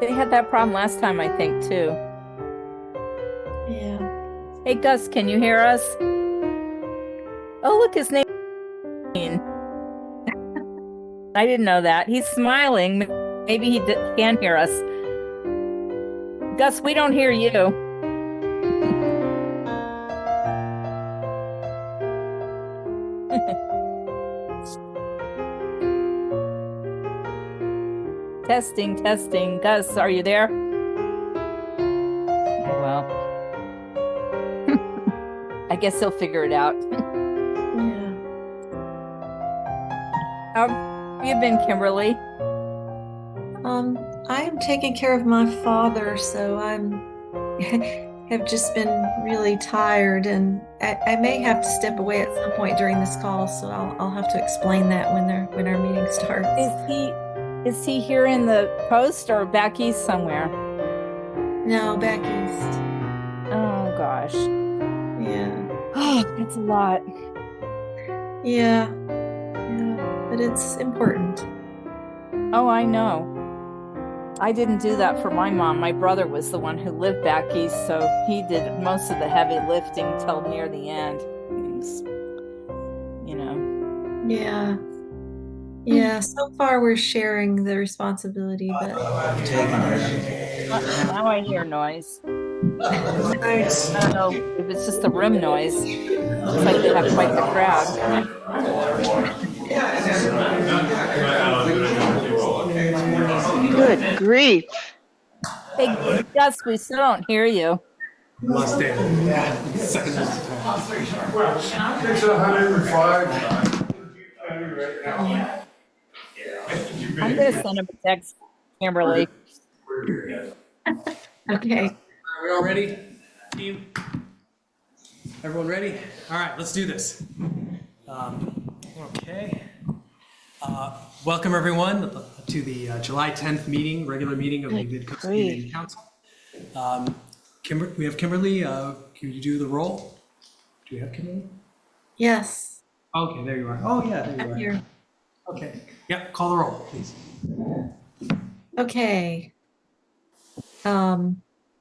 They had that problem last time, I think, too. Yeah. Hey, Gus, can you hear us? Oh, look, his name. I didn't know that. He's smiling. Maybe he can hear us. Gus, we don't hear you. Testing, testing. Gus, are you there? Well, I guess he'll figure it out. Yeah. How have you been, Kimberly? I am taking care of my father, so I'm have just been really tired, and I may have to step away at some point during this call, so I'll have to explain that when our meeting starts. Is he here in the coast or back east somewhere? No, back east. Oh gosh. Yeah. Oh, that's a lot. Yeah. Yeah. But it's important. Oh, I know. I didn't do that for my mom. My brother was the one who lived back east, so he did most of the heavy lifting till near the end. You know. Yeah. Yeah. So far we're sharing the responsibility, but Now I hear noise. Nice. I don't know if it's just the room noise. Looks like they have quite the crowd. Good grief. Hey, Gus, we still don't hear you. Must stand. Yeah. 605. I'm going to send him a text, Kimberly. Okay. Are we all ready, team? Everyone ready? All right, let's do this. Okay. Welcome, everyone, to the July 10th meeting, regular meeting of the Midcoast Community Council. We have Kimberly. Can you do the roll? Do we have Kimberly? Yes. Okay, there you are. Oh, yeah, there you I'm are. here. Okay. Yep, call the roll, please. Okay.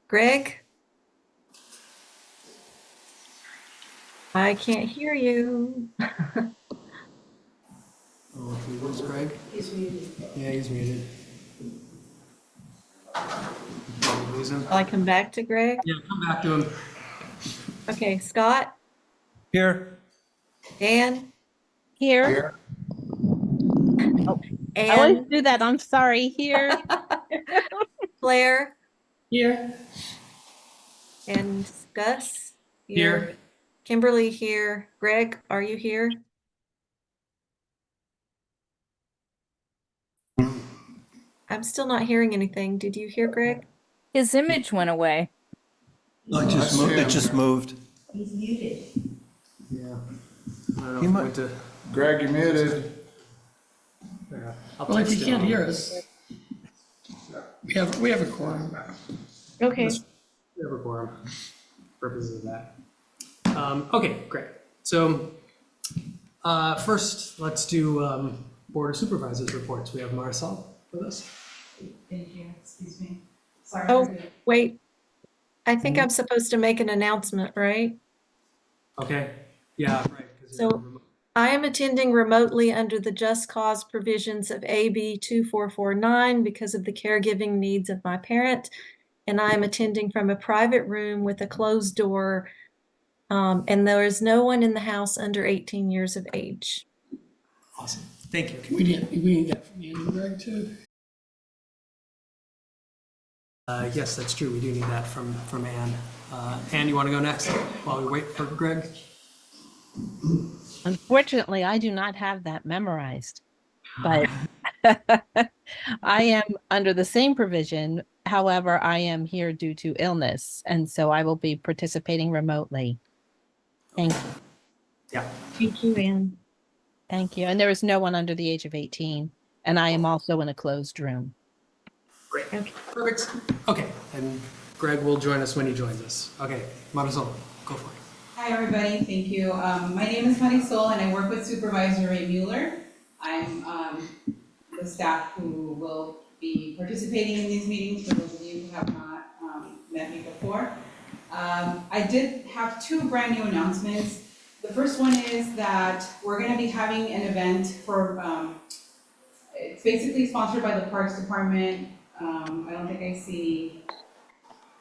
Greg? I can't hear you. Oh, if we lose Greg? He's muted. Yeah, he's muted. Probably lose him. Will I come back to Greg? Yeah, come back to him. Okay, Scott? Here. Dan? Here. I always Anne? do that. I'm sorry. Here. Claire? Here. And Gus? Here. Kimberly here. Greg, are you here? I'm still not hearing anything. Did you hear Greg? His image went away. Oh, it just moved. It just moved. He's muted. Yeah. I don't know if it went to. Greg, you muted. Yeah, I'll Well, if text you him. can't hear us, we have a quorum. Okay. We have a quorum. Purposes of that. Okay, great. So first, let's do Board of Supervisors reports. We have Marcel with us. Thank you, excuse me. Sorry. Oh, wait. I think I'm supposed to make an announcement, right? Okay. Yeah, right. 'Cause So- you're remote. I am attending remotely under the Just Cause provisions of AB 2449 because of the caregiving needs of my parent. And I am attending from a private room with a closed door. And there is no one in the house under 18 years of age. Awesome. Thank you. We need that from you, Greg, too. Yes, that's true. We do need that from Anne. Anne, you want to go next while we wait for Greg? Unfortunately, I do not have that memorized, but I am under the same provision. However, I am here due to illness, and so I will be participating remotely. Thank you. Yeah. Thank you, Anne. Thank you. And there is no one under the age of 18, and I am also in a closed room. Great. Okay. Perfect. Okay. And Greg will join us when he joins us. Okay. Marisol, go for it. Hi, everybody, thank you. My name is Marisol and I work with Supervisor Ray Mueller. I'm the staff who will be participating in these meetings, for those of you who have not met me before. I did have two brand new announcements. The first one is that we're going to be having an event for, it's basically sponsored by the Parks Department. I don't think I see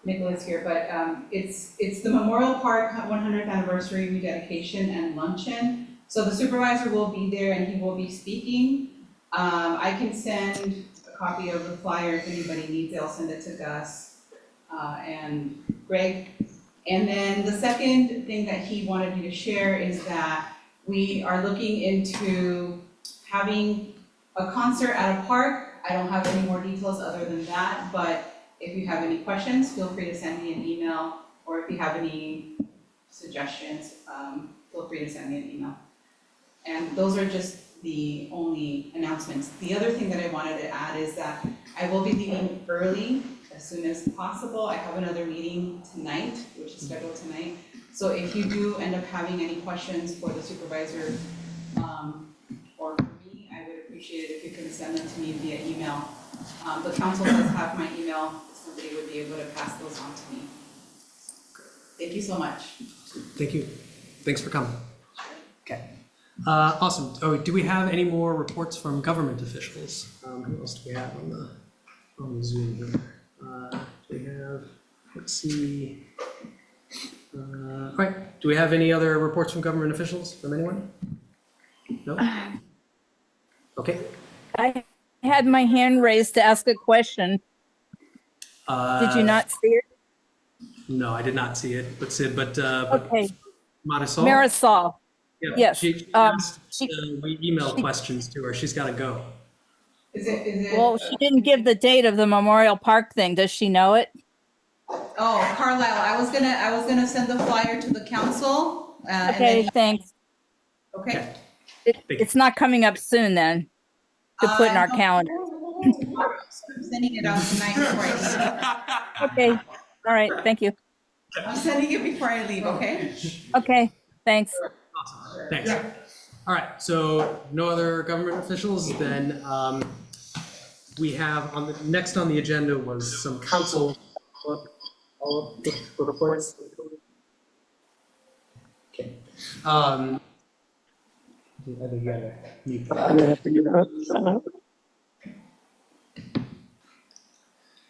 Nicholas here, but it's the Memorial Park 100th Anniversary Rededication and Luncheon. So the supervisor will be there and he will be speaking. I can send a copy of the flyer if anybody needs it. I'll send it to Gus and Greg. And then the second thing that he wanted me to share is that we are looking into having a concert at a park. I don't have any more details other than that, but if you have any questions, feel free to send me an email, or if you have any suggestions, feel free to send me an email. And those are just the only announcements. The other thing that I wanted to add is that I will be leaving early as soon as possible. I have another meeting tonight, which is scheduled tonight. So if you do end up having any questions for the supervisor or for me, I would appreciate it if you can send them to me via email. The council does have my email. Somebody would be able to pass those on to me. Thank you so much. Thank you. Thanks for coming. Okay. Awesome. Oh, do we have any more reports from government officials? Who else do we have on the Zoom here? Do we have, let's see. All right. Do we have any other reports from government officials from anyone? No? Okay. I had my hand raised to ask a question. Did you not see it? No, I did not see it. But Sid, Okay, Marisol? Marisol. Yeah, Yes, she asked, we emailed questions to her. She's got to go. Is it? Well, she didn't give the date of the Memorial Park thing. Does she know it? Oh, Carlisle, I was gonna send the flyer to the council. And Okay, then, thanks. okay. It's not coming up soon then, to put in our No, calendar. tomorrow, so I'm sending it out tonight before I leave. Okay, all right, thank you. I'm sending it before I leave, okay? Okay, thanks. Awesome. Thanks. All right, so no other government officials, then we have next on the agenda was some council reports. Okay. I think you gotta mute that.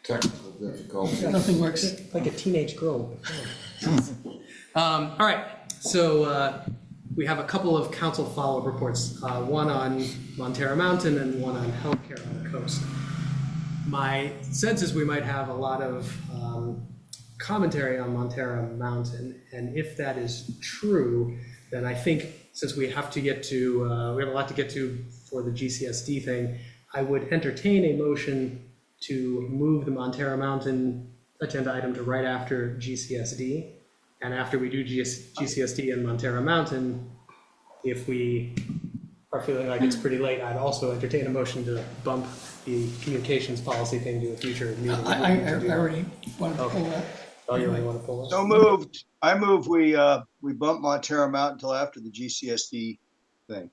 Technical difficulty. Nothing works. Like a teenage girl. All right, so we have a couple of council follow-up reports, one on Montara Mountain and one on healthcare on the coast. My sense is we might have a lot of commentary on Montara Mountain, and if that is true, then I think since we have to get to, we have a lot to get to for the GCSD thing, I would entertain a motion to move the Montara Mountain agenda item to right after GCSD. And after we do GCSD and Montara Mountain, if we are feeling like it's pretty late, I'd also entertain a motion to bump the communications policy thing to a future meeting. I already wanted to pull that. Oh, you only want to pull it? So moved. I move we bump Montara Mountain until after the GCSD thing.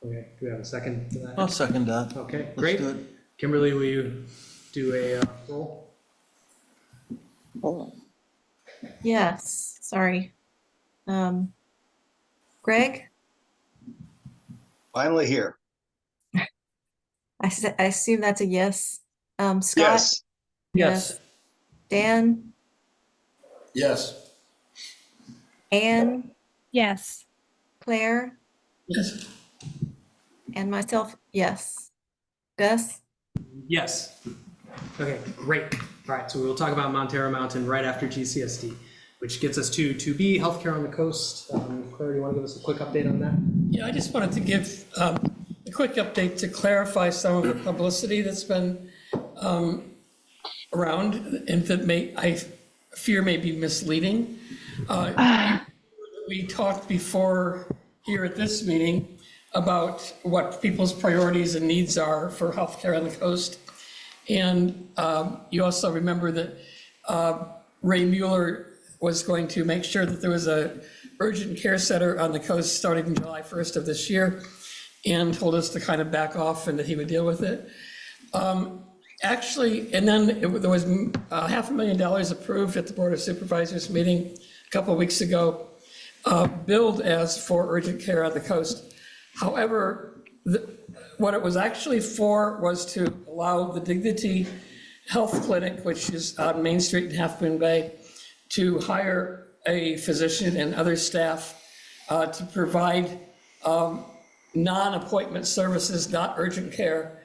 Okay, do we have a second to that? I'll second that. Okay, Let's great. do it. Kimberly, will you do a roll? Yes, sorry. Greg, Finally here. I assume that's a yes. Scott? Yes. Yes. Dan? Yes. Anne? Yes. Claire? Yes. And myself, yes. Gus? Yes. Okay, great. All right, so we will talk about Montara Mountain right after GCSD, which gets us to 2B, healthcare on the coast. Claire, do you want to give us a quick update on that? Yeah, I just wanted to give a quick update to clarify some of the publicity that's been around and that I fear may be misleading. We talked before here at this meeting about what people's priorities and needs are for healthcare on the coast. And you also remember that Ray Mueller was going to make sure that there was a urgent care center on the coast starting July 1st of this year, and told us to kind of back off and that he would deal with it. Actually, and then there was $500,000 approved at the Board of Supervisors meeting a couple of weeks ago, billed as for urgent care on the coast. However, what it was actually for was to allow the Dignity Health Clinic, which is on Main Street in Half Moon Bay, to hire a physician and other staff to provide non-appointment services, not urgent care,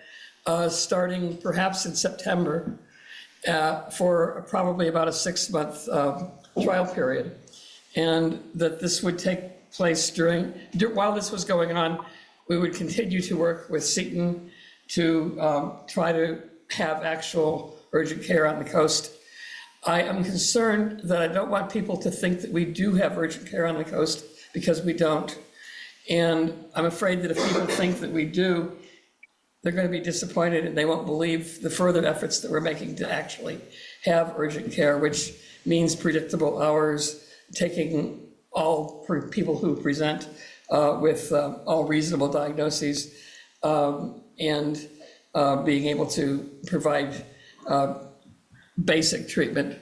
starting perhaps in September for probably about a 6-month trial period. And that this would take place while this was going on, we would continue to work with Seton to try to have actual urgent care on the coast. I am concerned that I don't want people to think that we do have urgent care on the coast, because we don't. And I'm afraid that if people think that we do, they're going to be disappointed and they won't believe the further efforts that we're making to actually have urgent care, which means predictable hours, taking all people who present with all reasonable diagnoses, and being able to provide basic treatment.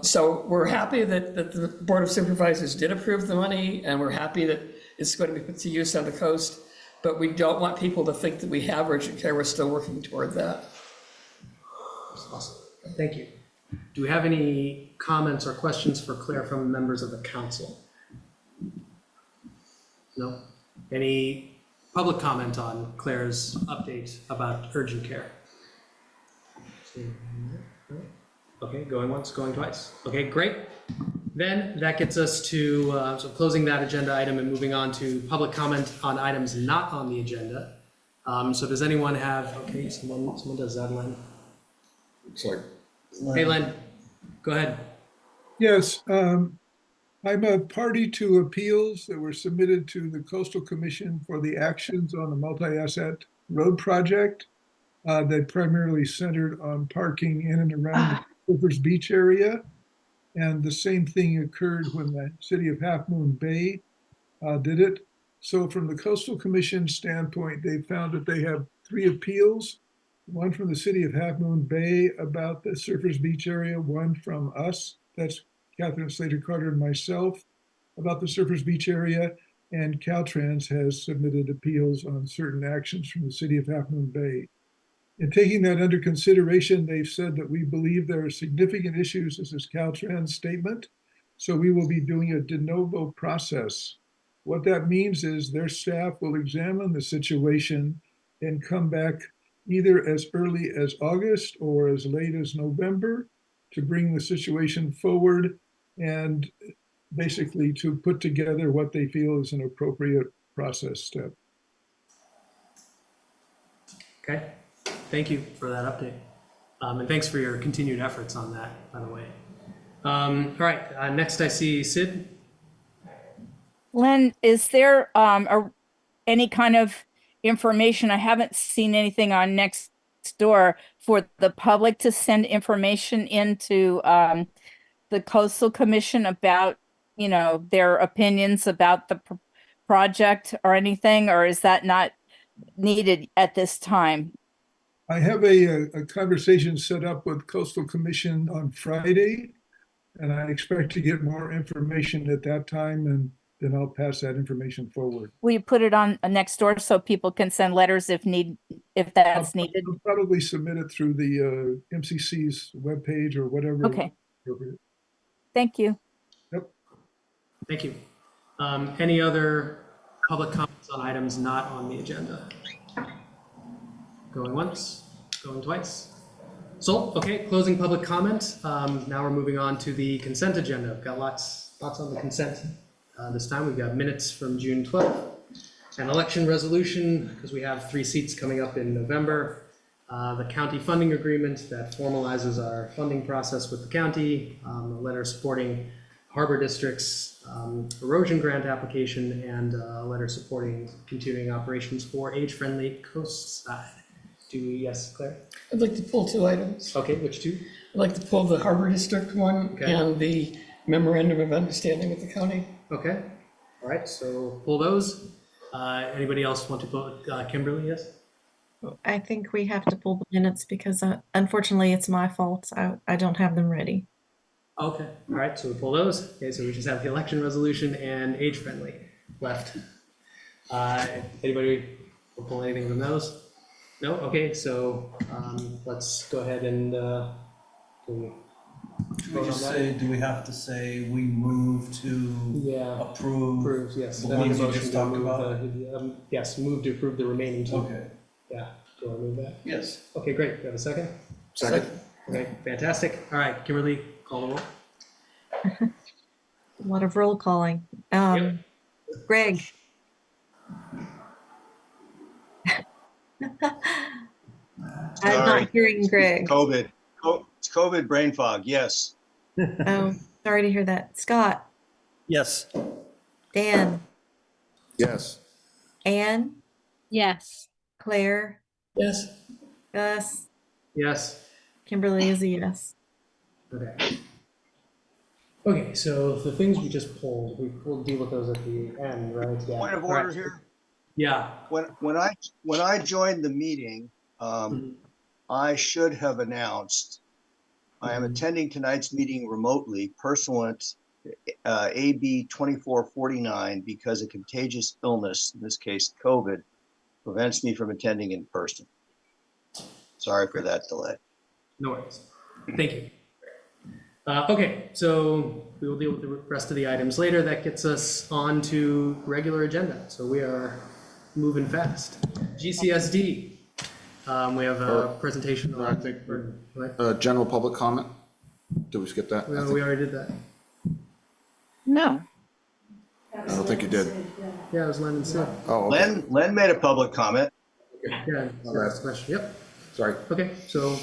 So we're happy that the Board of Supervisors did approve the money, and we're happy that it's going to be put to use on the coast, but we don't want people to think that we have urgent care. We're still working toward that. Awesome. Thank you. Do we have any comments or questions for Claire from members of the council? No? Any public comment on Claire's update about urgent care? Okay, going once, going twice. Okay, great. Then that gets us to so closing that agenda item and moving on to public comment on items not on the agenda. So does anyone have, okay, someone does that, Len. Looks like. Hey, Len, go ahead. Yes, I'm a party to appeals that were submitted to the Coastal Commission for the actions on the multi-asset road project. They primarily centered on parking in and around the Silver's Beach area. And the same thing occurred when the city of Half Moon Bay did it. So from the Coastal Commission standpoint, they found that they have 3 appeals. One from the city of Half Moon Bay about the Surfers Beach area, one from us, that's Catherine Slater Carter and myself, about the Surfers Beach area, and Caltrans has submitted appeals on certain actions from the city of Half Moon Bay. In taking that under consideration, they've said that we believe there are significant issues, this is Caltrans' statement, so we will be doing a de novo process. What that means is their staff will examine the situation and come back either as early as August or as late as November to bring the situation forward and basically to put together what they feel is an appropriate process step. Okay, thank you for that update. And thanks for your continued efforts on that, by the way. All right, next I see Sid. Len, is there any kind of information? I haven't seen anything on Nextdoor for the public to send information into the Coastal Commission about, you know, their opinions about the project or anything, or is that not needed at this time? I have a conversation set up with Coastal Commission on Friday, and I expect to get more information at that time, and then I'll pass that information forward. Will you put it on Nextdoor so people can send letters if that's needed? I'll probably submit it through the MCC's webpage or whatever. Okay. Thank you. Yep. Thank you. Any other public comments on items not on the agenda? Going once, going twice. So, okay, closing public comment. Now we're moving on to the consent agenda. We've got lots on the consent. This time we've got minutes from June 12th, an election resolution, because we have 3 seats coming up in November, the county funding agreement that formalizes our funding process with the county, a letter supporting Harbor District's erosion grant application, and a letter supporting continuing operations for age-friendly coastside. Yes, Claire? I'd like to pull 2 items. Okay, which 2? I'd like to pull the Harbor District one Okay. and the memorandum of understanding with the county. Okay, all right, so pull those. Anybody else want to pull, Kimberly, yes? I think we have to pull the minutes because unfortunately it's my fault. I don't have them ready. Okay, all right, so we pull those. Okay, so we just have the election resolution and age-friendly left. Anybody will pull anything from those? No? Okay, so let's go ahead and can we Do we vote just on that? say, do we have to say we move to Yeah, approve? approves, yes. The I need a ones you motion just to talked move about? yes, move to approve the remaining two. Okay, Yeah, do you want to move that? yes. Okay, great. You have a second? Second. Okay, fantastic. All right, Kimberly, call the roll. A lot of roll calling. Greg. I'm Sorry. not hearing Greg. COVID. It's COVID brain fog. Yes. Oh, sorry to hear that. Scott, Yes. Dan, Yes. Anne, Yes. Claire, Yes. Gus, Yes. Kimberly is a yes. Okay. Okay, so the things we just pulled, we'll deal with those at the end, right? Yeah. Point of All right. order here. Yeah. When I joined the meeting, Mhm. I should have announced I am attending tonight's meeting remotely pursuant AB 2449 because a contagious illness, in this case COVID, prevents me from attending in person. Sorry for that delay. No worries. Thank you. Okay, so we will deal with the rest of the items later. That gets us on to regular agenda. So we are moving fast. GCSD. We have a presentation No, I on. think What? general public comment. Did we skip that? We already did that. No. I don't think you did. Yeah, it was Len and Sid. Oh, okay. Len made a public comment. Yeah, that's the question. Yep. Sorry. Okay, so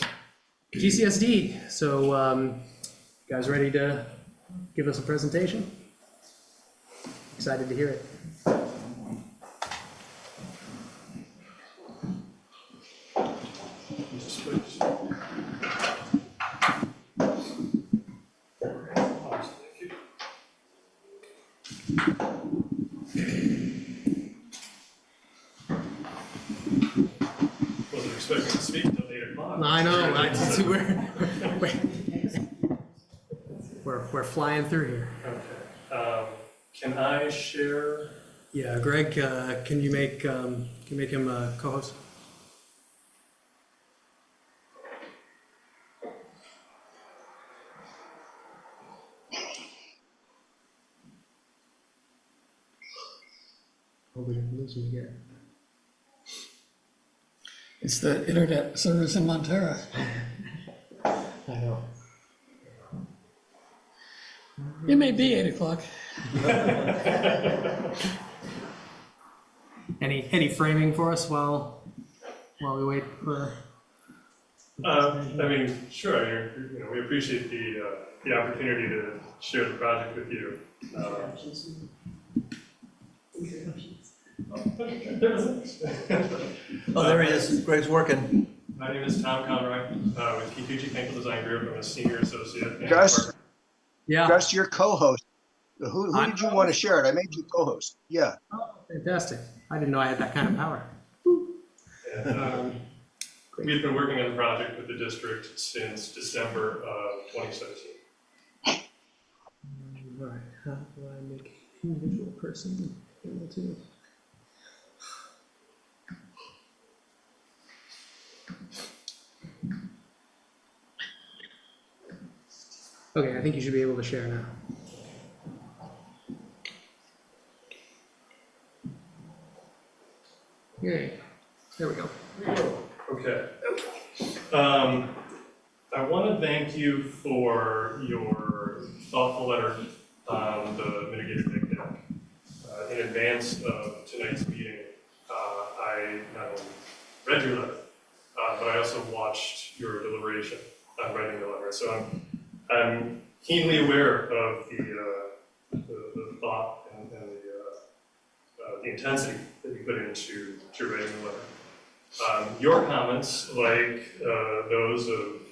GCSD. So you guys ready to give us a presentation? Excited to hear it. Wasn't expecting to speak until 8 o'clock. I know, we're flying through here. Okay. Can I share? Yeah, Greg, can you make him a co-host? Hope we didn't lose him again. It's the internet service in Montera. I know. It may be 8 o'clock. Any framing for us while we wait for? I mean, sure. I mean, you know, we appreciate the opportunity to share the project with you. Oh, there he is. Greg's working. My name is Tom Conroy with Kikuchi Painful Design Group. I'm a senior associate. Gus, Yeah. Gus, your co-host. Who did you want to share it? I made you co-host. Yeah. Oh, fantastic. I didn't know I had that kind of power. And, we've been working on the project with the district since December of 2017. All right, how do I make an individual person able to? Okay, I think you should be able to share now. Yay, there we go. Okay. I want to thank you for your thoughtful letter on the mitigated deck deck. In advance of tonight's meeting, I not only read your letter, but I also watched your deliberation on writing the letter. So I'm keenly aware of the thought and the intensity that you put into writing the letter. Your comments, like those of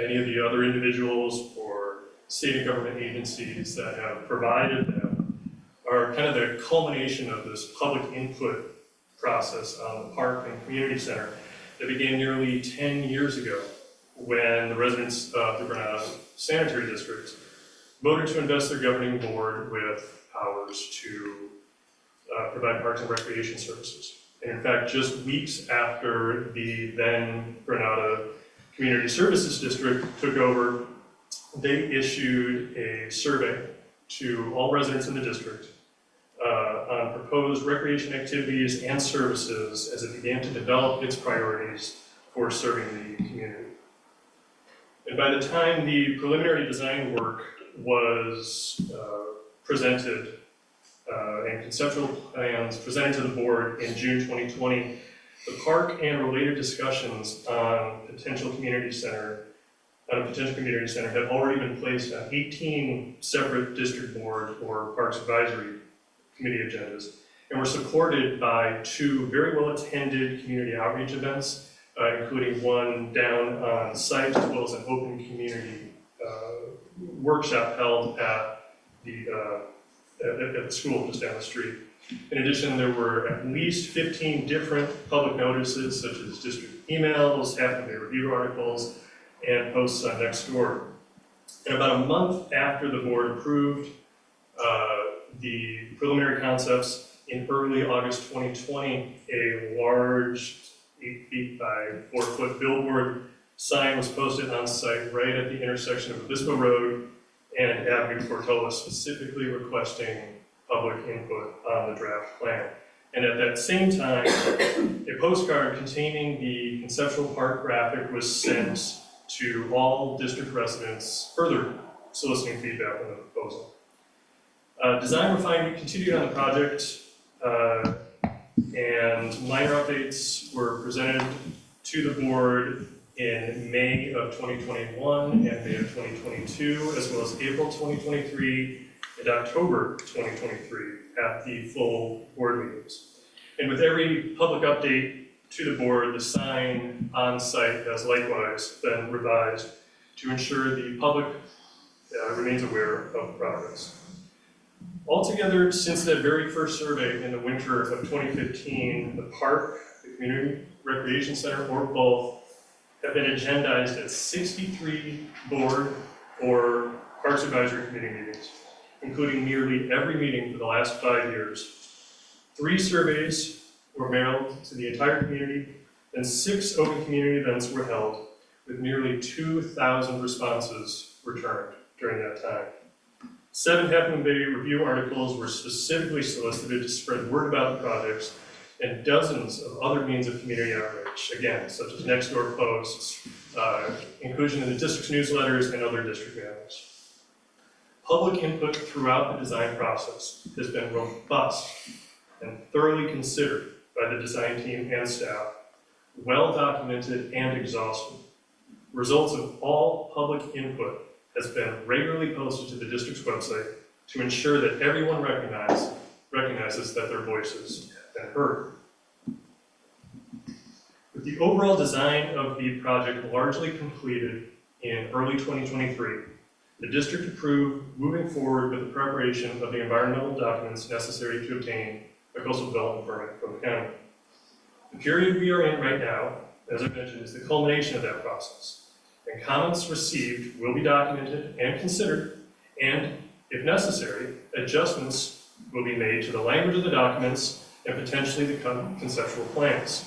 any of the other individuals or state and government agencies that have provided them, are kind of the culmination of this public input process on the park and community center that began nearly 10 years ago when the residents of the Granada Sanitary District voted to invest their governing board with powers to provide parks and recreation services. And in fact, just weeks after the then Granada Community Services District took over, they issued a survey to all residents in the district on proposed recreation activities and services as it began to develop its priorities for serving the community. And by the time the preliminary design work was presented and conceptual plans presented to the board in June 2020, the park and related discussions on a potential community center had already been placed on 18 separate district board or parks advisory committee agendas, and were supported by 2 very well-attended community outreach events, including one down on site, as well as an open community workshop held at the school just down the street. In addition, there were at least 15 different public notices, such as district emails, half-a-day review articles, and posts on Nextdoor. And about a month after the board approved the preliminary concepts, in early August 2020, a large 8 feet by 4 foot billboard sign was posted on site right at the intersection of Obispo Road and Avenue Portola, specifically requesting public input on the draft plan. And at that same time, a postcard containing the conceptual park graphic was sent to all district residents, further soliciting feedback on the proposal. Design refinement continued on the project, and minor updates were presented to the board in May of 2021 and May of 2022, as well as April 2023 and October 2023 at the full board meetings. And with every public update to the board, the sign on site has likewise been revised to ensure the public remains aware of progress. Altogether, since that very first survey in the winter of 2015, the park, the community recreation center, or both, have been agendized at 63 board or Parks Advisory Committee meetings, including nearly every meeting for the last 5 years. 3 surveys were mailed to the entire community, and 6 open community events were held, with nearly 2,000 responses returned during that time. 7 half-moon bay review articles were specifically solicited to spread word about the projects, and dozens of other means of community outreach, again, such as Nextdoor posts, inclusion in the district's newsletters, and other district mailers. Public input throughout the design process has been robust and thoroughly considered by the design team and staff, well documented and exhaustive. Results of all public input has been regularly posted to the district's website to ensure that everyone recognizes that their voices have been heard. With the overall design of the project largely completed in early 2023, the district approved moving forward with the preparation of the environmental documents necessary to obtain a coastal development permit from the county. The period we are in right now, as I mentioned, is the culmination of that process. And comments received will be documented and considered, and if necessary, adjustments will be made to the language of the documents and potentially the conceptual plans.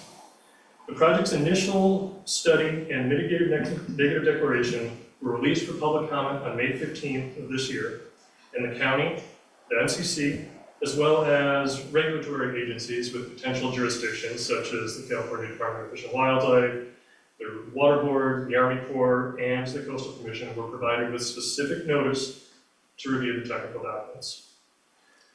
The project's initial study and mitigated negative declaration were released for public comment on May 15th of this year, and the county, the MCC, as well as regulatory agencies with potential jurisdictions such as the California Department of Fish and Wildlife, the Water Board, the Army Corps, and the Coastal Commission were provided with specific notice to review the technical documents.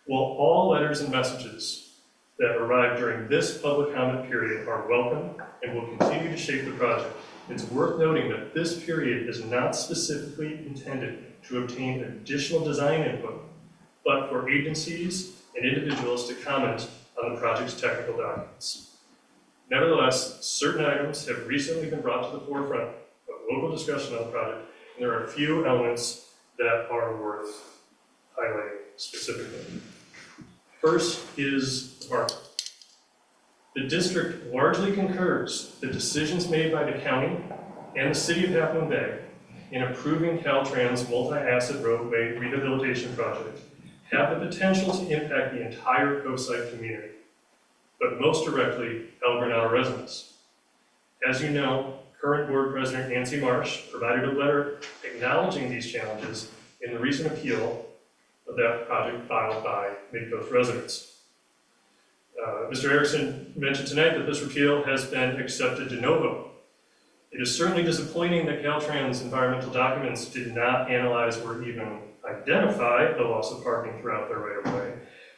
While all letters and messages that arrived during this public comment period are welcome and will continue to shape the project, it's worth noting that this period is not specifically intended to obtain additional design input, but for agencies and individuals to comment on the project's technical documents. Nevertheless, certain items have recently been brought to the forefront of local discussion on the project, and there are a few elements that are worth highlighting specifically. First is the park. The district largely concurs that decisions made by the county and the city of Half Moon Bay in approving Caltrans multi-asset roadway rehabilitation project have the potential to impact the entire coast site community, but most directly El Granado residents. As you know, current board president Nancy Marsh provided a letter acknowledging these challenges in the recent appeal of that project filed by Midcoast residents. Mr. Erickson mentioned tonight that this repeal has been accepted de novo. It is certainly disappointing that Caltrans environmental documents did not analyze or even identify the loss of parking throughout their right-of-way.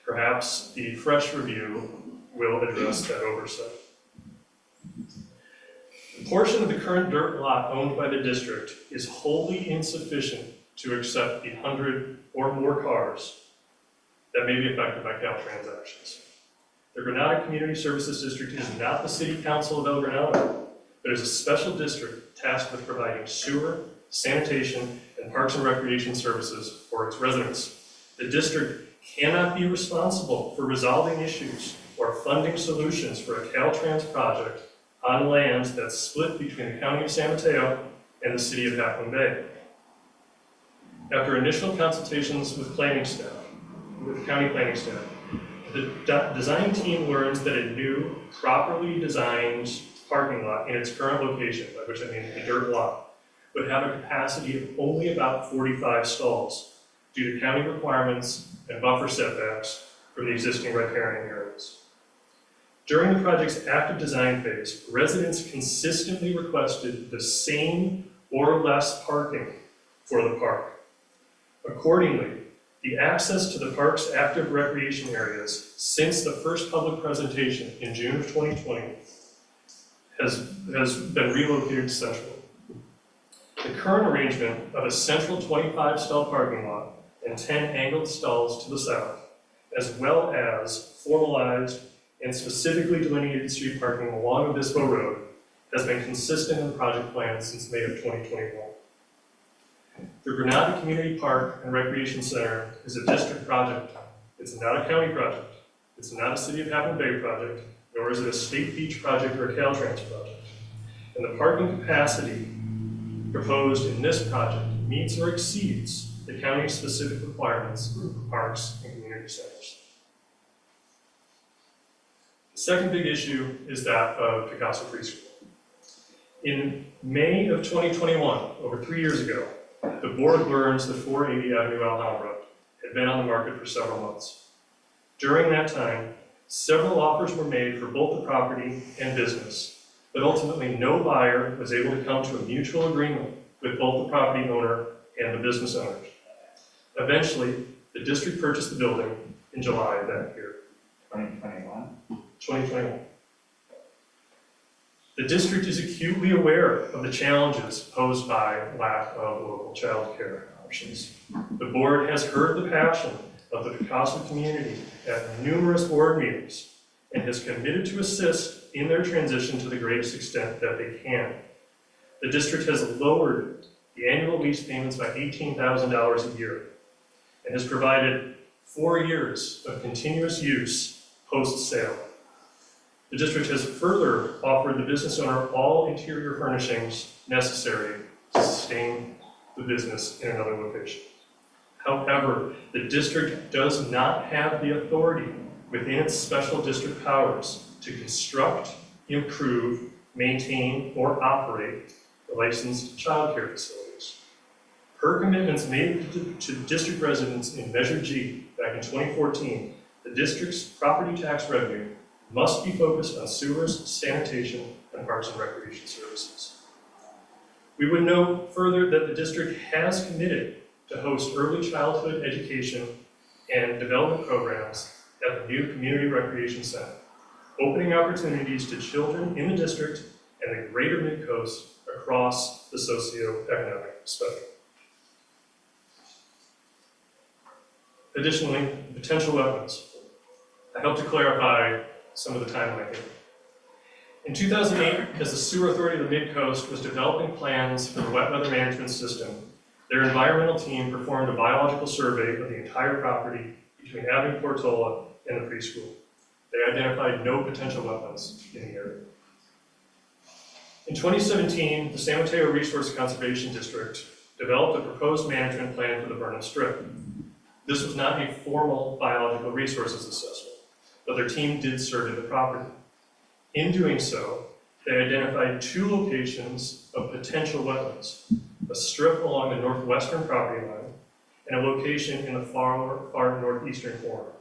Perhaps the fresh review will address that oversight. A portion of the current dirt lot owned by the district is wholly insufficient to accept the 100 or more cars that may be affected by Caltrans actions. The Granada Community Services District is not the City Council of El Granado, but is a special district tasked with providing sewer, sanitation, and parks and recreation services for its residents. The district cannot be responsible for resolving issues or funding solutions for a Caltrans project on lands that's split between the County of San Mateo and the City of Half Moon Bay. After initial consultations with county planning staff, the design team learns that a new, properly designed parking lot in its current location, by which I mean the dirt lot, would have a capacity of only about 45 stalls due to county requirements and buffer setbacks from the existing riparian areas. During the project's active design phase, residents consistently requested the same or less parking for the park. Accordingly, the access to the park's active recreation areas since the first public presentation in June of 2020 has been relocated centrally. The current arrangement of a central 25-stall parking lot and 10 angled stalls to the south, as well as formalized and specifically delineated street parking along Obispo Road, has been consistent in the project plan since May of 2021. The Granada Community Park and Recreation Center is a district project. It's not a county project. It's not a City of Half Moon Bay project, nor is it a state beach project or a Caltrans project. And the parking capacity proposed in this project meets or exceeds the county's specific requirements for parks and community centers. The second big issue is that of Picasso Preschool. In May of 2021, over 3 years ago, the board learns that 480 Avenue Alhambra had been on the market for several months. During that time, several offers were made for both the property and business, but ultimately no buyer was able to come to a mutual agreement with both the property owner and the business owners. Eventually, the district purchased the building in July of that year. 2021. The district is acutely aware of the challenges posed by lack of local child care options. The board has heard the passion of the Picasso community at numerous board meetings and has committed to assist in their transition to the greatest extent that they can. The district has lowered the annual lease payments by $18,000 a year and has provided 4 years of continuous use post-sale. The district has further offered the business owner all interior furnishings necessary to sustain the business in another location. However, the district does not have the authority within its special district powers to construct, improve, maintain, or operate the licensed childcare facilities. Per commitments made to district residents in Measure G back in 2014, the district's property tax revenue must be focused on sewers, sanitation, and parks and recreation services. We would note further that the district has committed to host early childhood education and development programs at the new Community Recreation Center, opening opportunities to children in the district and the greater Midcoast across the socioeconomic spectrum. Additionally, potential wetlands. I hope to clarify some of the timeline here. In 2008, as the Sewer Authority of the Midcoast was developing plans for the wet weather management system, their environmental team performed a biological survey of the entire property between Avenue Portola and the preschool. They identified no potential wetlands in the area. In 2017, the San Mateo Resource Conservation District developed a proposed management plan for the Vernon Strip. This was not a formal biological resources assessment, but their team did survey the property. In doing so, they identified 2 locations of potential wetlands, a strip along the northwestern property line and a location in the far northeastern corner.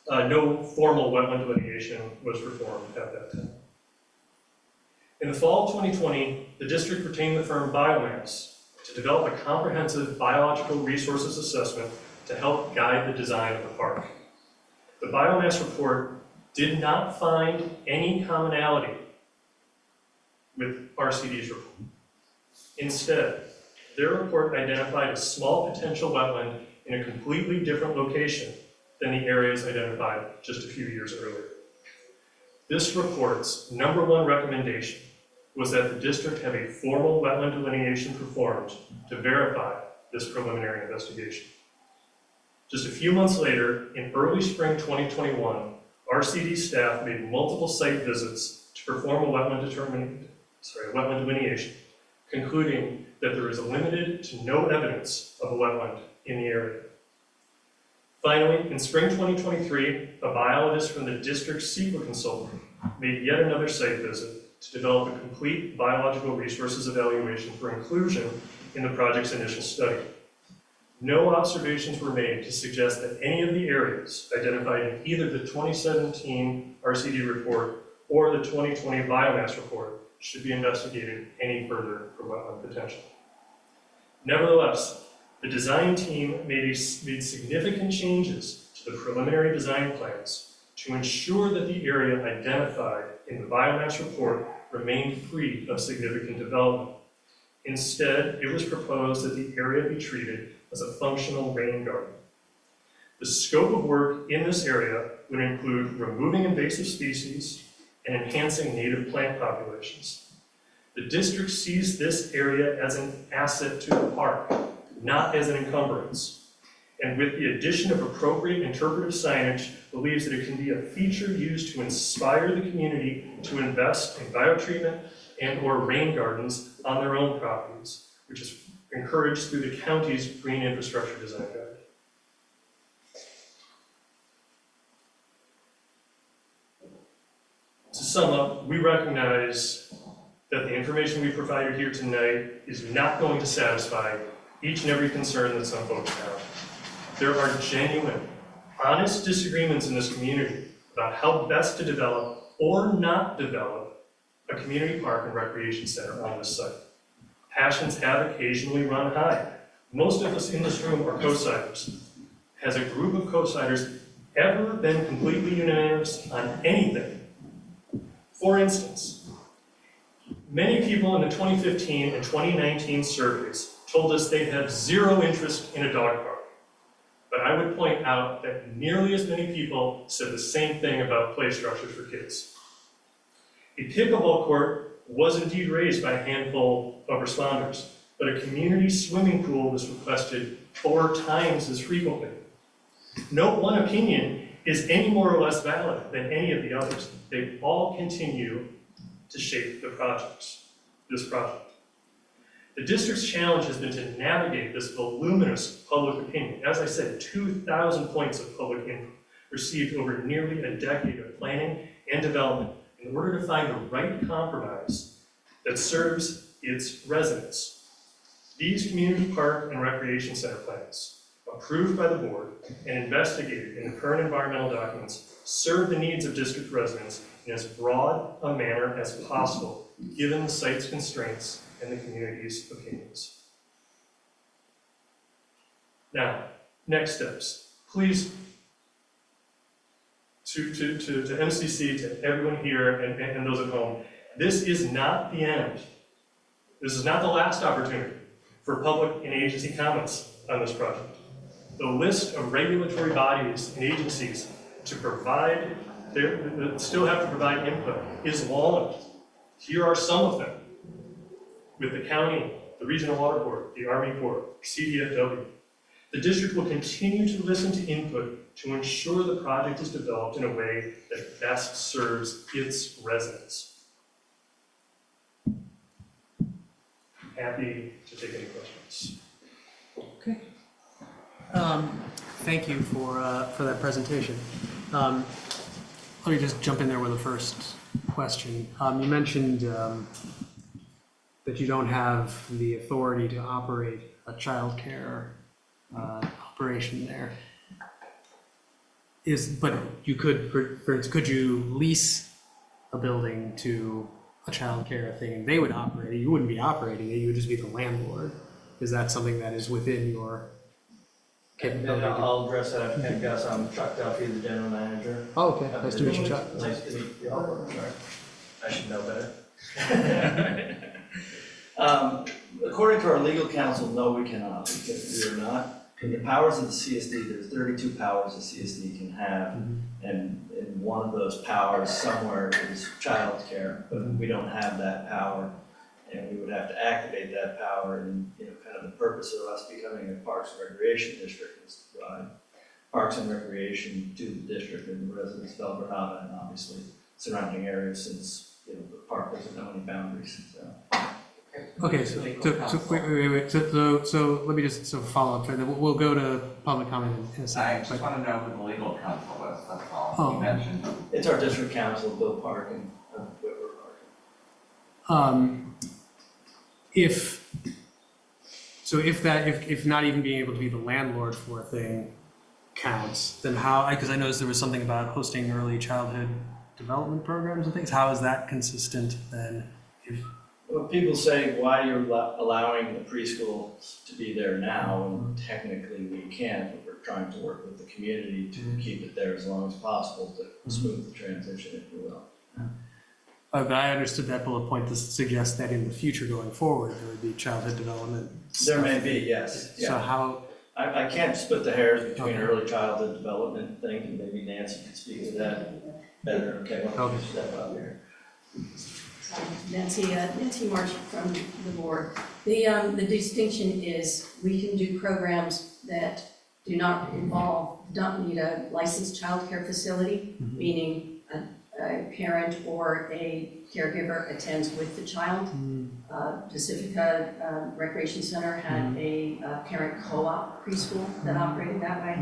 No formal wetland delineation was performed at that time. In the fall of 2020, the district retained the firm Biomass to develop a comprehensive biological resources assessment to help guide the design of the park. The Biomass report did not find any commonality with RCD's report. Instead, their report identified a small potential wetland in a completely different location than the areas identified just a few years earlier. This report's #1 recommendation was that the district have a formal wetland delineation performed to verify this preliminary investigation. Just a few months later, in early spring 2021, RCD staff made multiple site visits to perform a wetland delineation, concluding that there is limited to no evidence of a wetland in the area. Finally, in spring 2023, a biologist from the district's CEQA consultant made yet another site visit to develop a complete biological resources evaluation for inclusion in the project's initial study. No observations were made to suggest that any of the areas identified in either the 2017 RCD report or the 2020 Biomass report should be investigated any further for wetland potential. Nevertheless, the design team made significant changes to the preliminary design plans to ensure that the area identified in the Biomass report remained free of significant development. Instead, it was proposed that the area be treated as a functional rain garden. The scope of work in this area would include removing invasive species and enhancing native plant populations. The district sees this area as an asset to the park, not as an encumbrance, and with the addition of appropriate interpretive signage, believes that it can be a feature used to inspire the community to invest in biotreatment and/or rain gardens on their own properties, which is encouraged through the county's Green Infrastructure Design Guide. To sum up, we recognize that the information we provided here tonight is not going to satisfy each and every concern that some folks have. There are genuine, honest disagreements in this community about how best to develop or not develop a community park and recreation center on this site. Passions have occasionally run high. Most of us in this room are co-signers. Has a group of co-signers ever been completely unanimous on anything? For instance, many people in the 2015 and 2019 surveys told us they have zero interest in a dog park. But I would point out that nearly as many people said the same thing about play structures for kids. A pickleball court was indeed raised by a handful of responders, but a community swimming pool was requested 4 times as frequently. No one opinion is any more or less valid than any of the others. They all continue to shape this project. The district's challenge has been to navigate this voluminous public opinion. As I said, 2,000 points of public input received over nearly a decade of planning and development in order to find the right compromise that serves its residents. These community park and recreation center plans, approved by the board and investigated in the current environmental documents, serve the needs of district residents in as broad a manner as possible, given the site's constraints and the community's opinions. Now, next steps. Please, to MCC, to everyone here and those at home, this is not the end. This is not the last opportunity for public and agency comments on this project. The list of regulatory bodies and agencies to provide, that still have to provide input is long. Here are some of them. With the county, the Regional Water Board, the Army Corps, CDFW, The district will continue to listen to input to ensure the project is developed in a way that best serves its residents. Happy to take any questions. Okay. Thank you for that presentation. Let me just jump in there with the first question. You mentioned that you don't have the authority to operate a childcare operation there. But you could, for instance, could you lease a building to a childcare thing and they would operate it? You wouldn't be operating it, you would just be the landlord. Is that something that is within your capability? I'll address that after Gus. I'm Chuck Duffy, the general manager. Oh, okay. Nice to meet you, Chuck. Nice to meet you all. I should know better. According to our legal counsel, no, we cannot, because we are not. In the powers of the CSD, there's 32 powers a CSD can have, and one of those powers somewhere is childcare, but we don't have that power, and we would have to activate that power. And kind of the purpose of us becoming a Parks and Recreation district is to provide parks and recreation to the district and the residents of El Granada and obviously surrounding areas, since the park doesn't know any boundaries. So. Okay, so wait. So let me just follow up. We'll go to public comment in a I second. just want to know who the legal counsel was, that's all. Oh. You mentioned. It's our district council, Bill Park and Whitworth Park. If not even being able to be the landlord for a thing counts, then how? Because I noticed there was something about hosting early childhood development programs and things. How is that consistent then? Well, people say, why are you allowing the preschool to be there now? And technically we can't, but we're trying to work with the community to keep it there as long as possible to smooth the transition, if you will. But I understood that bullet point to suggest that in the future going forward, there would be childhood development. There may be, yes. So how? I can't split the hairs between early childhood development thing, and maybe Nancy could speak to that better. Okay, why don't you step up here? Nancy March from the board. The distinction is we can do programs that don't need a licensed childcare facility, meaning a parent or a caregiver attends with the child. Pacifica Recreation Center had a parent co-op preschool that operated that way.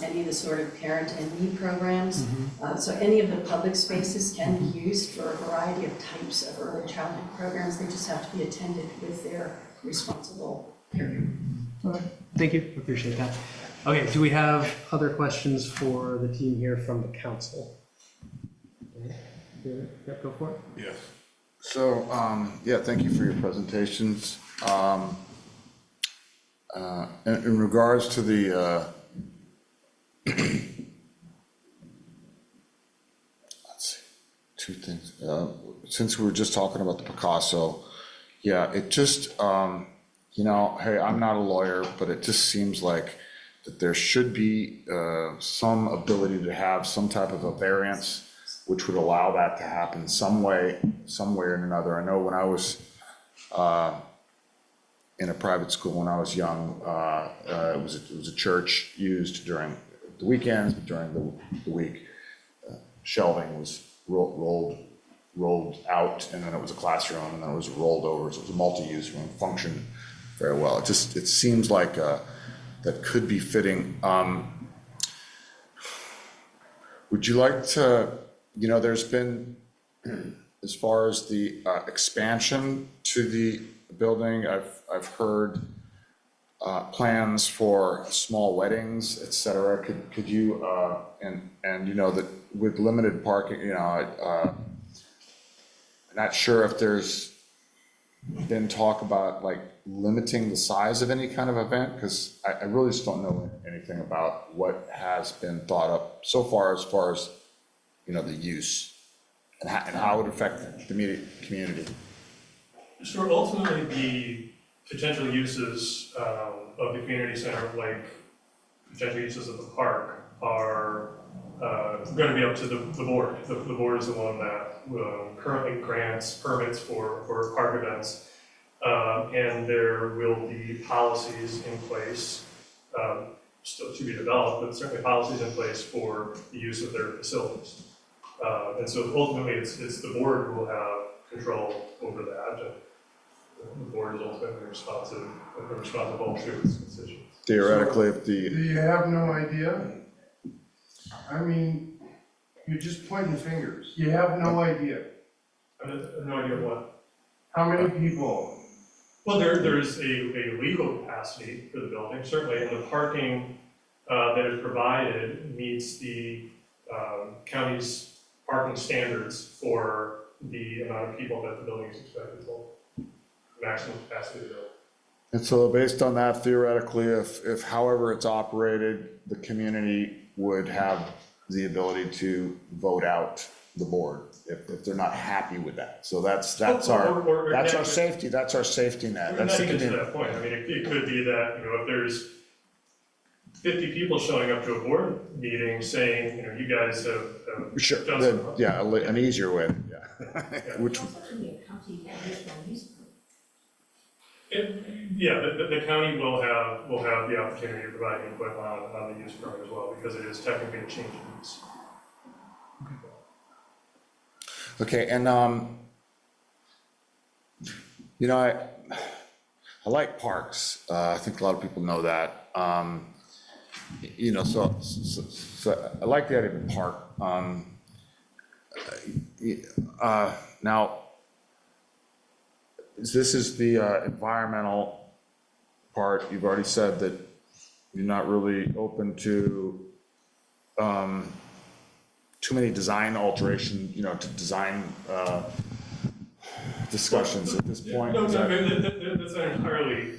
Any of the sort of parent and me programs. So any of the public spaces can be used for a variety of types of early childhood programs. They just have to be attended with their responsible caregiver. Okay. Thank you, appreciate that. Okay, do we have other questions for the team here from the council? Yeah, go for it. Yes. So, yeah, thank you for your presentations. In regards to the, let's see, two things. Since we were just talking about the Picasso, yeah, it just, hey, I'm not a lawyer, but it just seems like that there should be some ability to have some type of a variance which would allow that to happen some way, somewhere or another. I know when I was in a private school when I was young, it was a church used during the weekends, but during the week, shelving was rolled out, and then it was a classroom, and then it was rolled over, so it was a multi-use room, functioned very well. It seems like that could be fitting. Would you like to? There's been, as far as the expansion to the building, I've heard plans for small weddings, et cetera. Could you, and that with limited parking, I'm not sure if there's been talk about like limiting the size of any kind of event, because I really just don't know anything about what has been thought up so far as the use and how it would affect the immediate community. Sure, ultimately the potential uses of the community center, like potential uses of the park, are going to be up to the board. The board is the one that currently grants permits for park events, and there will be policies in place still to be developed, but certainly policies in place for the use of their facilities. And so ultimately, it's the board who will have control over that, and the board is ultimately responsible to its decisions. Theoretically, if the, Do you have no idea? I mean, you're just pointing fingers. You have no idea. I have no idea what. How many people? Well, there's a legal capacity for the building, certainly, and the parking that is provided meets the county's parking standards for the amount of people that the building is expected to hold, maximum capacity of the building. and so based on that, theoretically, if however it's operated, the community would have the ability to vote out the board if they're not happy with that. So that's our safety, that's our safety net. That's Not the even to community. that point. I mean, it could be that, if there's 50 people showing up to a board meeting saying, you guys have Sure, done then, some. yeah, an easier way, yeah. Which, Yeah, the county will have the opportunity to provide input on the use permit as well, because it is technically a change of use. okay, and, I like parks. I think a lot of people know that. So I like the idea of a park. Now, this is the environmental part. You've already said that you're not really open to too many design alterations, to design discussions at this point. No, that's not entirely.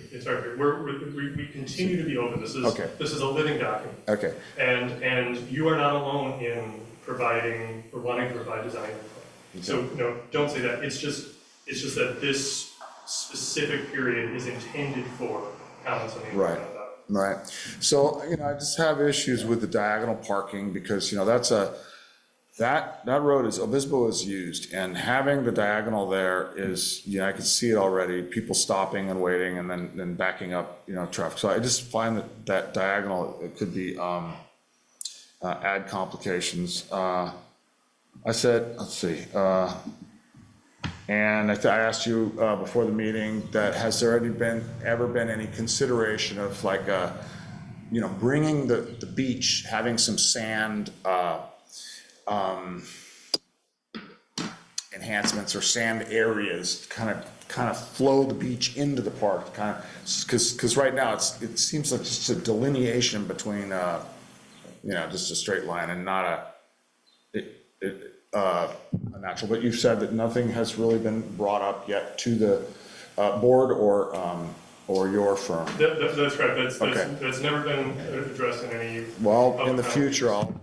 We continue to be open. This is a living document. Okay. And you are not alone in providing or wanting to provide design input. So don't say that. It's just that this specific period is intended for comments on the Right. Right. So, I just have issues with the diagonal parking because, that road is, Obispo is used, and having the diagonal there is, I can see it already, people stopping and waiting and then backing up, traffic. So I just find that diagonal, it could be, add complications. I said, let's see, and I asked you before the meeting that has there ever been any consideration of like, bringing the beach, having some sand, enhancements or sand areas, kind of flow the beach into the park, because right now it seems like just a delineation between, just a straight line and not a natural. But you've said that nothing has really been brought up yet to the board or your firm. That's correct. Okay. That's never been addressed in any. Well, in the future, I'll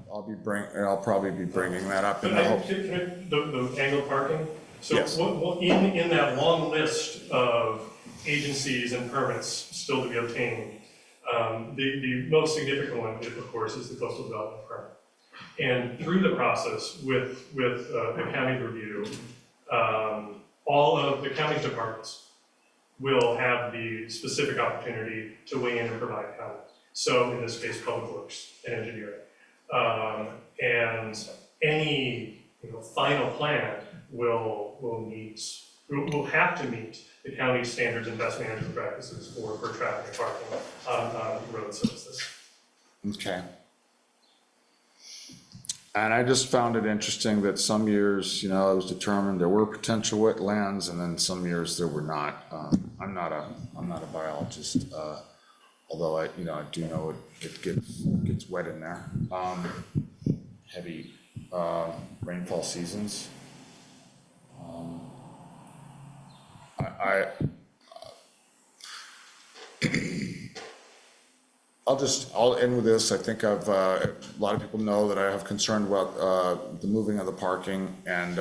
probably be bringing that up. But the angled parking. So Yes. in that long list of agencies and permits still to be obtained, the most significant one, of course, is the coastal development permit. And through the process with the county review, all of the county departments will have the specific opportunity to weigh in and provide comment. So in this case, Public Works and Engineering. And any final plan will have to meet the county standards and best management practices for traffic and parking on road services. Okay. And I just found it interesting that some years, it was determined there were potential wetlands, and then some years there were not. I'm not a biologist, although I do know it gets wet in there. Heavy rainfall seasons. I'll end with this. I think a lot of people know that I have concern about the moving of the parking, and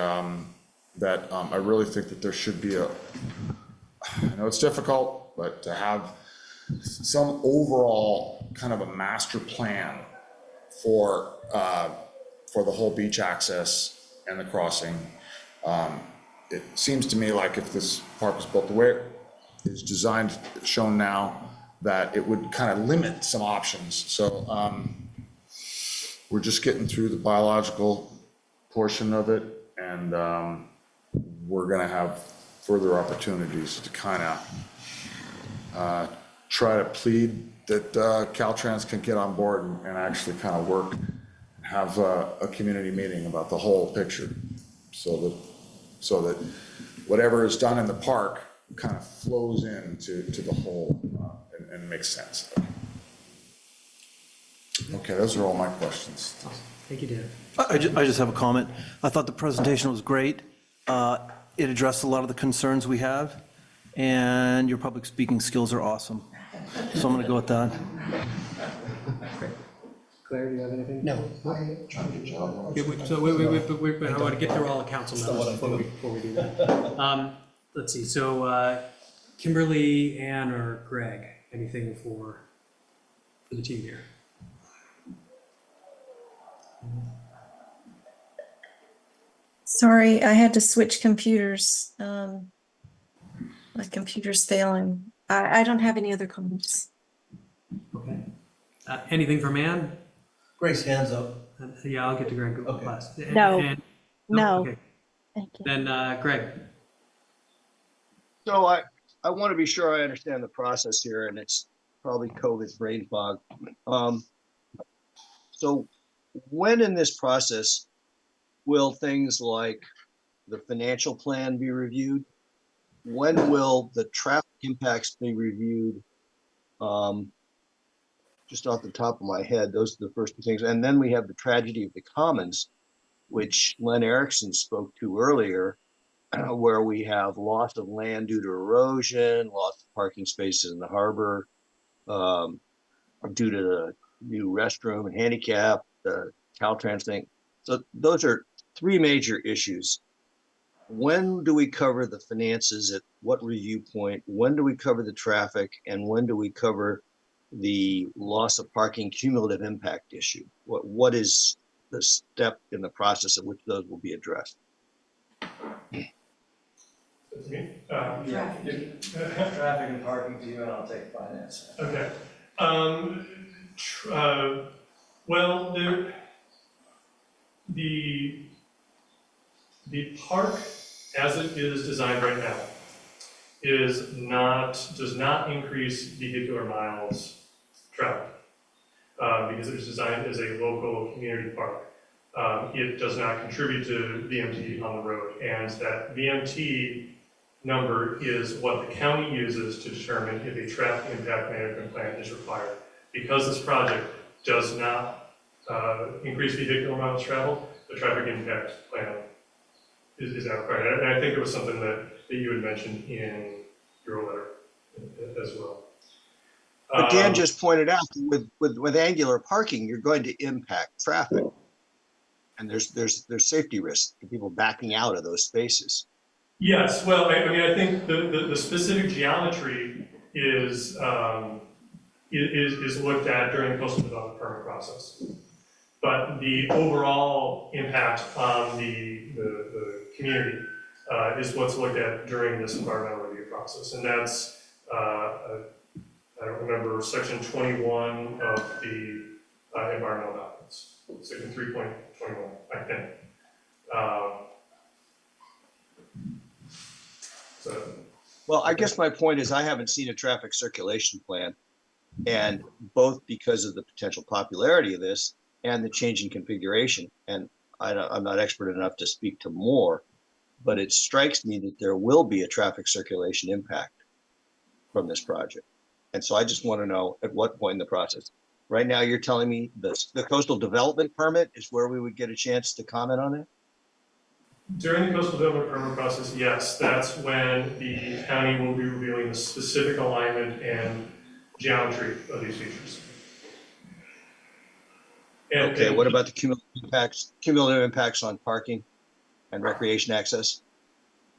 that I really think that there should be I know it's difficult, but to have some overall kind of a master plan for the whole beach access and the crossing. It seems to me like if this park was built the way it is designed, shown now, that it would kind of limit some options. So we're just getting through the biological portion of it, and we're going to have further opportunities to kind of try to plead that Caltrans can get on board and actually kind of work and have a community meeting about the whole picture, so that whatever is done in the park kind of flows into the whole and makes sense. Okay, those are all my questions. Thank you, Dan. I just have a comment. I thought the presentation was great. It addressed a lot of the concerns we have, and your public speaking skills are awesome. So I'm going to go with that. Claire, do you have anything? No. So wait, I want to get through all the council members before we do that. Let's see, so Kimberly, Ann, or Greg, anything for the team here? Sorry, I had to switch computers. My computer's failing. I don't have any other comments. Okay. Anything from Ann? Grace, hands up. Yeah, I'll get to Greg Okay. last. No. No. Okay. Thank you. Then Greg. So I want to be sure I understand the process here, and it's probably COVID brain fog. So when in this process will things like the financial plan be reviewed? When will the traffic impacts be reviewed? Just off the top of my head, those are the first two things. And then we have the tragedy of the commons, which Len Erickson spoke to earlier, where we have loss of land due to erosion, loss of parking spaces in the harbor, due to the new restroom and handicap, the Caltrans thing. So those are three major issues. When do we cover the finances, at what review point? When do we cover the traffic? And when do we cover the loss of parking cumulative impact issue? What is the step in the process at which those will be addressed? That's me? Traffic and parking to you, and I'll take finance. Okay. Well, the park, as it is designed right now, does not increase vehicular miles traveled, because it was designed as a local community park. It does not contribute to VMT on the road, and that VMT number is what the county uses to determine if a traffic impact management plan is required. Because this project does not increase vehicular miles traveled, the traffic impact plan is not required. And I think it was something that you had mentioned in your letter as well. But Dan just pointed out with angular parking, you're going to impact traffic, and there's safety risks for people backing out of those spaces. Yes, well, I mean, I think the specific geometry is looked at during the coastal development permit process. But the overall impact on the community is what's looked at during this environmental review process. And that's, I don't remember, section 21 of the environmental documents, section 3.21, I think. Well, I guess my point is I haven't seen a traffic circulation plan, and both because of the potential popularity of this and the change in configuration. And I'm not expert enough to speak to more, but it strikes me that there will be a traffic circulation impact from this project. And so I just want to know at what point in the process. Right now, you're telling me the coastal development permit is where we would get a chance to comment on it? During the coastal development permit process, yes, that's when the county will be revealing the specific alignment and geometry of these features. Okay, what about the cumulative impacts on parking and recreation access?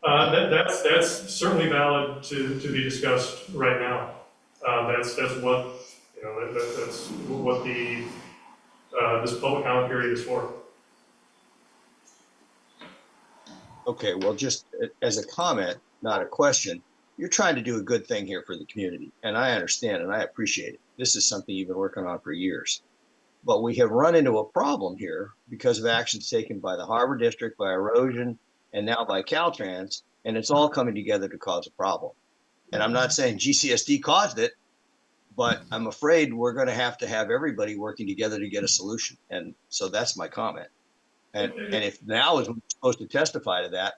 That's certainly valid to be discussed right now. That's what, that's what this public comment period is for. Okay, well, just as a comment, not a question, you're trying to do a good thing here for the community, and I understand and I appreciate it. This is something you've been working on for years. But we have run into a problem here because of actions taken by the Harbor District, by erosion, and now by Caltrans, and it's all coming together to cause a problem. And I'm not saying GCSD caused it, but I'm afraid we're going to have everybody working together to get a solution. And so that's my comment. And if now is when we're supposed to testify to that,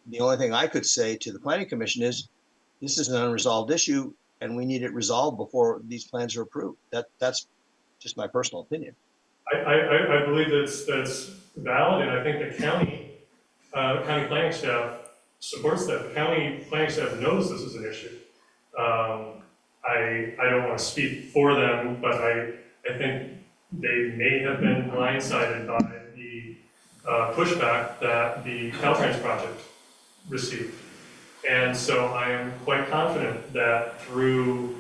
the only thing I could say to the Planning Commission is this is an unresolved issue and we need it resolved before these plans are approved. That's just my personal opinion. I believe that's valid, and I think the county planning staff supports that. The county planning staff knows this is an issue. I don't want to speak for them, but I think they may have been blindsided by the pushback that the Caltrans project received. And so I am quite confident that through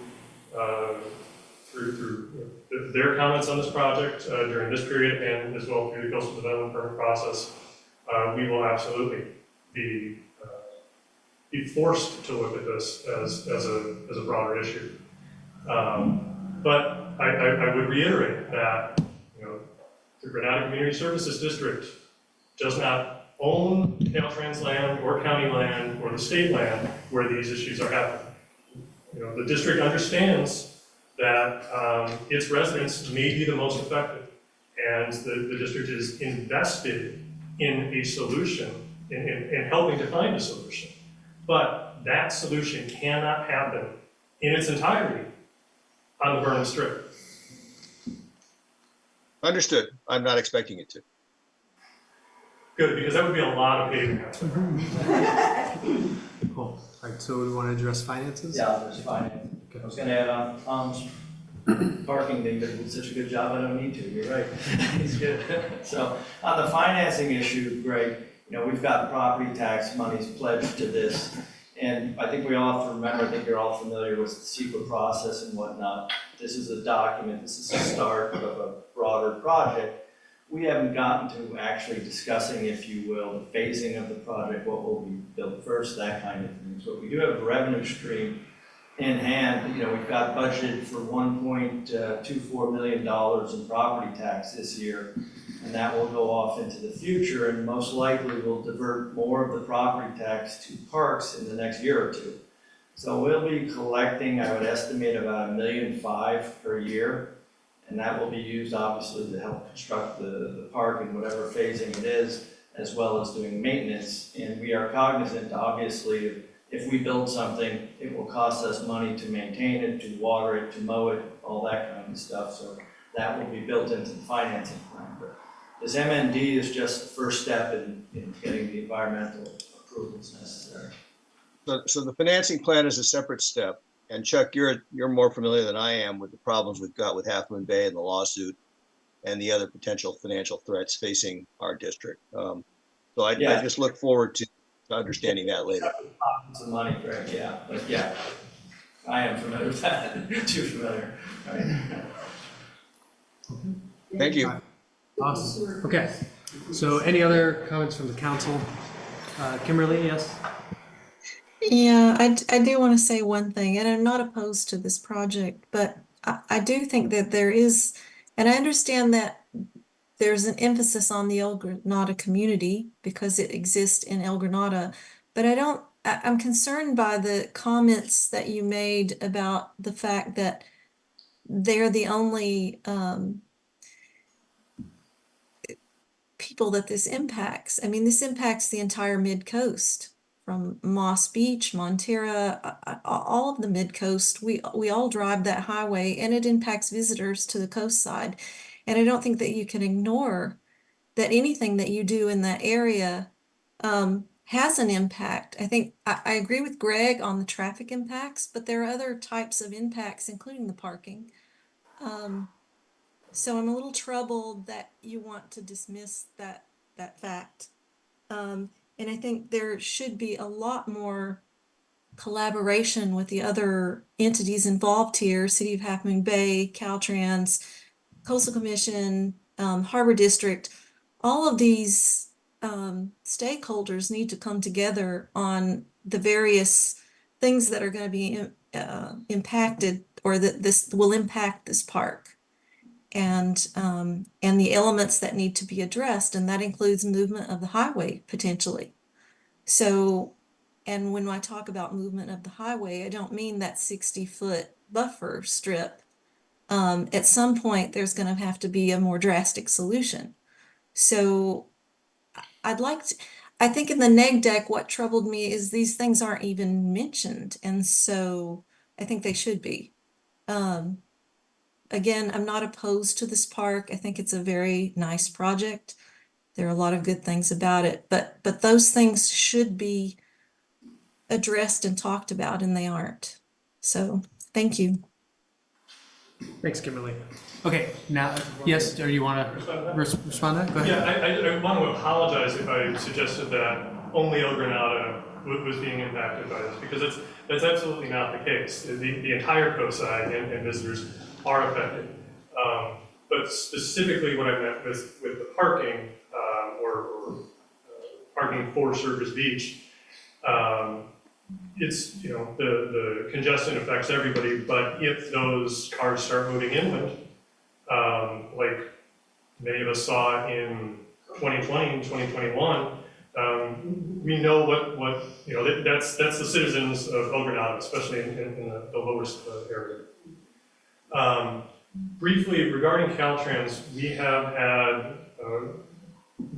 their comments on this project during this period and as well through the coastal development permit process, we will absolutely be forced to look at this as a broader issue. But I would reiterate that the Granada Community Services District does not own Caltrans land or county land or the state land where these issues are happening. The district understands that its residents may be the most affected, and the district is invested in a solution, in helping to find a solution. But that solution cannot happen in its entirety on the Burnham Strip. Understood. I'm not expecting it to. Good, because that would be a lot of paving out there. Cool. All right, so we want to address finances? Yeah, there's finance. I was gonna add on Tom's parking thing, but he did such a good job, I don't need to, you're right. He's good. So on the financing issue, Greg, we've got property tax monies pledged to this. And I think we all have to remember, I think you're all familiar with the CEQA process and whatnot. This is a document, this is the start of a broader project. We haven't gotten to actually discussing, if you will, the phasing of the project, what will be built first, that kind of thing. So we do have a revenue stream in hand. We've got budgeted for $1.24 million in property tax this year, and that will go off into the future, and most likely will divert more of the property tax to parks in the next year or two. So we'll be collecting, I would estimate, about $1.5 million per year. And that will be used, obviously, to help construct the park and whatever phasing it is, as well as doing maintenance. And we are cognizant, obviously, if we build something, it will cost us money to maintain it, to water it, to mow it, all that kind of stuff. So that will be built into the financing plan. But this MND is just the first step in getting the environmental approvals necessary. So the financing plan is a separate step. And Chuck, you're more familiar than I am with the problems we've got with Half Moon Bay and the lawsuit and the other potential financial threats facing our district. So I just look forward to understanding that later. Some money, Greg, yeah. But yeah, I am familiar with that. Too familiar. All right. Thank you. Awesome. Okay. So any other comments from the council? Kimberly, yes? Yeah, I do want to say one thing, and I'm not opposed to this project, but I do think that there is, and I understand that there's an emphasis on the El Granada community because it exists in El Granada, but I'm concerned by the comments that you made about the fact that they're the only people that this impacts. I mean, this impacts the entire Midcoast. From Moss Beach, Montera, all of the Midcoast, we all drive that highway, and it impacts visitors to the coast side. And I don't think that you can ignore that anything that you do in that area has an impact. I think I agree with Greg on the traffic impacts, but there are other types of impacts, including the parking. So I'm a little troubled that you want to dismiss that fact. And I think there should be a lot more collaboration with the other entities involved here, City of Half Moon Bay, Caltrans, Coastal Commission, Harbor District. All of these stakeholders need to come together on the various things that are going to be impacted, or that this will impact this park, and the elements that need to be addressed, and that includes movement of the highway potentially. So, and when I talk about movement of the highway, I don't mean that 60-foot buffer strip. At some point, there's going to have to be a more drastic solution. So I think in the neg deck, what troubled me is these things aren't even mentioned. And so I think they should be. Again, I'm not opposed to this park. I think it's a very nice project. There are a lot of good things about it, but those things should be addressed and talked about, and they aren't. So, thank you. Thanks, Kimberly. Okay, now, yes, or you want to respond to that? Go ahead. Yeah, I want to apologize if I suggested that only El Granada was being impacted by this, because that's absolutely not the case. The entire coastside and visitors are affected. But specifically what I meant with the parking, or parking for Surfers Beach, it's, the congestion affects everybody, but if those cars start moving inland, like many of us saw in 2020 and 2021, we know what that's the citizens of El Granada, especially in the lowest area. Briefly, regarding Caltrans, we have had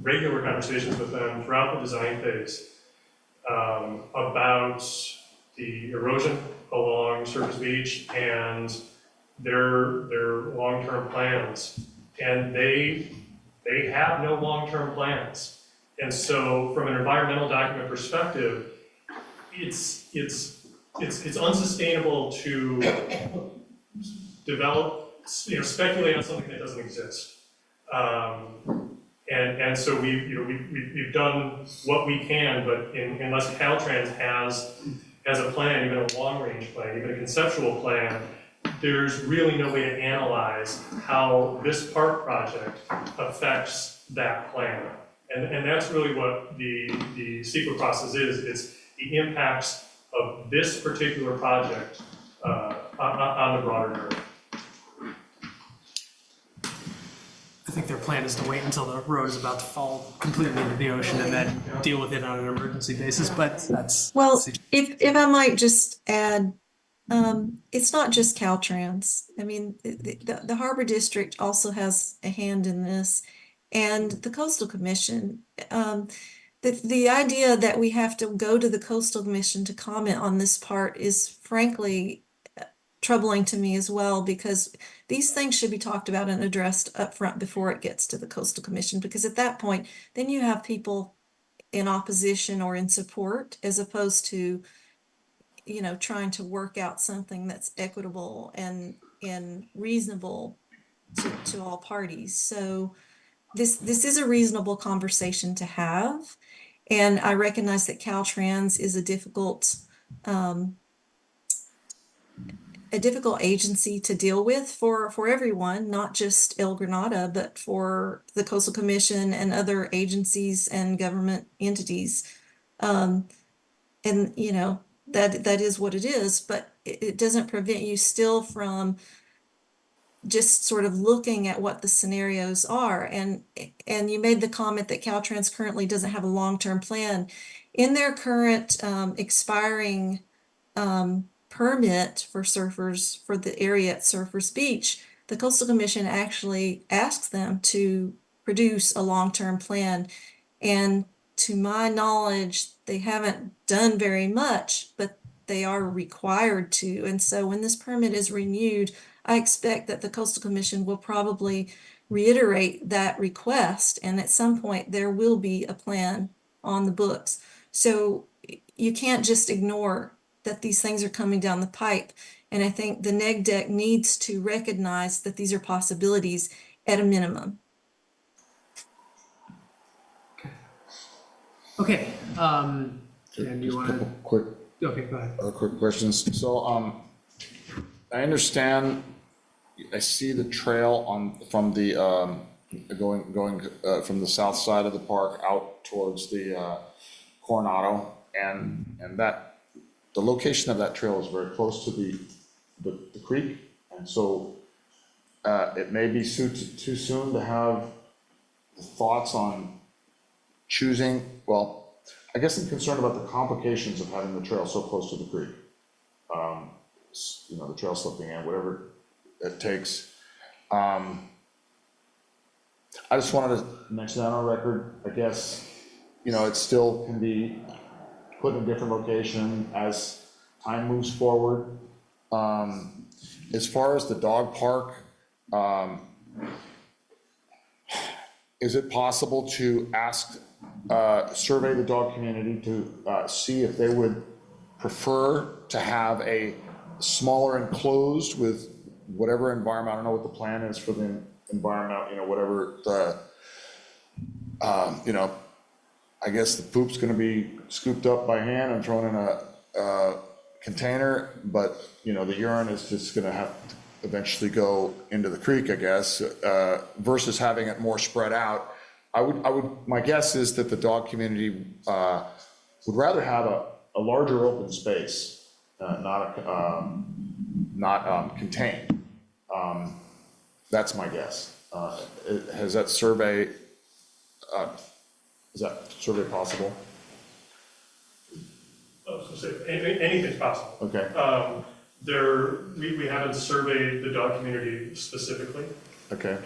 regular conversations with them throughout the design phase about the erosion along Surfers Beach and their long-term plans. And they have no long-term plans. And so from an environmental document perspective, it's unsustainable to speculate on something that doesn't exist. And so we've done what we can, but unless Caltrans has a plan, even a long-range plan, even a conceptual plan, there's really no way to analyze how this park project affects that plan. And that's really what the CEQA process is. It's the impacts of this particular project on the broader area. I think their plan is to wait until the road is about to fall completely into the ocean and then deal with it on an emergency basis, but that's... Well, if I might just add, it's not just Caltrans. I mean, the Harbor District also has a hand in this, and the Coastal Commission. The idea that we have to go to the Coastal Commission to comment on this part is frankly troubling to me as well, because these things should be talked about and addressed up front before it gets to the Coastal Commission, because at that point, then you have people in opposition or in support, as opposed to, trying to work out something that's equitable and reasonable to all parties. So this is a reasonable conversation to have. And I recognize that Caltrans is a difficult agency to deal with for everyone, not just El Granada, but for the Coastal Commission and other agencies and government entities. And that is what it is, but it doesn't prevent you still from just sort of looking at what the scenarios are. And you made the comment that Caltrans currently doesn't have a long-term plan. In their current expiring permit for surfers for the area at Surfers Beach, the Coastal Commission actually asks them to produce a long-term plan. And to my knowledge, they haven't done very much, but they are required to. And so when this permit is renewed, I expect that the Coastal Commission will probably reiterate that request. And at some point, there will be a plan on the books. So you can't just ignore that these things are coming down the pipe. And I think the neg deck needs to recognize that these are possibilities at a minimum. Okay. And you want to... Quick. Okay, go ahead. Quick questions. So, I understand, I see the trail from the, going from the south side of the park out towards the Coronado, and that the location of that trail is very close to the creek, and so it may be too soon to have thoughts on choosing, well, I guess I'm concerned about the complications of having the trail so close to the creek. You know, the trail slipping in, whatever it takes. I just wanted to mention that on record. I guess, you know, it still can be put in a different location as time moves forward. As far as the dog park, is it possible to ask, survey the dog community to see if they would prefer to have a smaller enclosed with whatever environment, I don't know what the plan is for the environment, you know, whatever the, you know, I guess the poop's gonna be scooped up by hand and thrown in a container, but, you know, the urine is just gonna have to eventually go into the creek, I guess, versus having it more spread out. My guess is that the dog community would rather have a larger open space, not contained. That's my guess. Has that survey, is that survey possible? I was gonna say, anything's possible. Okay. We haven't surveyed the dog community specifically. Okay.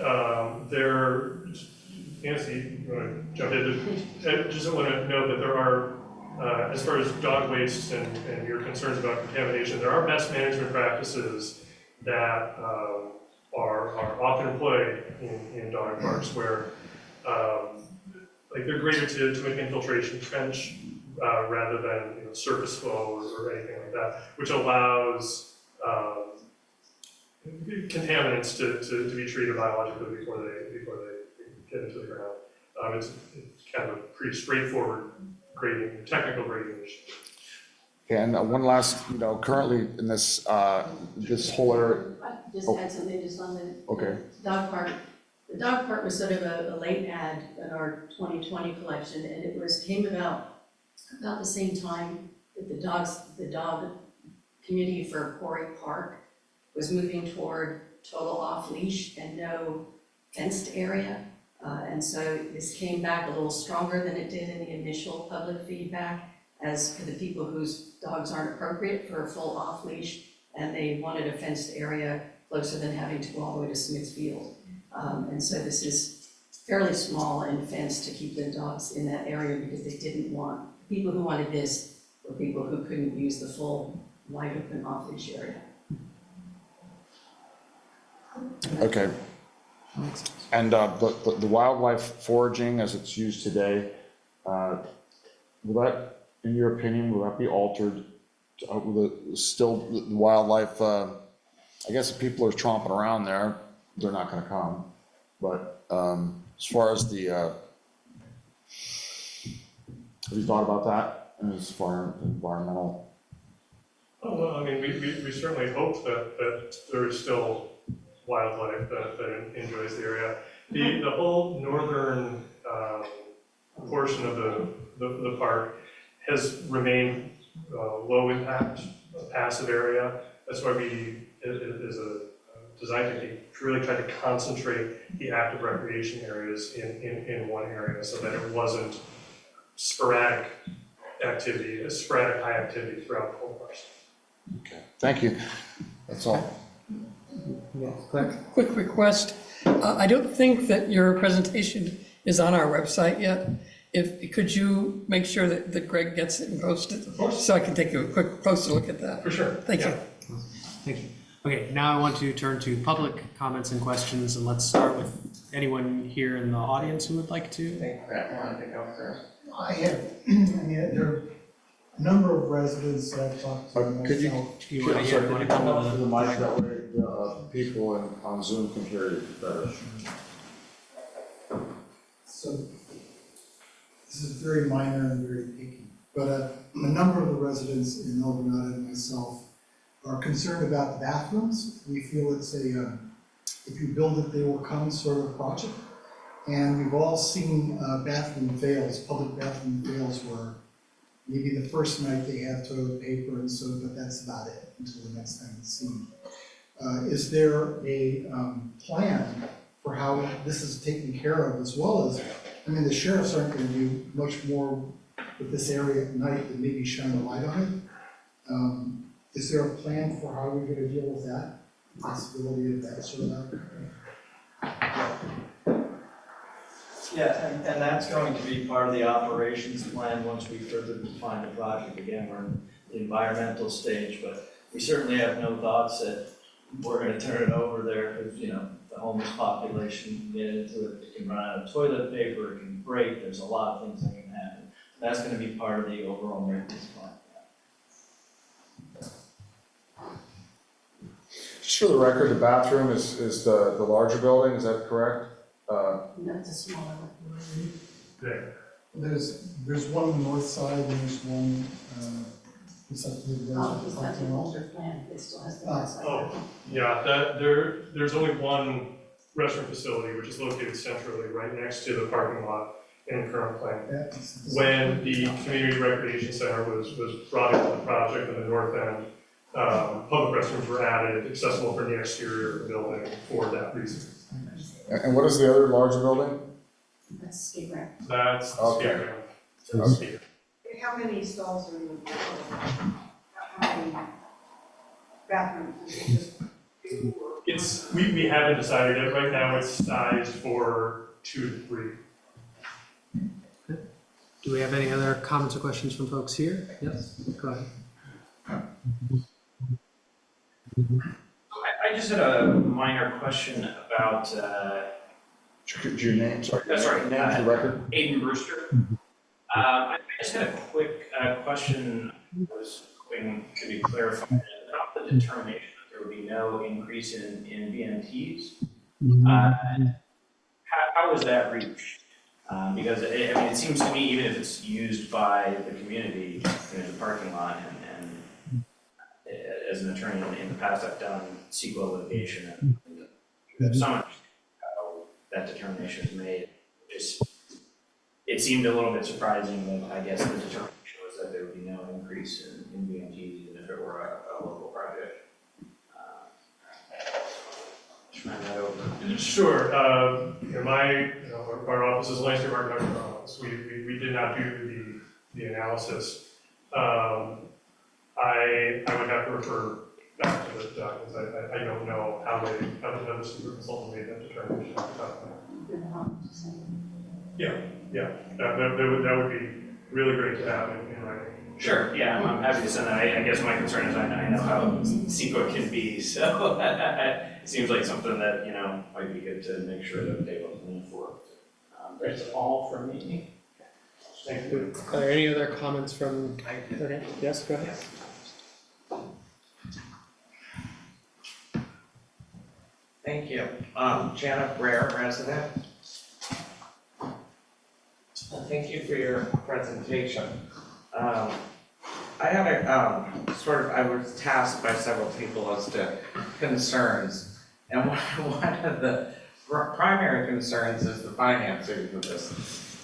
Nancy, you wanna jump in? I just want to note that there are, as far as dog waste and your concerns about contamination, there are best management practices that are often employed in dog parks where, like they're graded to an infiltration trench rather than surface flow or anything like that, which allows contaminants to be treated biologically before they get into the ground. It's kind of a pretty straightforward grading, technical grading issue. And one last, you know, currently in this this whole area. Just add something just on the Okay. dog park. The dog park was sort of a late add in our 2020 collection, and it came about the same time that the dog community for Quarry Park was moving toward total off-leash and no fenced area. And so this came back a little stronger than it did in the initial public feedback, as for the people whose dogs aren't appropriate for a full off-leash, and they wanted a fenced area closer than having to go all the way to Smith's Field. And so this is fairly small and fenced to keep the dogs in that area, because they didn't want, people who wanted this were people who couldn't use the full wide open off-leash area. Okay. And the wildlife foraging as it's used today, will that, in your opinion, will that be altered? Will the wildlife, I guess if people are tromping around there, they're not gonna come. But as far as the, have you thought about that as far as environmental? Oh, well, I mean, we certainly hope that there is still wildlife that enjoys the area. The whole northern portion of the park has remained low impact, passive area. That's why we, as a design technique, really tried to concentrate the active recreation areas in one area so that it wasn't sporadic activity, sporadic high activity throughout the whole park. Okay, thank you. That's all. Yeah, Claire? Quick request. I don't think that your presentation is on our website yet. Could you make sure that Greg gets it and posted? Of course. So I can take a quick closer look at that. For sure. Thank you. Thank you. Okay, now I want to turn to public comments and questions, and let's start with anyone here in the audience who would like to. I have, there are a number of residents that I've talked to Could you, myself. I'm sorry, could you come up to the mic that way the people on Zoom can hear you better? So this is very minor and very picky, but a number of the residents in Elbernada and myself are concerned about the bathrooms. We feel it's if you build it, they will come sort of project. And we've all seen bathroom fails, public bathroom fails where maybe the first night they have toilet paper and so, but that's about it until the next time it's seen. Is there a plan for how this is taken care of, as well as, I mean, the sheriffs aren't gonna do much more with this area at night than maybe shine a light on it. Is there a plan for how we're gonna deal with that, possibility of that sort of? Yeah, and that's going to be part of the operations plan once we further define the project. Again, we're in the environmental stage, but we certainly have no thoughts that we're gonna turn it over there, because, you know, the homeless population can get into it, it can run out of toilet paper, it can break, there's a lot of things that can happen. That's gonna be part of the overall maintenance plan. Just for the record, the bathroom is the larger building, is that correct? That's a smaller one. There. There's one on the north side and there's one, it's up to the Oh, rest is of that the an parking lot. older plan? It still has the north side. Oh, yeah, there's only one restroom facility, which is located centrally, right next to the parking lot in the current plan. When the community recreation center was brought into the project in the north end, public restrooms were added, accessible from the exterior of the building for that reason. And what is the other larger building? That's skate ramp. That's the Okay. skate ramp. To the skate. How many stalls are in the building? How many bathrooms? Is it just two or? It's, we haven't decided yet, right now it's sized for 2 to 3. Do we have any other comments or questions from folks here? Yes, go ahead. I just had a minor question about, Your name, sorry. that's right, Name for the record. Aiden Brewster. I just had a quick question I was hoping could be clarified about the determination that there would be no increase in VMTs. How was that reached? Because I mean, it seems to me, even if it's used by the community, you know, the parking lot, and as an attorney in the past, I've done CEQA litigation, and you have some understanding how that determination is made. It seemed a little bit surprising that I guess the determination was that there would be no increase in VMTs, even if it were a local project. Trying that over. Sure. Our office is a landscape architecture office. We did not do the analysis. I would have to refer back to the documents. I don't know how the super consultant made that determination. Yeah. That would be really great to have in writing. Sure, yeah, I'm happy to send that. I guess my concern is I know how CEQA can be, so it seems like something that, you know, might be good to make sure that they look for. That's all from me. Thank you. Are there any other comments from? Okay. Yes, go ahead. Thank you. Janet Brer, resident. Thank you for your presentation. I had I was tasked by several people as to concerns, and one of the primary concerns is the financing of this.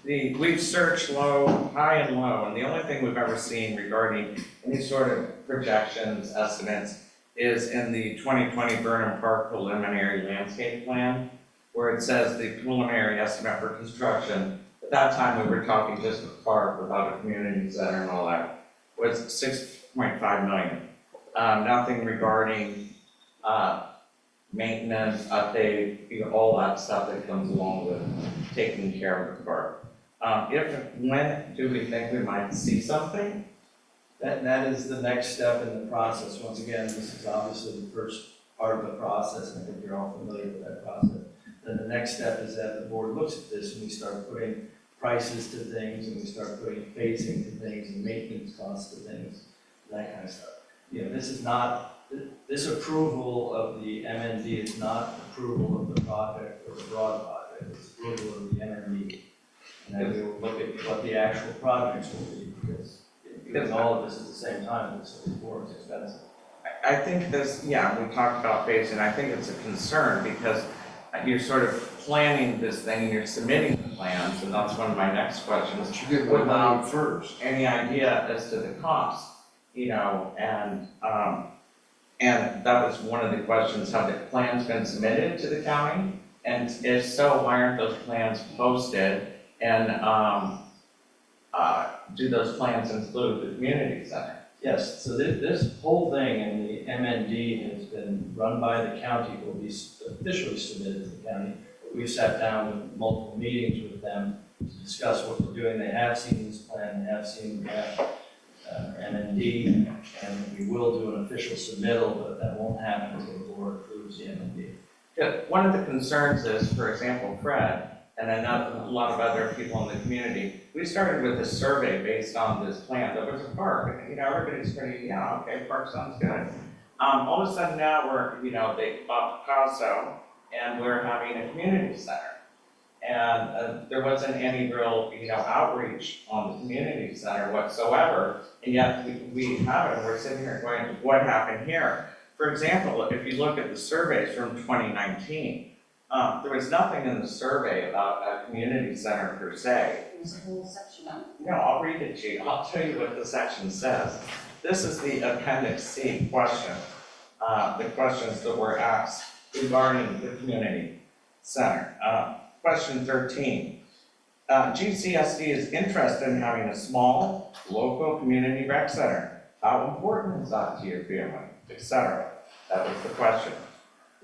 We've searched low, high and low, and the only thing we've ever seen regarding any sort of projections, estimates, is in the 2020 Burnham Park preliminary landscape plan, where it says the preliminary estimate for construction. At that time, we were talking just the park without a community center and all that, was 6.5 million. Nothing regarding maintenance, update, you know, all that stuff that comes along with taking care of the park. When do we think we might see something? That is the next step in the process. Once again, this is obviously the first part of the process, and I think you're all familiar with that process. Then the next step is that the board looks at this and we start putting prices to things, and we start putting phasing to things and maintenance costs to things, that kind of stuff. You know, this is not, this approval of the MND is not approval of the project or the broad project, it's approval of the MND. And then we will look at what the actual projects will be, because all of this at the same time, it's more expensive. I think this, yeah, we talked about phasing. I think it's a concern because you're sort of planning this thing, you're submitting the plans, and that's one of my next questions. You get the money Without first. any idea as to the cost, and that was one of the questions, have the plans been submitted to the county? And if so, why aren't those plans posted? And do those plans include the community center? Yes, so this whole thing and the MND has been run by the county, will be officially submitted to the county. We've sat down with multiple meetings with them to discuss what we're doing. They have seen this plan, they have seen the draft MND, and we will do an official submittal, but that won't happen until the board approves the MND. Yeah, one of the concerns is, for example, Fred, and I know a lot of other people in the community, we started with a survey based on this plan. There was a park, everybody's pretty, okay, park sounds good. All of a sudden now they bought Picasso, and we're having a community center. And there wasn't any real, outreach on the community center whatsoever, and yet we have it, and we're sitting here going, what happened here? For example, if you look at the surveys from 2019, there was nothing in the survey about a community center per se. There's a whole section on it. No, I'll read it to you. I'll tell you what the section says. This is the Appendix C question, the questions that were asked regarding the community center. Question 13. GCSD is interested in having a small local community rec center. How important is that to your family, etc.? That was the question.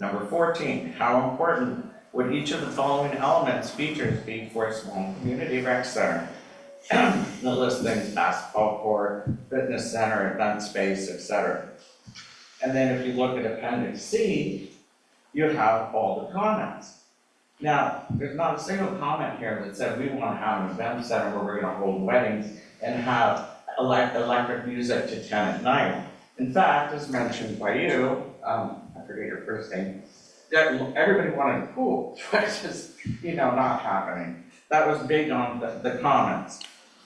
Number 14, how important would each of the following elements, features be for a small community rec center? The list things, basketball court, fitness center, event space, etc. And then if you look at Appendix C, you have all the comments. Now, there's not a single comment here that said we want to have an event center where we're going to hold weddings and have electric music to 10 at night. In fact, as mentioned by you, I forget your first name, that everybody wanted a pool, which is, not happening. That was big on the comments.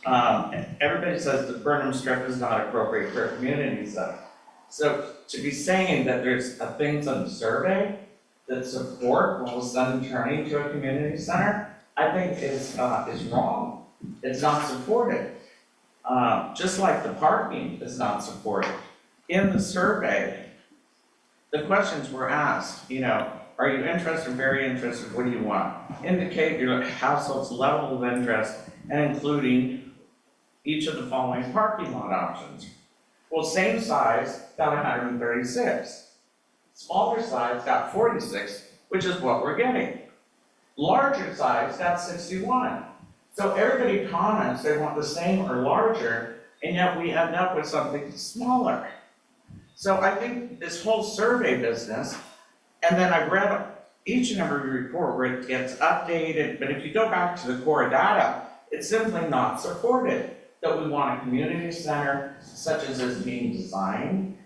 Everybody says the Burnham Strip is not appropriate for a community center. So to be saying that there's things on the survey that support all of a sudden turning to a community center, I think is wrong. It's not supported. Just like the parking is not supported. In the survey, the questions were asked, are you interested, very interested, what do you want? Indicate your household's level of interest and including each of the following parking lot options. Well, same size got 136. Smaller size got 46, which is what we're getting. Larger size got 61. So everybody comments they want the same or larger, and yet we end up with something smaller. So I think this whole survey business, and then I read each and every report where it gets updated, but if you go back to the core data, it's simply not supported that we want a community center such as is being designed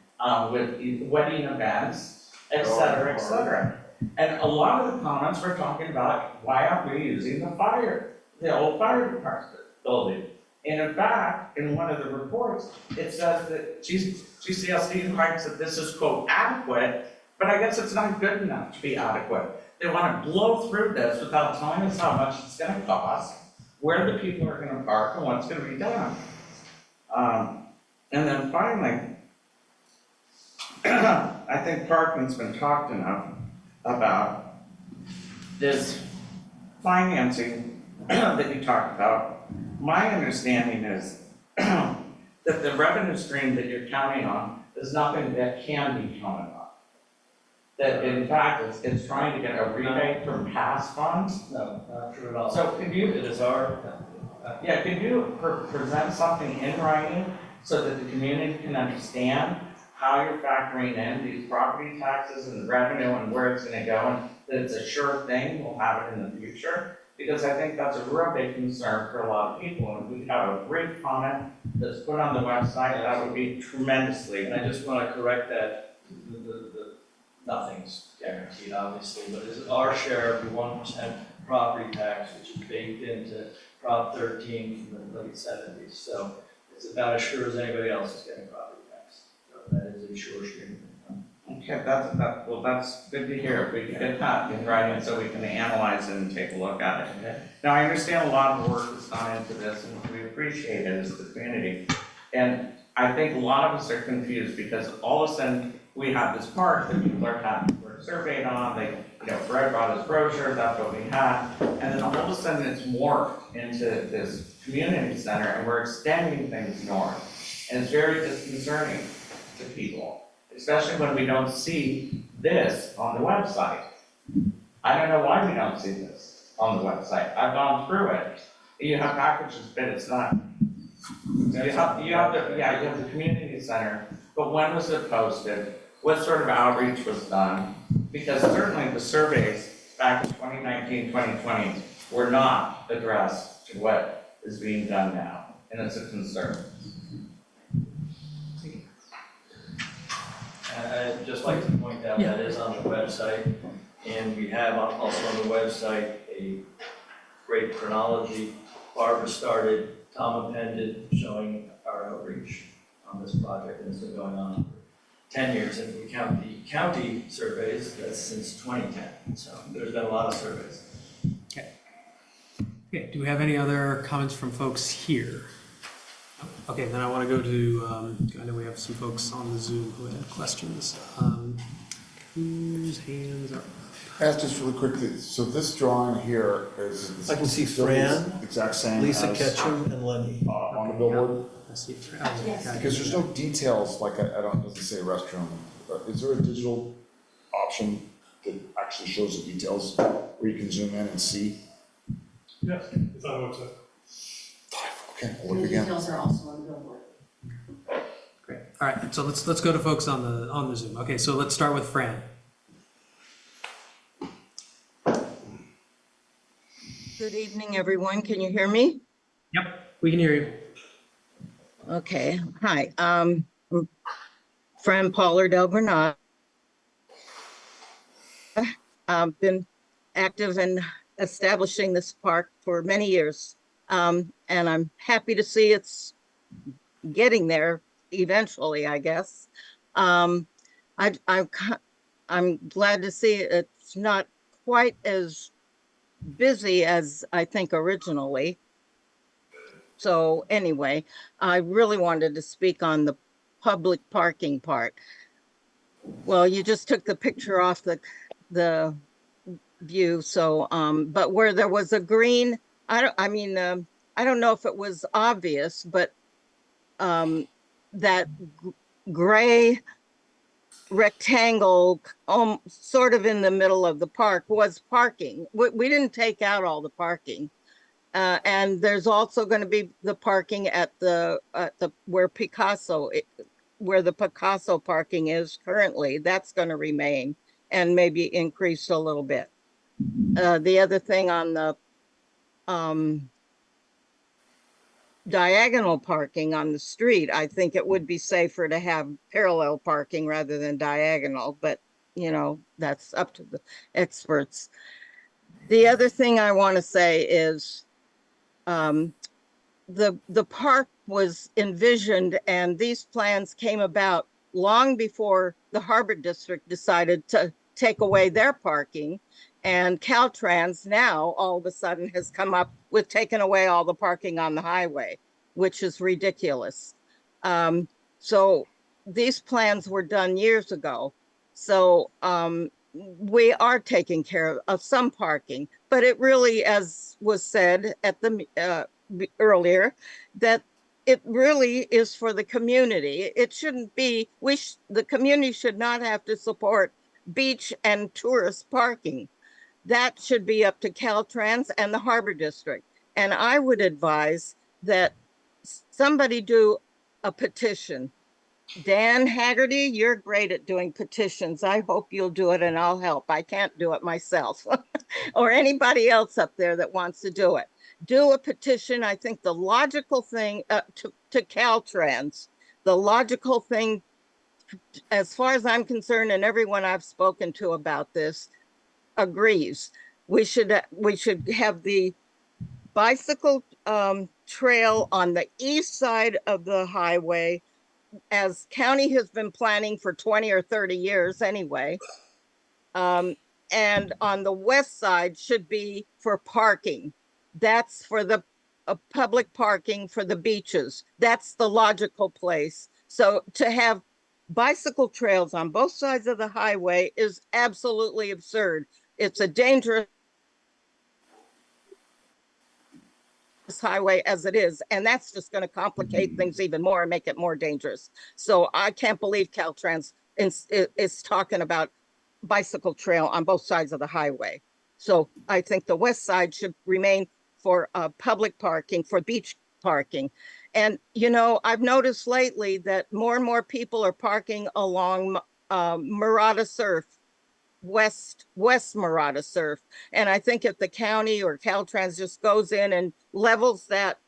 with wedding events, et cetera, et cetera. And a lot of the comments were talking about why aren't we using the old fire department building? And in fact, in one of the reports, it says that GCSD writes that this is, quote, adequate, but I guess it's not good enough to be adequate. They want to blow through this without telling us how much it's going to cost, where the people are going to park, and what's going to be done. And then finally, I think parking's been talked enough about. This financing that you talked about, my understanding is that the revenue stream that you're counting on is nothing that can be counted on. That in fact, it's trying to get a rebate from past funds. No, not true at all. So could you, It is our, could you present something in writing so that the community can understand how you're factoring in these property taxes and revenue and where it's gonna go, and that it's a sure thing, we'll have it in the future? Because I think that's a real big concern for a lot of people, and if we have a brief comment that's put on the website, that would be tremendously. and I just want to correct that, nothing's guaranteed, obviously, but it's our share of the 1% property tax, which is baked into Prop 13 from the late 70s. So it's about as sure as anybody else is getting property tax. So that is a sure stream of income. Okay, that's good to hear. We can get that in writing so we can analyze it and take a look at it. Now, I understand a lot of work has gone into this, and we appreciate it as the community. And I think a lot of us are confused because all of a sudden we have this park that people were surveyed on. They, Fred brought his brochure, that's what we had. And then all of a sudden it's morphed into this community center and we're extending things north. And it's very disconcerting to people, especially when we don't see this on the website. I don't know why we don't see this on the website. I've gone through it. You have packages, but it's not. You have the community center, but when was it posted? What sort of outreach was done? Because certainly the surveys back in 2019, 2020 were not addressed to what is being done now, and it's a concern. I'd just like to point out that is on the website, and we have also on the website a great chronology. Barbara started, Tom appended, showing our outreach on this project, and it's been going on for 10 years. And if we count the county surveys, that's since 2010. So there's been a lot of surveys. Okay, do we have any other comments from folks here? Okay, then I want to go to, I know we have some folks on the Zoom who had questions. Whose hands are up? Ask just really quickly, so this drawing here is. I can see still Fran, the exact same Lisa as, Ketchum, and Lenny. on the billboard? I see Fran. Yes. Because there's no details, like, I don't, it doesn't say restroom. Is there a digital option that actually shows the details where you can zoom in and see? Yes, it's on the website. Okay, I'll The look again. details are also on the billboard. Great. All right, so let's go to folks on the Zoom. Okay, so let's start with Fran. Good evening, everyone. Can you hear me? Yep, we can hear you. Okay. Hi. I'm Fran Pollard Elbernat. I've been active in establishing this park for many years. And I'm happy to see it's getting there eventually, I guess. I'm glad to see it's not quite as busy as I think originally. So anyway, I really wanted to speak on the public parking part. Well, you just took the picture off the view, so but where there was a green, I don't know if it was obvious, but that gray rectangle sort of in the middle of the park was parking. We didn't take out all the parking. And there's also going to be the parking at the where the Picasso parking is currently. That's going to remain and maybe increase a little bit. The other thing on the diagonal parking on the street, I think it would be safer to have parallel parking rather than diagonal, but that's up to the experts. The other thing I want to say is the park was envisioned and these plans came about long before the Harbor District decided to take away their parking, and Caltrans now all of a sudden has come up with taking away all the parking on the highway, which is ridiculous. So these plans were done years ago. So we are taking care of some parking, but it really, as was said at the earlier, that it really is for the community. It shouldn't be, the community should not have to support beach and tourist parking. That should be up to Caltrans and the Harbor District. And I would advise that somebody do a petition. Dan Haggerty, you're great at doing petitions. I hope you'll do it and I'll help. I can't do it myself or anybody else up there that wants to do it. Do a petition. I think the logical thing to Caltrans, the logical thing, as far as I'm concerned, and everyone I've spoken to about this agrees, we should have the bicycle trail on the east side of the highway as county has been planning for 20 or 30 years anyway. And on the west side should be for parking. That's for the public parking for the beaches. That's the logical place. So to have bicycle trails on both sides of the highway is absolutely absurd. It's a dangerous highway as it is, and that's just going to complicate things even more and make it more dangerous. So I can't believe Caltrans is talking about bicycle trail on both sides of the highway. So I think the west side should remain for public parking, for beach parking. And, you know, I've noticed lately that more and more people are parking along Murata Surf, west Murata Surf. And I think if the county or Caltrans just goes in and levels that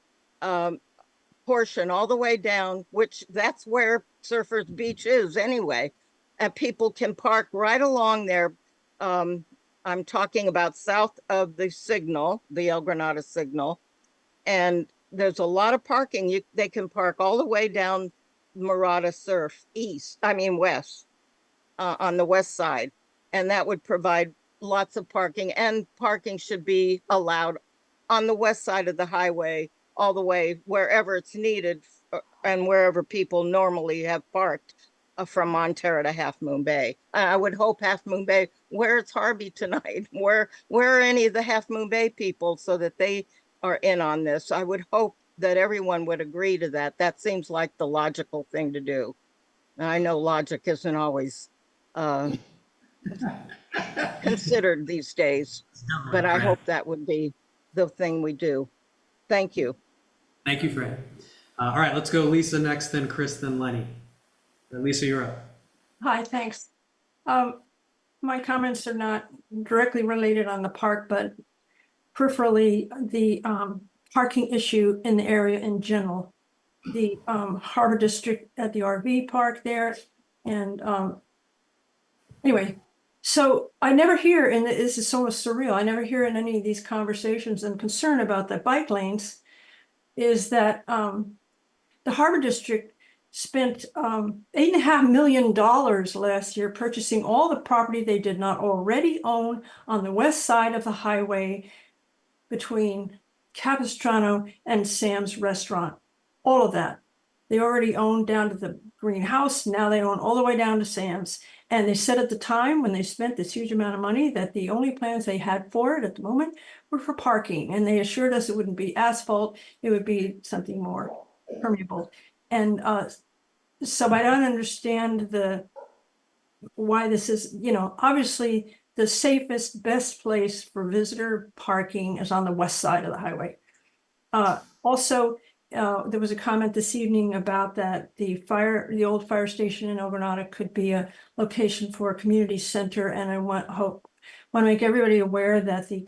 portion all the way down, which that's where Surfers Beach is anyway, and people can park right along there. I'm talking about south of the signal, the El Granada signal, and there's a lot of parking. They can park all the way down Murata Surf west, on the west side. And that would provide lots of parking, and parking should be allowed on the west side of the highway, all the way wherever it's needed and wherever people normally have parked from Montera to Half Moon Bay. I would hope Half Moon Bay, where it's Harvey tonight, where are any of the Half Moon Bay people so that they are in on this? I would hope that everyone would agree to that. That seems like the logical thing to do. And I know logic isn't always considered these days, but I hope that would be the thing we do. Thank you. Thank you, Fran. All right, let's go Lisa next, then Chris, then Lenny. Lisa, you're up. Hi, thanks. My comments are not directly related on the park, but peripherally the parking issue in the area in general. The Harbor District at the RV park there. And anyway, so I never hear, and this is so surreal, I never hear in any of these conversations and concern about the bike lanes, is that the Harbor District spent $8.5 million last year purchasing all the property they did not already own on the west side of the highway between Capistrano and Sam's Restaurant. All of that. They already owned down to the greenhouse. Now they own all the way down to Sam's. And they said at the time when they spent this huge amount of money that the only plans they had for it at the moment were for parking. And they assured us it wouldn't be asphalt. It would be something more permeable. And so I don't understand why this is, obviously the safest, best place for visitor parking is on the west side of the highway. Also, there was a comment this evening about that the old fire station in El Granada could be a location for a community center, and I want to make everybody aware that the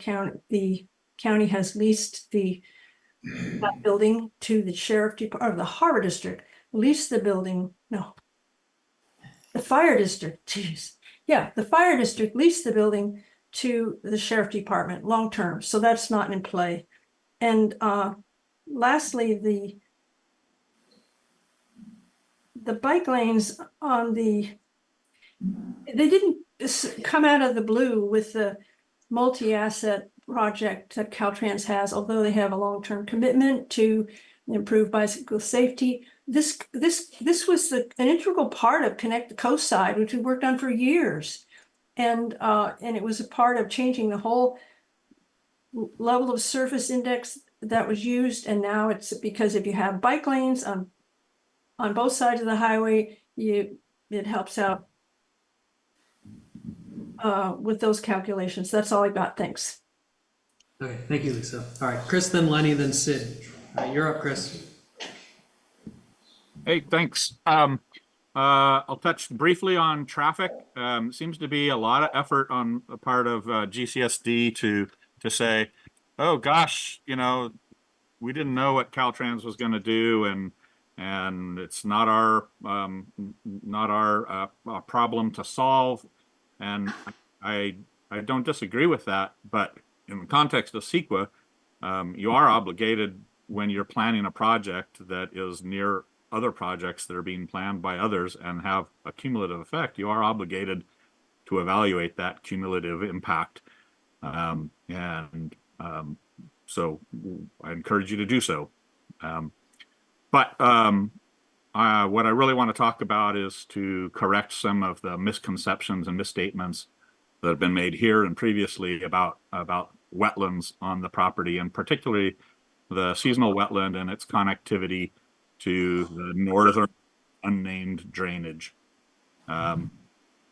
county has leased that building to the sheriff department, or the Harbor District leased the building. No, the fire district. Geez, yeah, the fire district leased the building to the sheriff department long term, so that's not in play. And lastly, the bike lanes they didn't come out of the blue with the multi-asset project that Caltrans has, although they have a long-term commitment to improve bicycle safety. This was an integral part of Connect the Coast Side, which we worked on for years. And it was a part of changing the whole level of surface index that was used. And now it's because if you have bike lanes on both sides of the highway, it helps out with those calculations. That's all I got. Thanks. Okay, thank you, Lisa. All right, Chris, then Lenny, then Sid. All right, you're up, Chris. Hey, thanks. I'll touch briefly on traffic. Seems to be a lot of effort on the part of GCSD to say, oh gosh, we didn't know what Caltrans was going to do, and it's not our problem to solve. And I don't disagree with that, but in the context of CEQA, you are obligated when you're planning a project that is near other projects that are being planned by others and have a cumulative effect, you are obligated to evaluate that cumulative impact. So I encourage you to do so. What I really want to talk about is to correct some of the misconceptions and misstatements that have been made here and previously about wetlands on the property, and particularly the seasonal wetland and its connectivity to the northern unnamed drainage.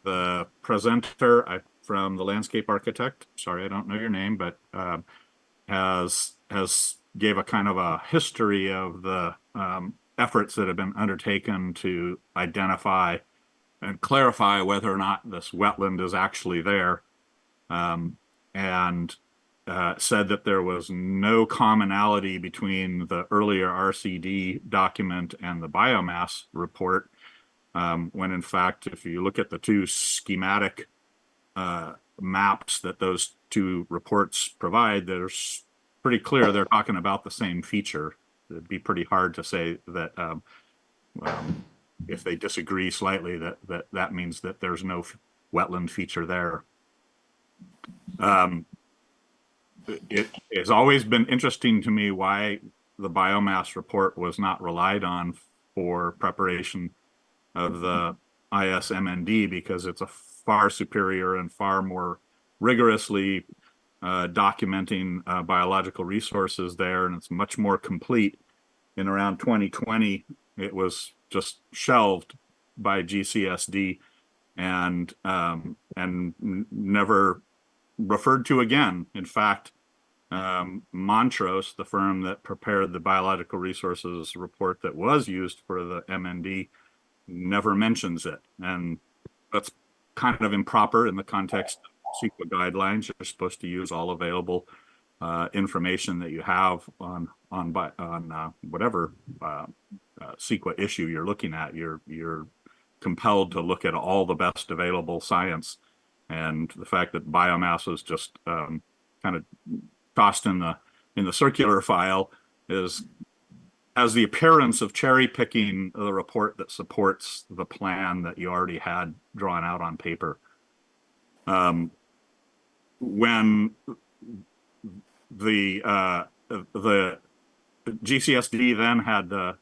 The presenter from the landscape architect, sorry, I don't know your name, but has gave a kind of a history of the efforts that have been undertaken to identify and clarify whether or not this wetland is actually there, and said that there was no commonality between the earlier RCD document and the biomass report, when in fact, if you look at the two schematic maps that those two reports provide, there's pretty clear they're talking about the same feature. It'd be pretty hard to say that if they disagree slightly, that means that there's no wetland feature there. It has always been interesting to me why the biomass report was not relied on for preparation of the ISMND, because it's a far superior and far more rigorously documenting biological resources there, and it's much more complete. In around 2020, it was just shelved by GCSD and never referred to again. In fact, Montrose, the firm that prepared the biological resources report that was used for the MND, never mentions it. And that's kind of improper in the context of CEQA guidelines. You're supposed to use all available information that you have on whatever CEQA issue you're looking at. You're compelled to look at all the best available science, and the fact that biomass is just kind of tossed in the circular file has the appearance of cherry picking the report that supports the plan that you already had drawn out on paper. When the GCSD then had the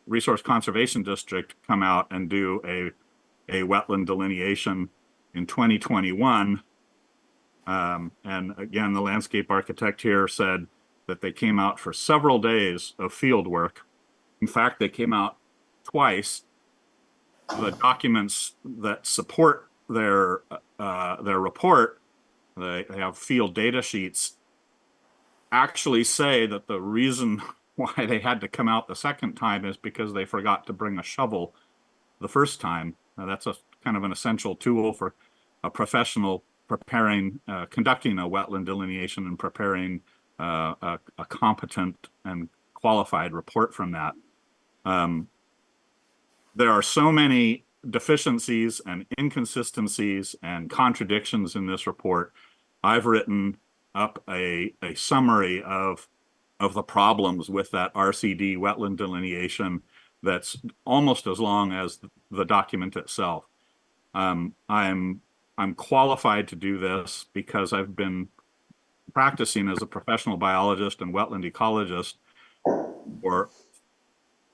Resource Conservation District come out and do a wetland delineation in 2021. And again, the landscape architect here said that they came out for several days of field work. In fact, they came out twice. The documents that support their report, they have field data sheets, actually say that the reason why they had to come out the second time is because they forgot to bring a shovel the first time. That's a kind of an essential tool for a professional conducting a wetland delineation and preparing a competent and qualified report from that. There are so many deficiencies and inconsistencies and contradictions in this report. I've written up a summary of the problems with that RCD wetland delineation that's almost as long as the document itself. I'm qualified to do this because I've been practicing as a professional biologist and wetland ecologist for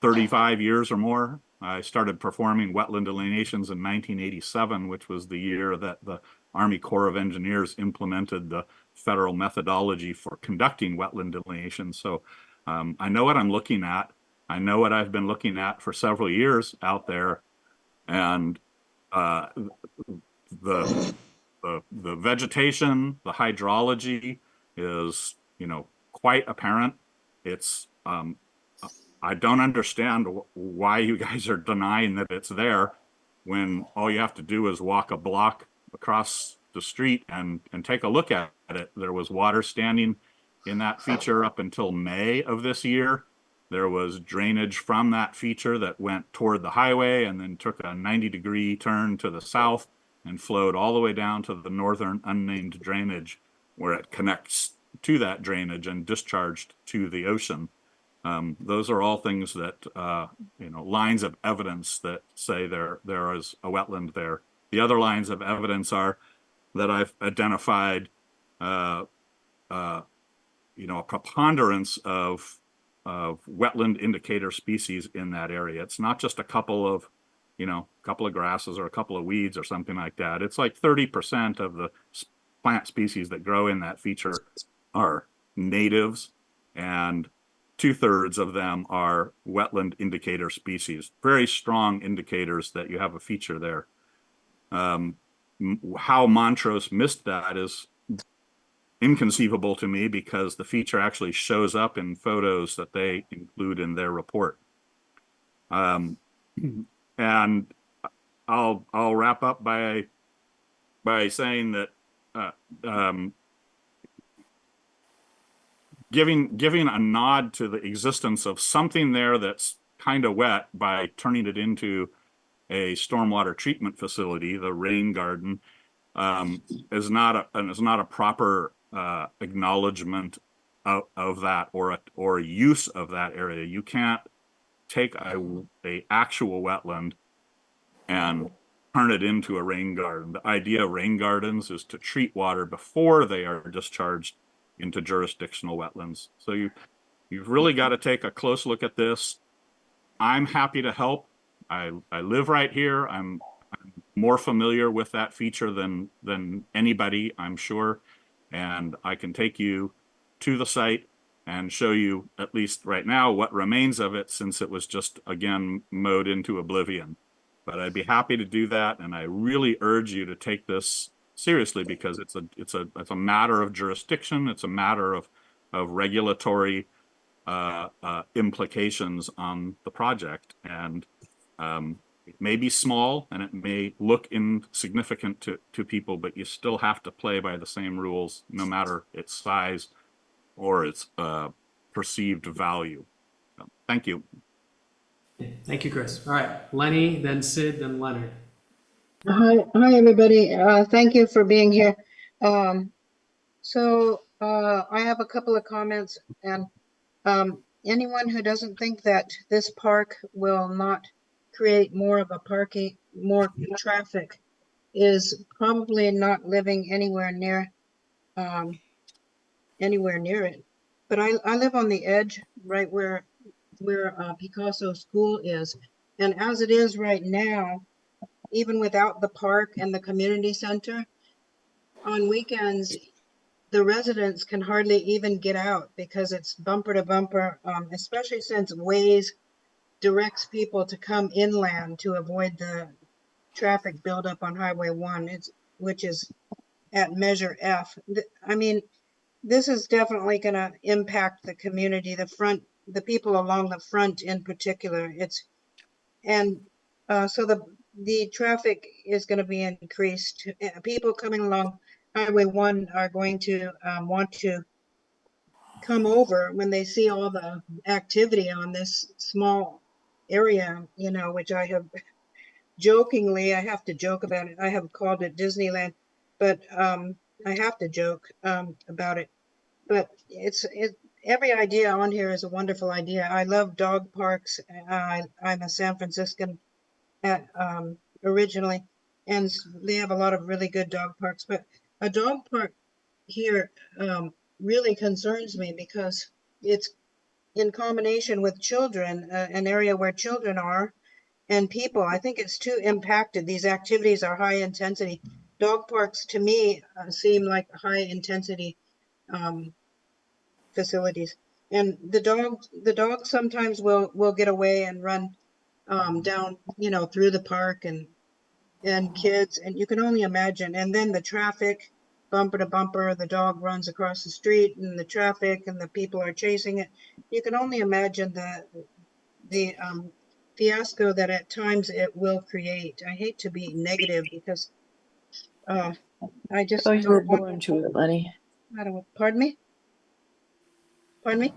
35 years or more. I started performing wetland delineations in 1987, which was the year that the Army Corps of Engineers implemented the federal methodology for conducting wetland delineation. So I know what I'm looking at. I know what I've been looking at for several years out there. And the vegetation, the hydrology is, quite apparent. It's I don't understand why you guys are denying that it's there when all you have to do is walk a block across the street and take a look at it. There was water standing in that feature up until May of this year. There was drainage from that feature that went toward the highway and then took a 90-degree turn to the south and flowed all the way down to the northern unnamed drainage, where it connects to that drainage and discharged to the ocean. Those are all things that, lines of evidence that say there is a wetland there. The other lines of evidence are that I've identified, a preponderance of wetland indicator species in that area. It's not just a couple of grasses or a couple of weeds or something like that. It's like 30% of the plant species that grow in that feature are natives, and 2/3 of them are wetland indicator species. Very strong indicators that you have a feature there. How Montrose missed that is inconceivable to me, because the feature actually shows up in photos that they include in their report. And I'll wrap up by saying that giving a nod to the existence of something there that's kind of wet by turning it into a stormwater treatment facility, the rain garden, is not a proper acknowledgement of that, or use of that area. You can't take a actual wetland and turn it into a rain garden. The idea of rain gardens is to treat water before they are discharged into jurisdictional wetlands. So you've really got to take a close look at this. I'm happy to help. I live right here. I'm more familiar with that feature than anybody, I'm sure. And I can take you to the site and show you, at least right now, what remains of it, since it was just, again, mowed into oblivion. But I'd be happy to do that, and I really urge you to take this seriously, because it's a matter of jurisdiction. It's a matter of regulatory implications on the project, and it may be small and it may look insignificant to people, but you still have to play by the same rules, no matter its size or its perceived value. So, thank you. Thank you, Chris. All right, Lenny, then Sid, then Leonard. Hi, everybody. Thank you for being here. I have a couple of comments, and anyone who doesn't think that this park will not create more traffic is probably not living anywhere near it. But I live on the edge, right where Picasso School is, and as it is right now, even without the park and the community center, on weekends, the residents can hardly even get out because it's bumper to bumper, especially since Waze directs people to come inland to avoid the traffic buildup on Highway 1, which is at measure F. I mean, this is definitely going to impact the community, the people along the front in particular. So the traffic is going to be increased. People coming along Highway 1 are going to want to come over when they see all the activity on this small area, which I have jokingly, I have to joke about it. I have called it Disneyland, but I have to joke about it. But every idea on here is a wonderful idea. I love dog parks. I'm a San Franciscan originally, and they have a lot of really good dog parks. But a dog park here really concerns me because it's in combination with children, an area where children are, and people. I think it's too impacted. These activities are high intensity. Dog parks, to me, seem like high intensity facilities. And the dogs sometimes will get away and run down, through the park, and kids, and you can only imagine. And then the traffic, bumper to bumper, the dog runs across the street, and the traffic, and the people are chasing it. You can only imagine the fiasco that at times it will create. I hate to be negative because I just Oh, you were don't want born to it, Lenny. Pardon me? Pardon me?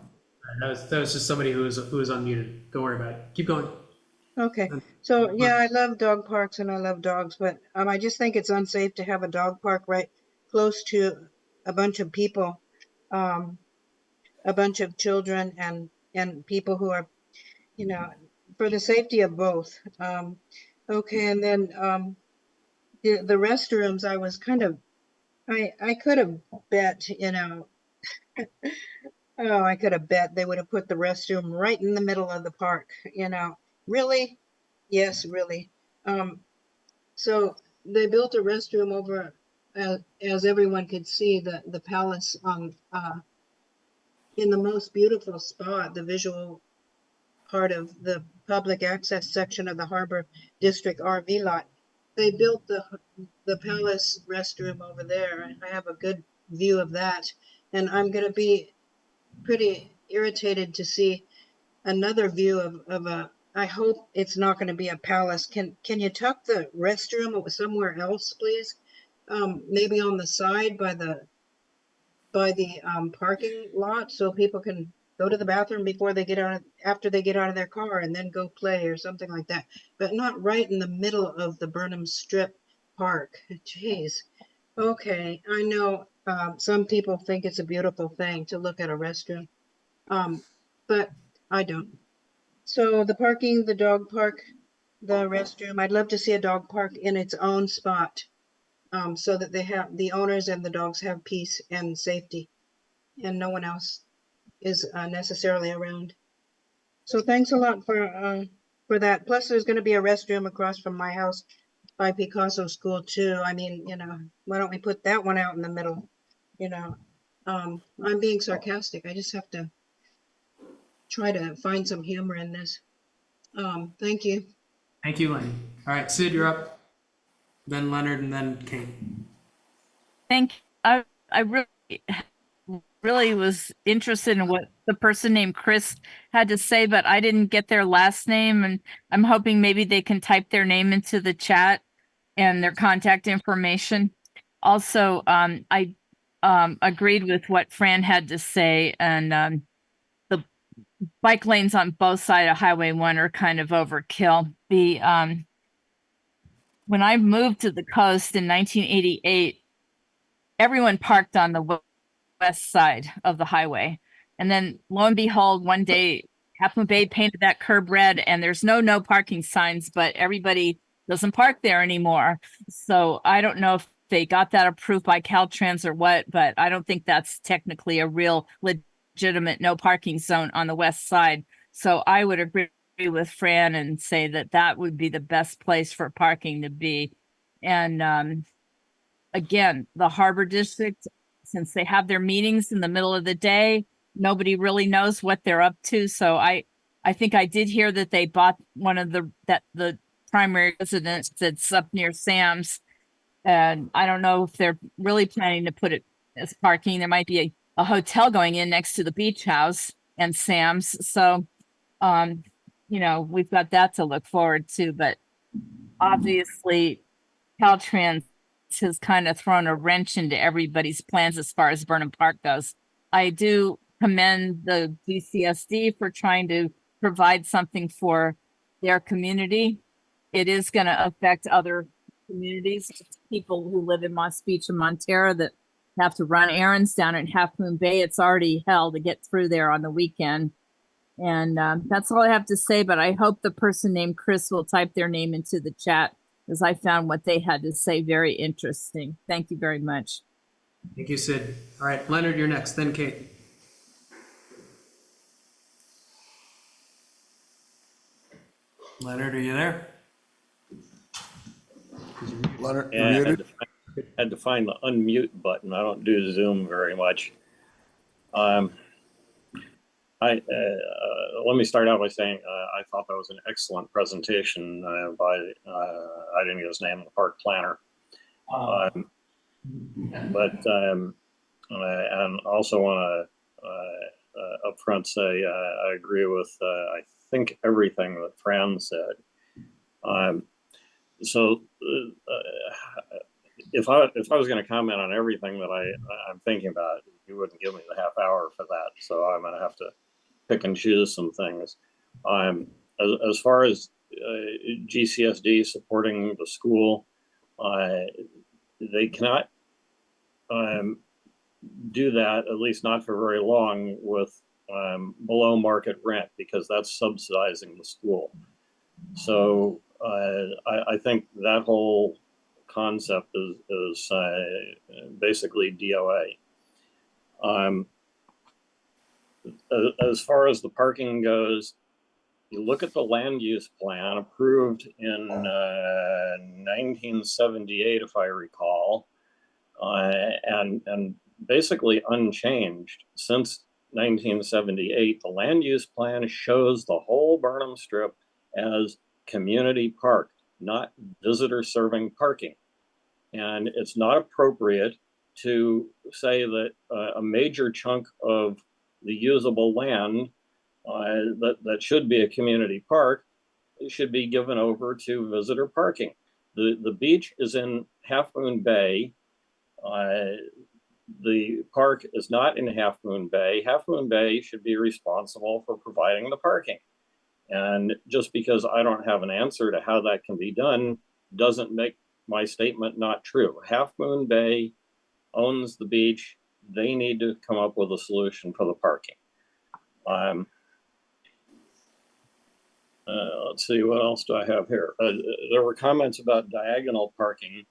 That was just somebody who was unmuted. Don't worry about it. Keep going. Okay. So yeah, I love dog parks and I love dogs, but I just think it's unsafe to have a dog park right close to a bunch of people, a bunch of children and and people who are, you know, for the safety of both. Okay, and then the restrooms, I was kind of, I could have bet, you know, oh, I could have bet they would have put the restroom right in the middle of the park, you know. Really? Yes, really. So they built a restroom over, as everyone could see, the palace on in the most beautiful spot, the visual part of the public access section of the Harbor District RV lot. They built the palace restroom over there, and I have a good view of that. And I'm going to be pretty irritated to see another view of a. I hope it's not going to be a palace. Can you tuck the restroom somewhere else, please? Maybe on the side by the parking lot, so people can go to the bathroom before they get out of, after they get out of their car, and then go play or something like that. But not right in the middle of the Burnham Strip Park. Jeez. Okay, I know some people think it's a beautiful thing to look at a restroom, but I don't. So the parking, the dog park, the restroom, I'd love to see a dog park in its own spot, so that they have, the owners and the dogs have peace and safety, and no one else is necessarily around. So thanks a lot for that. Plus, there's going to be a restroom across from my house by Picasso School too. I mean, you know, why don't we put that one out in the middle? You know, I'm being sarcastic. I just have to try to find some humor in this. Thank you. Thank you, Lenny. All right, Sid, you're up. Then Leonard, and then Kate. I really was interested in what the person named Chris had to say, but I didn't get their last name, and I'm hoping maybe they can type their name into the chat and their contact information. Also, I agreed with what Fran had to say, and the bike lanes on both sides of Highway 1 are kind of overkill. When I moved to the coast in 1988, everyone parked on the west side of the highway. And then lo and behold, one day Half Moon Bay painted that curb red, and there's no parking signs, but everybody doesn't park there anymore. So I don't know if they got that approved by Caltrans or what, but I don't think that's technically a real legitimate no parking zone on the west side. So I would agree with Fran and say that would be the best place for parking to be. And again, the Harbor District, since they have their meetings in the middle of the day, nobody really knows what they're up to. So I think I did hear that they bought one of the primary residence that's up near Sam's. And I don't know if they're really planning to put it as parking. There might be a hotel going in next to the beach house and Sam's. So, you know, we've got that to look forward to, but obviously Caltrans has kind of thrown a wrench into everybody's plans as far as Burnham Park goes. I do commend the GCSD for trying to provide something for their community. It is going to affect other communities, people who live in Moss Beach and Montera that have to run errands down at Half Moon Bay. It's already hell to get through there on the weekend. And that's all I have to say, but I hope the person named Chris will type their name into the chat, because I found what they had to say very interesting. Thank you very much. Thank you, Sid. All right, Leonard, you're next, then Kate. Leonard, are you there? Leonard, you're muted. Had to find the unmute button. I don't do Zoom very much. Let me start out by saying I thought that was an excellent presentation by, I didn't get his name, the park planner. And also want to upfront say I agree with I think everything that Fran said. If I was going to comment on everything that I'm thinking about, you wouldn't give me the half hour for that. So I'm going to have to pick and choose some things. As far as GCSD supporting the school, they cannot do that, at least not for very long, with below market rent because that's subsidizing the school. So I think that whole concept is basically DOA. As far as the parking goes, you look at the land use plan approved in 1978, if I recall, and basically unchanged since 1978. The land use plan shows the whole Burnham Strip as community park, not visitor serving parking. And it's not appropriate to say that a major chunk of the usable land that should be a community park should be given over to visitor parking. The beach is in Half Moon Bay. The park is not in Half Moon Bay. Half Moon Bay should be responsible for providing the parking. And just because I don't have an answer to how that can be done doesn't make my statement not true. Half Moon Bay owns the beach. They need to come up with a solution for the parking. Let's see, what else do I have here? There were comments about diagonal parking.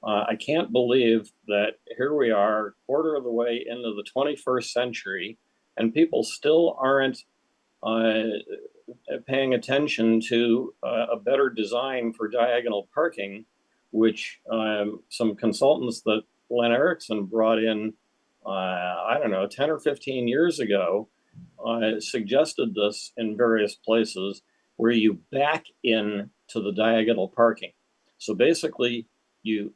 I can't believe that here we are, quarter of the way into the 21st century, and people still aren't paying attention to a better design for diagonal parking, which some consultants that Len Erickson brought in, I don't know, 10 or 15 years ago, suggested this in various places where you back in to the diagonal parking. So basically, you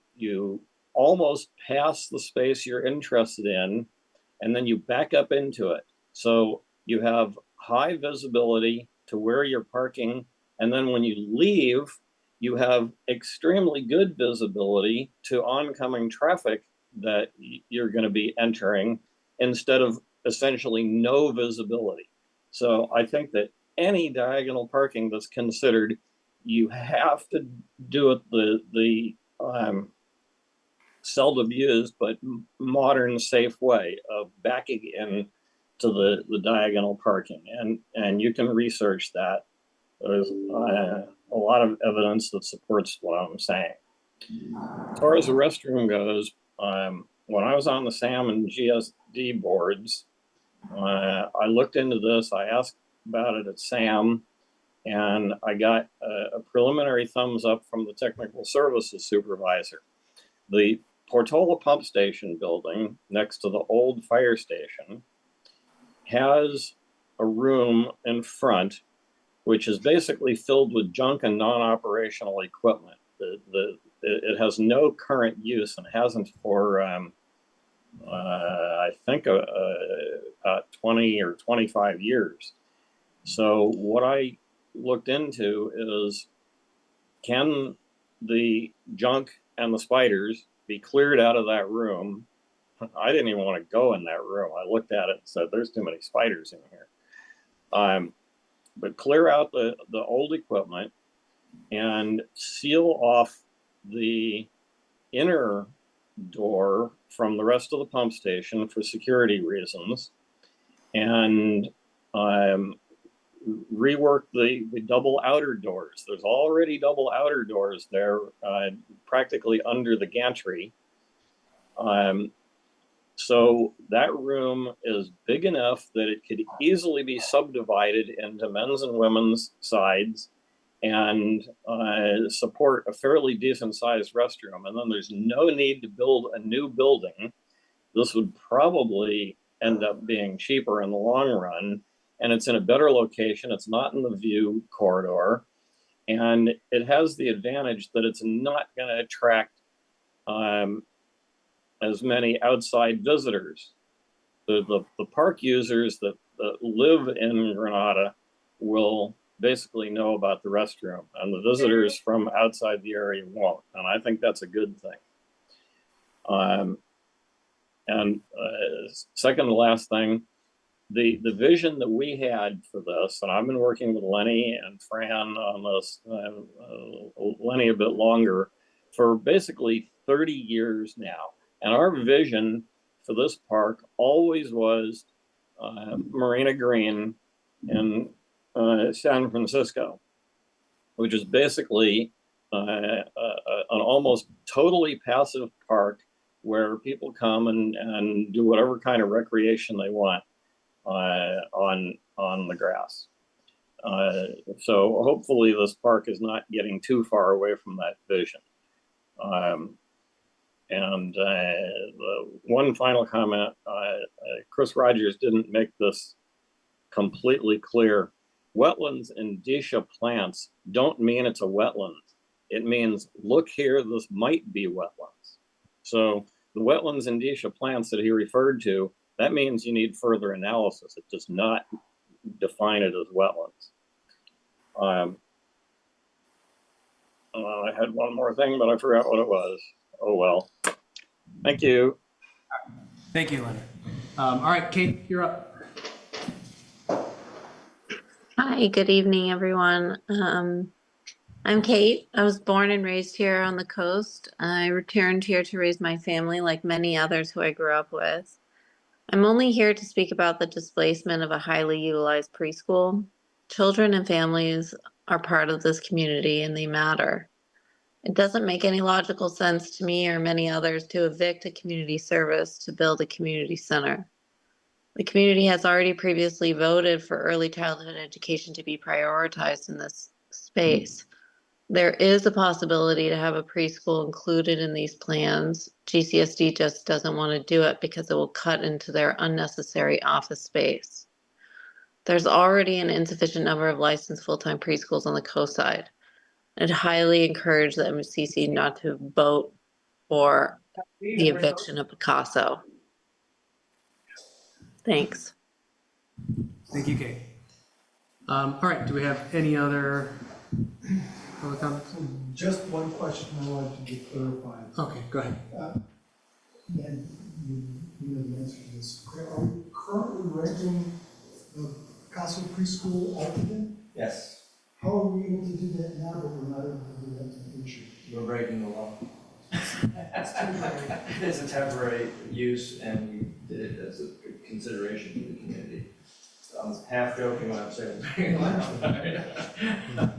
almost pass the space you're interested in, and then you back up into it. So you have high visibility to where you're parking, and then when you leave, you have extremely good visibility to oncoming traffic that you're going to be entering instead of essentially no visibility. So I think that any diagonal parking that's considered, you have to do it the seldom used but modern safe way of backing in to the diagonal parking, and you can research that. There's a lot of evidence that supports what I'm saying. As far as the restroom goes, when I was on the SAM and GSD boards, I looked into this. I asked about it at SAM, and I got a preliminary thumbs up from the technical services supervisor. The Portola pump station building next to the old fire station has a room in front which is basically filled with junk and non-operational equipment. It has no current use and hasn't for I think about 20 or 25 years. So what I looked into is, can the junk and the spiders be cleared out of that room? I didn't even want to go in that room. I looked at it and said, there's too many spiders in here. But clear out the old equipment and seal off the inner door from the rest of the pump station for security reasons, and rework the double outer doors. There's already double outer doors there, practically under the gantry. So that room is big enough that it could easily be subdivided into men's and women's sides and support a fairly decent sized restroom. And then there's no need to build a new building. This would probably end up being cheaper in the long run. And it's in a better location. It's not in the view corridor. And it has the advantage that it's not going to attract as many outside visitors. The park users that live in Granada will basically know about the restroom, and the visitors from outside the area won't. And I think that's a good thing. Second to last thing, the vision that we had for this, and I've been working with Lenny and Fran on this, Lenny a bit longer, for basically 30 years now. And our vision for this park always was Marina Green in San Francisco, which is basically an almost totally passive park where people come and do whatever kind of recreation they want on the grass. So hopefully this park is not getting too far away from that vision. The one final comment, Chris Rogers didn't make this completely clear. Wetlands indicia plants don't mean it's a wetland. It means, look here, this might be wetlands. So the wetlands indicia plants that he referred to, that means you need further analysis. It does not define it as wetlands. I had one more thing, but I forgot what it was. Oh, well. Thank you. Thank you, Leonard. All right, Kate, you're up. Hi, good evening, everyone. I'm Kate. I was born and raised here on the coast. I returned here to raise my family like many others who I grew up with. I'm only here to speak about the displacement of a highly utilized preschool. Children and families are part of this community and they matter. It doesn't make any logical sense to me or many others to evict a community service to build a community center. The community has already previously voted for early childhood education to be prioritized in this space. There is a possibility to have a preschool included in these plans. GCSD just doesn't want to do it because it will cut into their unnecessary office space. There's already an insufficient number of licensed full-time preschools on the coast side. I'd highly encourage the MCC not to vote for the eviction of Picasso. Thanks. Thank you, Kate. All right, do we have any other comments? Just one question I wanted to get clarified. Okay, go ahead. And you know the answer to this. Are we currently renting the Picasso preschool alternate? Yes, How are we able to do that now, but we're not able to do that in the future? we're breaking the law. It's a temporary use, and we did it as a consideration for the community. So I'm half joking when I'm saying breaking the law.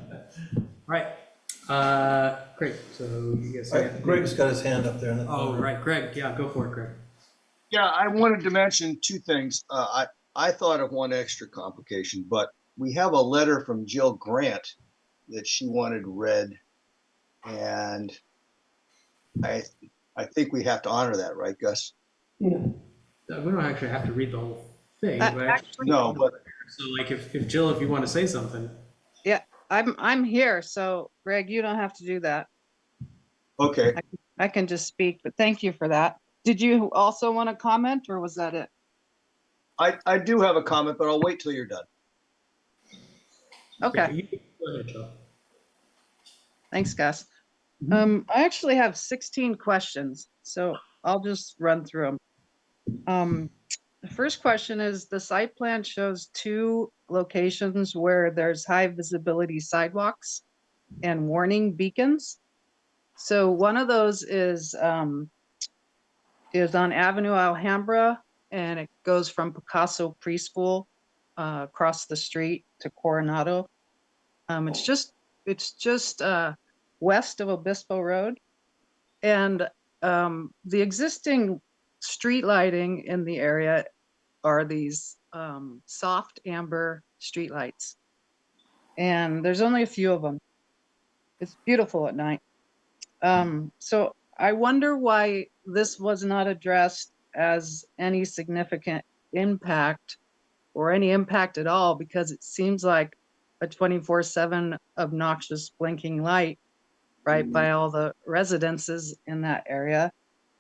Right. Great. So you guys. Greg's got his hand up there in the Oh, corner. right, Greg. Yeah, go for it, Greg. Yeah, I wanted to mention two things. I thought of one extra complication, but we have a letter from Jill Grant that she wanted read, and I think we have to honor that, right, Gus? Yeah. We don't actually have to read the whole thing, but No, but so like if Jill, if you want to say something. Yeah, I'm here, so Greg, you don't have to do that. okay. I can just speak, but thank you for that. Did you also want to comment, or was that it? I do have a comment, but I'll wait till you're done. Okay. Go ahead, Jill. Thanks, Gus. I actually have 16 questions, so I'll just run through them. The first question is, the site plan shows 2 locations where there's high visibility sidewalks and warning beacons. So one of those is on Avenue Alhambra, and it goes from Picasso Preschool across the street to Coronado. It's just west of Obispo Road, and the existing street lighting in the area are these soft amber street lights, and there's only a few of them. It's beautiful at night. So I wonder why this was not addressed as any significant impact or any impact at all, because it seems like a 24/7 obnoxious blinking light right by all the residences in that area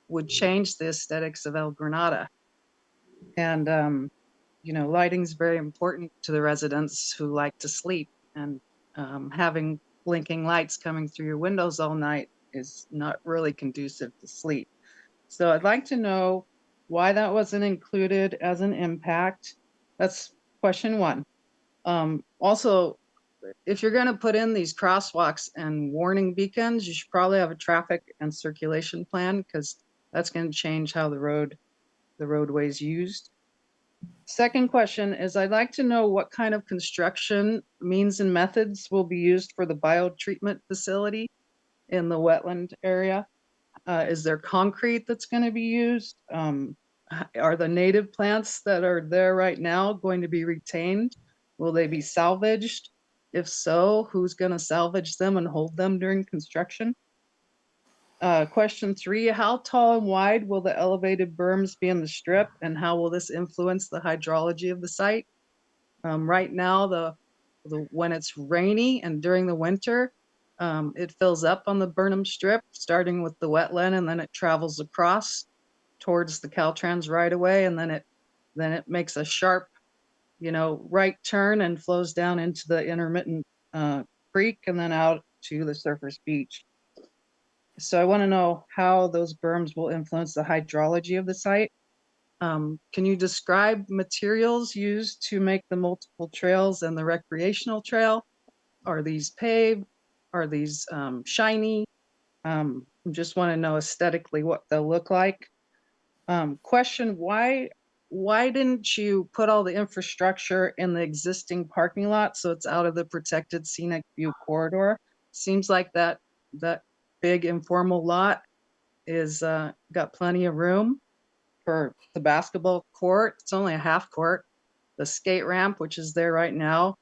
would change the aesthetics of El Granada. And you know, lighting's very important to the residents who like to sleep, and having blinking lights coming through your windows all night is not really conducive to sleep. So I'd like to know why that wasn't included as an impact. That's question 1. Also, if you're going to put in these crosswalks and warning beacons, you should probably have a traffic and circulation plan, because that's going to change how the roadway is used. Second question is, I'd like to know what kind of construction means and methods will be used for the biotreatment facility in the wetland area. Is there concrete that's going to be used? Are the native plants that are there right now going to be retained? Will they be salvaged? If so, who's going to salvage them and hold them during construction? Question 3, how tall and wide will the elevated berms be in the strip, and how will this influence the hydrology of the site? Right now, when it's rainy and during the winter, it fills up on the Burnham Strip, starting with the wetland, and then it travels across towards the Caltrans right away, and then it makes a sharp, right turn and flows down into the intermittent creek and then out to the surface beach. So I want to know how those berms will influence the hydrology of the site. Can you describe materials used to make the multiple trails and the recreational trail? Are these paved? Are these shiny? Just want to know aesthetically what they'll look like. Question, why didn't you put all the infrastructure in the existing parking lot so it's out of the protected scenic view corridor? Seems like that big informal lot is got plenty of room for the basketball court. It's only a half court. The skate ramp, which is there right now,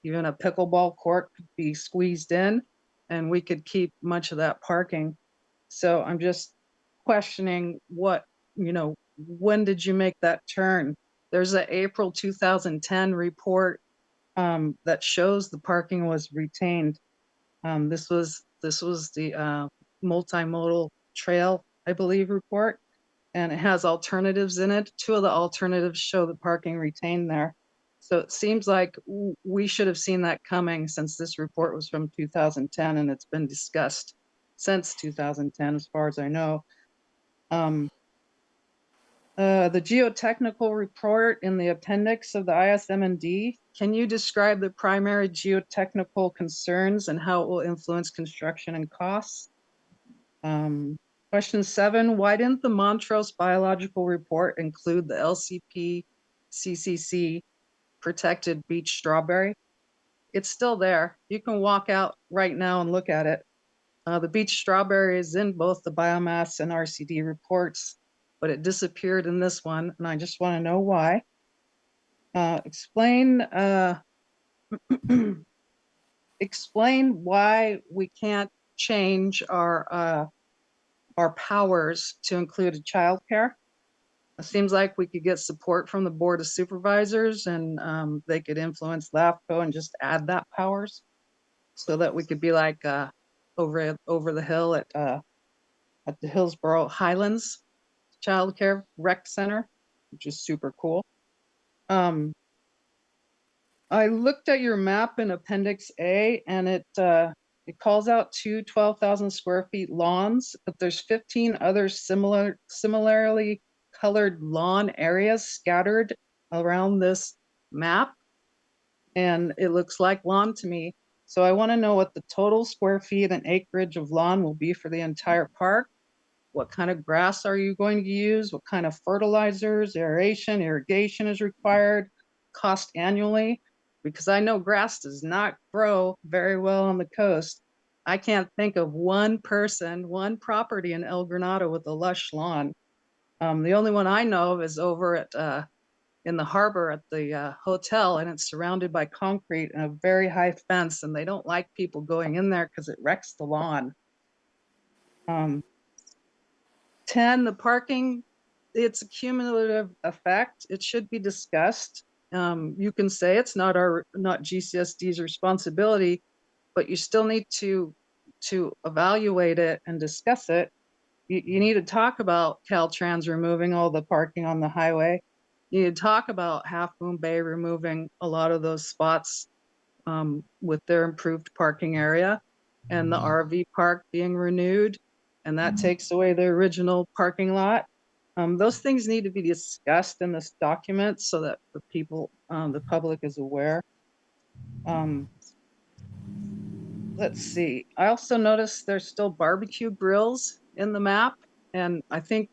even a pickleball court could be squeezed in, and we could keep much of that parking. So I'm just questioning when did you make that turn? There's an April 2010 report that shows the parking was retained. This was the multimodal trail, I believe, report, and it has alternatives in it. 2 of the alternatives show the parking retained there. So it seems like we should have seen that coming, since this report was from 2010 and it's been discussed since 2010, as far as I know. The geotechnical report in the appendix of the ISM&D, can you describe the primary geotechnical concerns and how it will influence construction and costs? Question 7, why didn't the Montrose biological report include the LCP CCC protected beach strawberry? It's still there. You can walk out right now and look at it. The beach strawberry is in both the biomass and RCD reports, but it disappeared in this one, and I just want to know why. Explain why we can't change our powers to include a childcare. It seems like we could get support from the Board of Supervisors, and they could influence LAFCO and just add that powers, so that we could be like over the hill at the Hillsborough Highlands Child Care Rec Center, which is super cool. I looked at your map in Appendix A, and it calls out 2 12,000 square feet lawns, but there's 15 other similarly colored lawn areas scattered around this map, and it looks like lawn to me. So I want to know what the total square feet and acreage of lawn will be for the entire park. What kind of grass are you going to use? What kind of fertilizers, aeration, irrigation is required? Cost annually? Because I know grass does not grow very well on the coast. I can't think of one property in El Granado with a lush lawn. The only one I know of is over at in the harbor at the hotel, and it's surrounded by concrete and a very high fence, and they don't like people going in there because it wrecks the lawn. 10, the parking, it's a cumulative effect. It should be discussed. You can say it's not GCSD's responsibility, but you still need to evaluate it and discuss it. You need to talk about Caltrans removing all the parking on the highway. You need to talk about Half Moon Bay removing a lot of those spots with their improved parking area, and the RV park being renewed, and that takes away the original parking lot. Those things need to be discussed in this document so that the public is aware. Let's see. I also noticed there's still barbecue grills in the map, and I think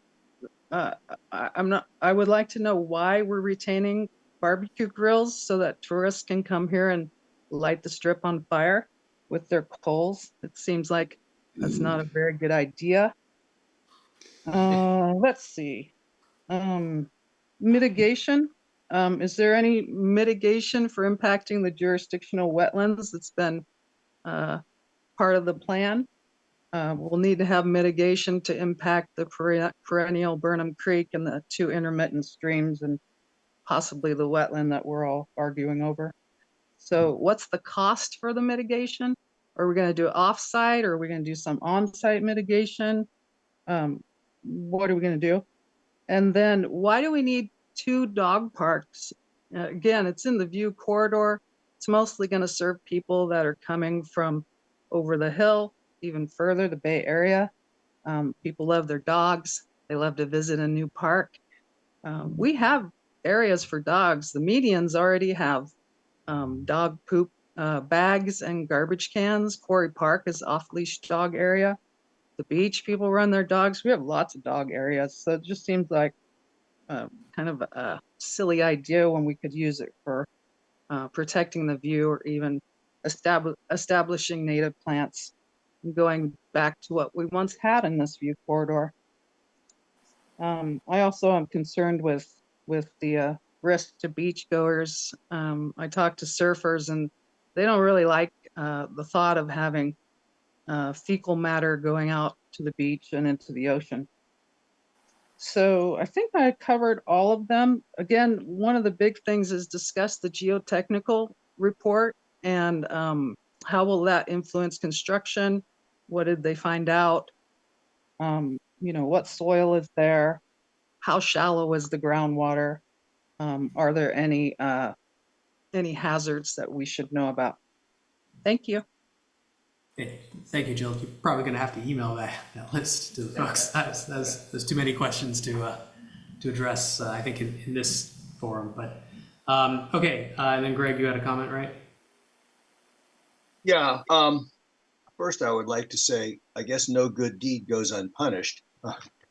I would like to know why we're retaining barbecue grills so that tourists can come here and light the strip on fire with their coals. It seems like that's not a very good idea. Let's see. Mitigation. Is there any mitigation for impacting the jurisdictional wetlands that's been part of the plan? We'll need to have mitigation to impact the perennial Burnham Creek and the 2 intermittent streams and possibly the wetland that we're all arguing over. So what's the cost for the mitigation? Are we going to do off-site or are we going to do some on-site mitigation? What are we going to do? And then why do we need 2 dog parks? Again, it's in the view corridor. It's mostly going to serve people that are coming from over the hill, even further, the Bay Area. People love their dogs. They love to visit a new park. We have areas for dogs. The medians already have dog poop bags and garbage cans. Quarry Park is off-leash dog area. The beach, people run their dogs. We have lots of dog areas. So it just seems like kind of a silly idea when we could use it for protecting the view or even establishing native plants and going back to what we once had in this view corridor. I also am concerned with the risk to beachgoers. I talk to surfers and they don't really like the thought of having fecal matter going out to the beach and into the ocean. So I think I covered all of them. Again, one of the big things is discuss the geotechnical report and how will that influence construction? What did they find out? What soil is there? How shallow is the groundwater? Are there any hazards that we should know about? Thank you. Hey, thank you, Jill. You're probably going to have to email that list to the folks. There's too many questions to address, I think, in this forum. But okay, and then Greg, you had a comment, right? Yeah. First, I would like to say, I guess no good deed goes unpunished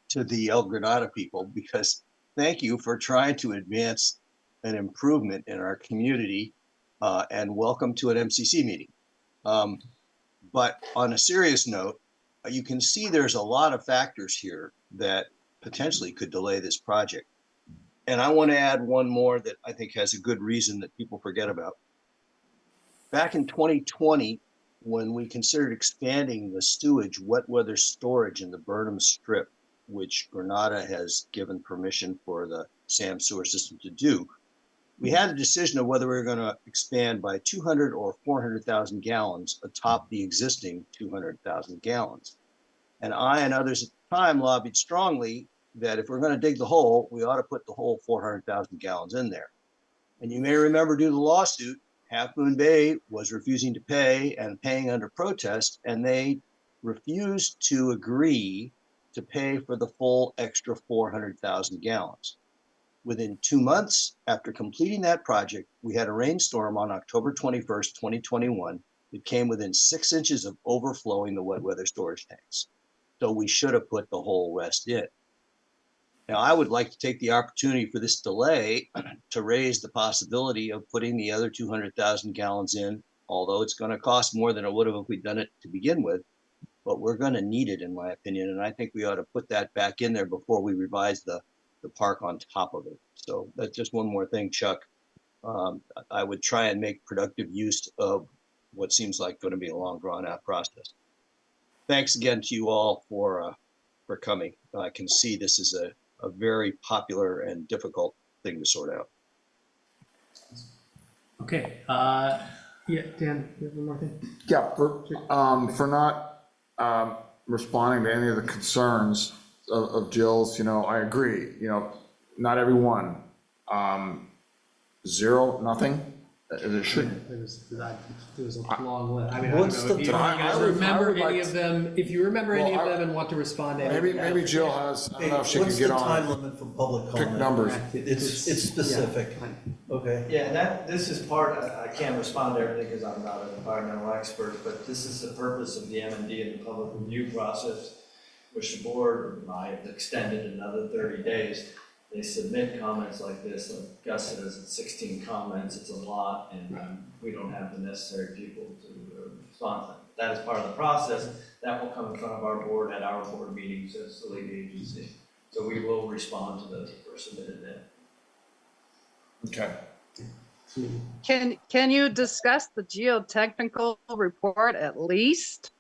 to the El Granada people, because thank you for trying to advance an improvement in our community, and welcome to an MCC meeting. But on a serious note, you can see there's a lot of factors here that potentially could delay this project. And I want to add one more that I think has a good reason that people forget about. Back in 2020, when we considered expanding the sewage wet weather storage in the Burnham Strip, which Granada has given permission for the SAM sewer system to do, we had a decision of whether we were going to expand by 200 or 400,000 gallons atop the existing 200,000 gallons. And I and others at the time lobbied strongly that if we're going to dig the hole, we ought to put the whole 400,000 gallons in there. And you may remember, due to the lawsuit, Half Moon Bay was refusing to pay and paying under protest, and they refused to agree to pay for the full extra 400,000 gallons. Within 2 months after completing that project, we had a rainstorm on October 21st, 2021. It came within 6 inches of overflowing the wet weather storage tanks. So we should have put the whole rest in. Now, I would like to take the opportunity for this delay to raise the possibility of putting the other 200,000 gallons in, although it's going to cost more than it would have if we'd done it to begin with. But we're going to need it, in my opinion, and I think we ought to put that back in there before we revise the park on top of it. So that's just one more thing, Chuck. I would try and make productive use of what seems like going to be a long, drawn-out process. Thanks again to you all for coming. I can see this is a very popular and difficult thing to sort out. Okay. Yeah, Dan, you have one more thing? Yeah, for not responding to any of the concerns of Jill's, I agree, not everyone. 0, nothing. It shouldn't. It was a long list. I mean, What's I don't know if you guys remember any of them. If you remember any of them and want to respond to any Maybe Jill has, I don't know if she can What's get the on. time limit for public comment? Pick numbers. It's specific. Okay. Yeah, and this is part, I can't respond to everything because I'm not an environmental expert, but this is the purpose of the M&D and the public review process, which the board, or I have extended another 30 days, they submit comments like this, like Gus says, it's 16 comments, it's a lot, and we don't have the necessary people to respond to them. That is part of the process. That will come in front of our board at our board meetings as the lead agency. So we will respond to those that were submitted then. Okay. Can you discuss the geotechnical report at least?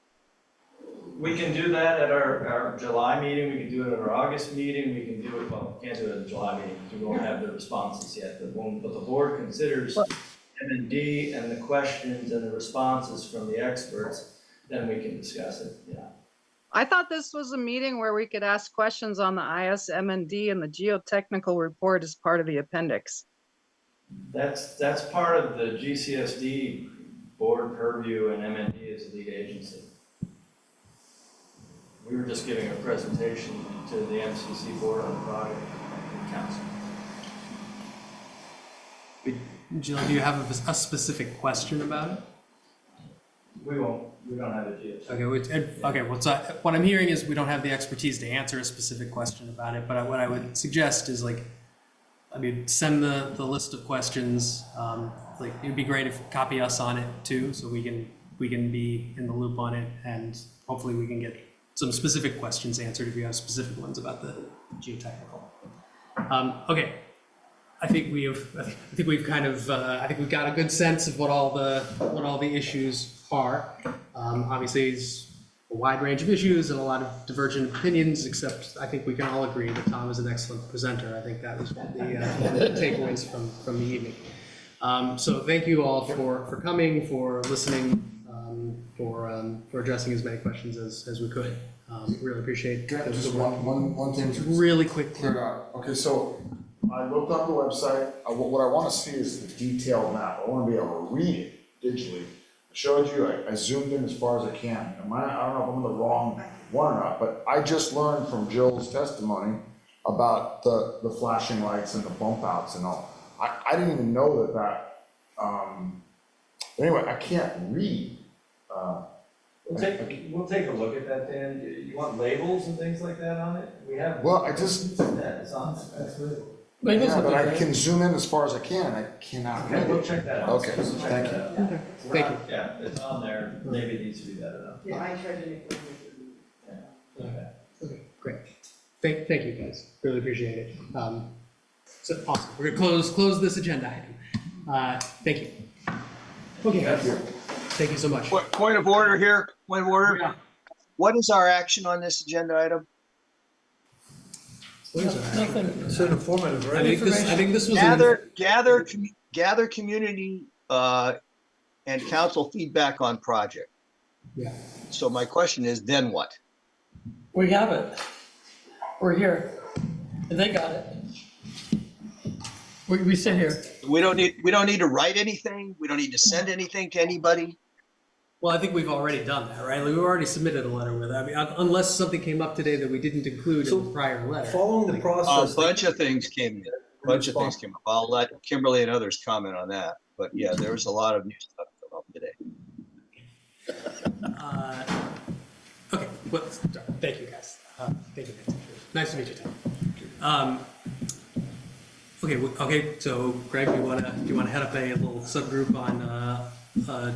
We can do that at our July meeting, we can do it at our August meeting, we can do it, well, we can't do it at the July meeting, because we won't have the responses yet, but when the board considers M&D and the questions and the responses from the experts, then we can discuss it, yeah. I thought this was a meeting where we could ask questions on the ISM&D, and the geotechnical report is part of the appendix. That's part of the GCSD board purview, and M&D is the lead agency. We were just giving a presentation to the MCC board on the project and council. Jill, do you have a specific question about it? We don't have it yet. Okay, well, so what I'm hearing is we don't have the expertise to answer a specific question about it, but what I would suggest is send the list of questions. It'd be great if you copy us on it too, so we can be in the loop on it, and hopefully we can get some specific questions answered if you have specific ones about the geotechnical. Okay, I think we've got a good sense of what all the issues are. Obviously, it's a wide range of issues and a lot of divergent opinions, except I think we can all agree that Tom is an excellent presenter. I think that was one of the takeaways from the evening. So thank you all for coming, for listening, for addressing as many questions as we could. Really appreciate it. Just one thing. Really quick. Clear out. Okay, so I looked on the website. What I want to see is the detailed map. I want to be able to read it digitally. I showed you, I zoomed in as far as I can. I don't know if I'm the wrong one or not, but I just learned from Jill's testimony about the flashing lights and the bump outs and all. I didn't even know that. Anyway, I can't read. We'll take a look at that, Dan. You want labels and things like that on it? We have. Well, I just. It's on there. Yeah, but I can zoom in as far as I can, and I cannot read Okay, we'll it. check that out. Okay, We'll check thank that you. out. Okay. Thank you. Yeah, it's on there. Maybe it needs to be better though. Yeah, I tried to make it. Okay, great. Thank you guys. Really appreciate it. So awesome. We're gonna close this agenda item. Thank you. Okay. Thank you so much. Point of order here. Point of order. Yeah. What is our action on this agenda item? Nothing. It's an informative, right? I think this was gather community and council feedback on project. Yeah. So my question is, then what? We have it. We're here. And they got it. We sit here. We don't need to write anything. We don't need to send anything to anybody. Well, I think we've already done that, right? We've already submitted a letter with it. I mean, unless something came up today that we didn't include in the prior letter. Following the process. A bunch of things came in. I'll let Kimberly and others comment on that. But yeah, there was a lot of new stuff come up today. Okay, well, thank you guys. Thank you. Nice to meet you, Tom. Okay. So Greg, do you want to head up a little subgroup on a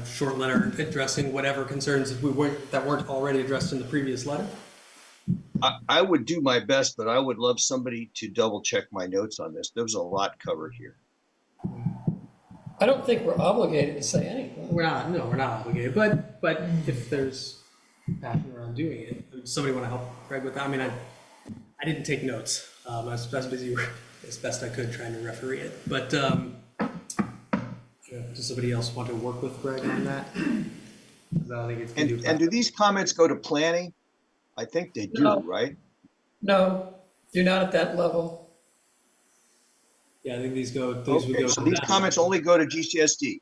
short letter addressing whatever concerns that weren't already addressed in the previous letter? I would do my best, but I would love somebody to double check my notes on this. There was a lot covered here. I don't think we're obligated to say anything. We're not obligated, but if there's passion around doing it, does somebody want to help Greg with that? I mean, I didn't take notes. I was busy as best I could trying to referee it, but does somebody else want to work with Greg on that? I think it's and do these comments go to planning? I think they do, right? No, you're not at that level. Yeah, I think these would go. So these comments only go to GCSD.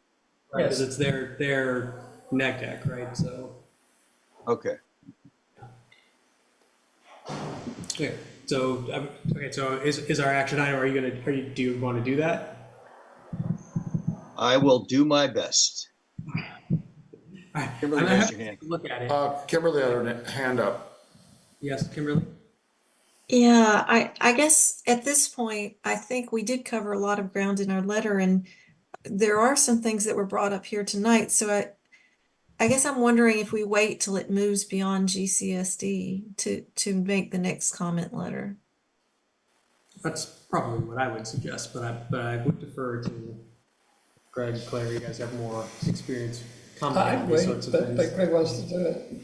Right, because it's their neg deck, right? So. Okay. Okay. So is our action item? Do you want to do that? I will do my best. All right. Kimberly, raise your hand. Look at it. Kimberly had her hand up. Yes, Kimberly? Yeah, I guess at this point, I think we did cover a lot of ground in our letter, and there are some things that were brought up here tonight. So I guess I'm wondering if we wait till it moves beyond GCSD to make the next comment letter. That's probably what I would suggest, but I would defer to Greg, Claire. You guys have more experience commenting on I'd these wait, sorts of but things. Greg wants to do it.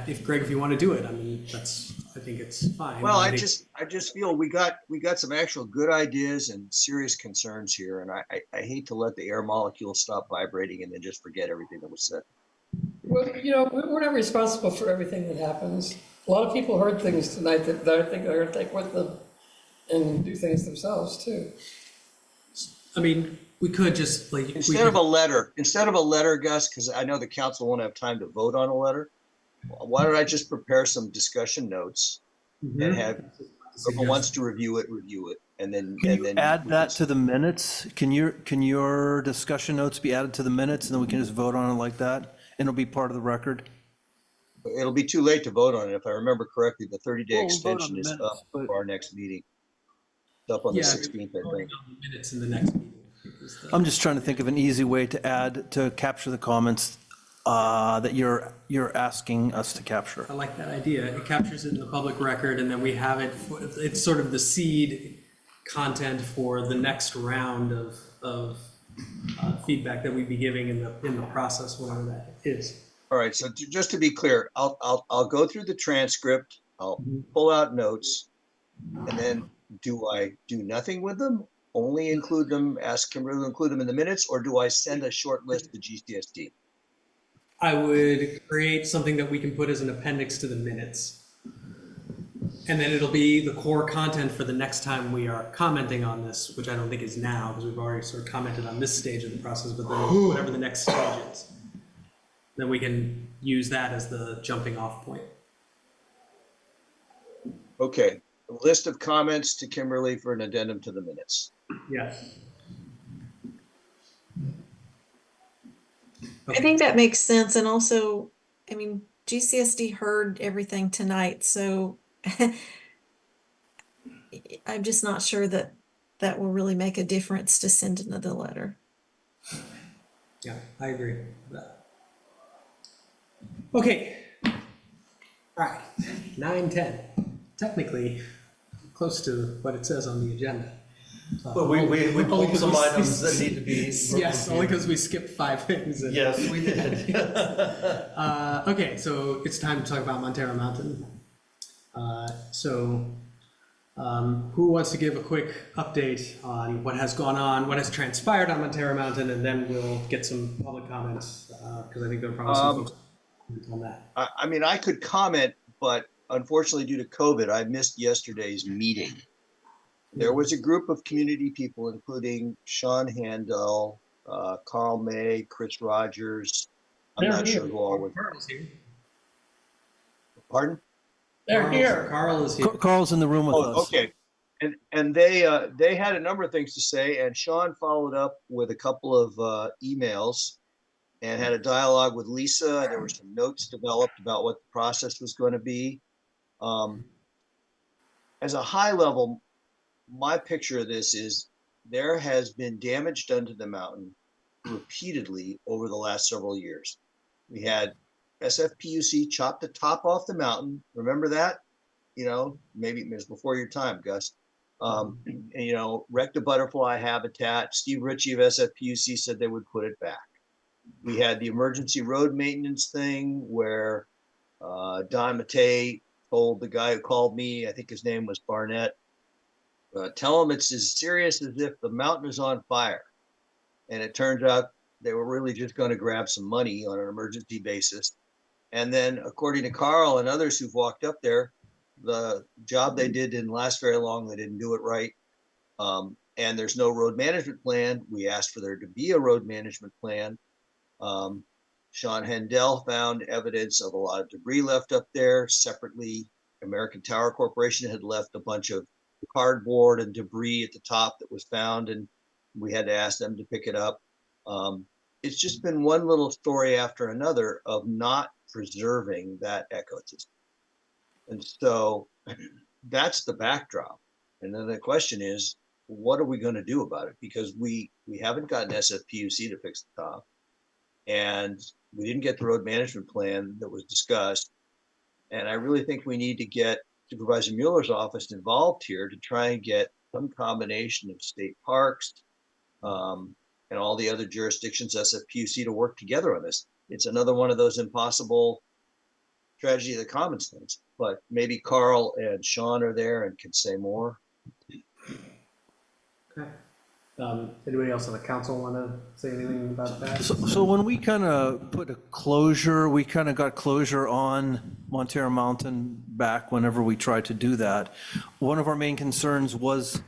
If Greg, if you want to do it, I think it's fine. Well, I think- just feel we got some actual good ideas and serious concerns here, and I hate to let the air molecules stop vibrating and then just forget everything that was said. Well, we're not responsible for everything that happens. A lot of people heard things tonight that I think they're gonna take with them and do things themselves too. We could just instead of a letter, Gus, because I know the council won't have time to vote on a letter. Why don't I just prepare some discussion notes and have whoever wants to review it, and then Add that to the minutes. Can your discussion notes be added to the minutes, and then we can just vote on it like that, and it'll be part of the record? It'll be too late to vote on it. If I remember correctly, the 30-day Well, we'll vote on extension the is minutes, up for our next meeting. It's up on the 16th, I think. Minutes in the next meeting. I'm just trying to think of an easy way to capture the comments that you're asking us to capture. I like that idea. It captures it in the public record, and then we have it. It's sort of the seed content for the next round of feedback that we'd be giving in the process, whatever that is. All right. So just to be clear, I'll go through the transcript. I'll pull out notes, and then do I do nothing with them? Only include them? Ask Kimberly to include them in the minutes, or do I send a short list to GCSD? I would create something that we can put as an appendix to the minutes. And then it'll be the core content for the next time we are commenting on this, which I don't think is now, because we've already sort of commented on this stage of the process, but then whatever the next stage is, then we can use that as the jumping off point. Okay. A list of comments to Kimberly for an addendum to the minutes. Yes. I think that makes sense. And also, GCSD heard everything tonight, so I'm just not sure that will really make a difference to send another letter. Yeah, I agree with that. Okay. All right, 9:10. Technically, close to what it says on the agenda. But we pulled some items that need to be. Yes, only because we skipped 5 things. Yes, we did. Okay, so it's time to talk about Montero Mountain. Who wants to give a quick update on what has gone on, what has transpired on Montero Mountain, and then we'll get some public comments, because I think there are probably some folks on that. I could comment, but unfortunately due to COVID, I missed yesterday's meeting. There was a group of community people, including Sean Handel, Carl May, Chris Rogers. I'm not sure who all was. Pardon? They're here. Carl is here. Carl's in the room with us. Okay. And they had a number of things to say, and Sean followed up with a couple of emails and had a dialogue with Lisa. There were some notes developed about what the process was going to be. As a high level, my picture of this is there has been damage done to the mountain repeatedly over the last several years. We had SFPUC chop the top off the mountain. Remember that? Maybe it was before your time, Gus. Wrecked a butterfly habitat. Steve Ritchie of SFPUC said they would put it back. We had the emergency road maintenance thing where Don Mattei told the guy who called me, I think his name was Barnett, tell him it's as serious as if the mountain is on fire. And it turns out they were really just going to grab some money on an emergency basis. And then, according to Carl and others who've walked up there, the job they did didn't last very long. They didn't do it right. And there's no road management plan. We asked for there to be a road management plan. Sean Handel found evidence of a lot of debris left up there. Separately, American Tower Corporation had left a bunch of cardboard and debris at the top that was found, and we had to ask them to pick it up. It's just been one little story after another of not preserving that ecosystem. And so that's the backdrop. And then the question is, what are we going to do about it? Because we haven't gotten SFPUC to fix the top, and we didn't get the road management plan that was discussed. And I really think we need to get Supervisor Mueller's office involved here to try and get some combination of state parks and all the other jurisdictions, SFPUC, to work together on this. It's another one of those impossible tragedy of the commons things, but maybe Carl and Sean are there and can say more. Okay. Anybody else on the council want to say anything about that? So when we kind of put a closure, we kind of got closure on Montero Mountain back whenever we tried to do that. One of our main concerns was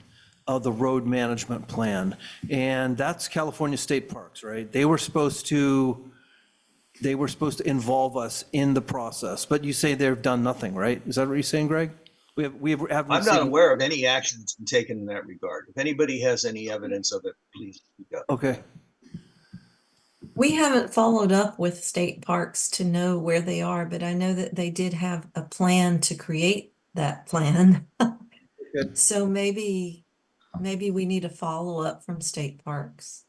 the road management plan, and that's California State Parks, right? They were supposed to involve us in the process, but you say they've done nothing, right? Is that what you're saying, Greg? I'm not aware of any action that's been taken in that regard. If anybody has any evidence of it, please speak up. Okay. We haven't followed up with state parks to know where they are, but I know that they did have a plan to create that plan. So maybe we need a follow-up from state parks.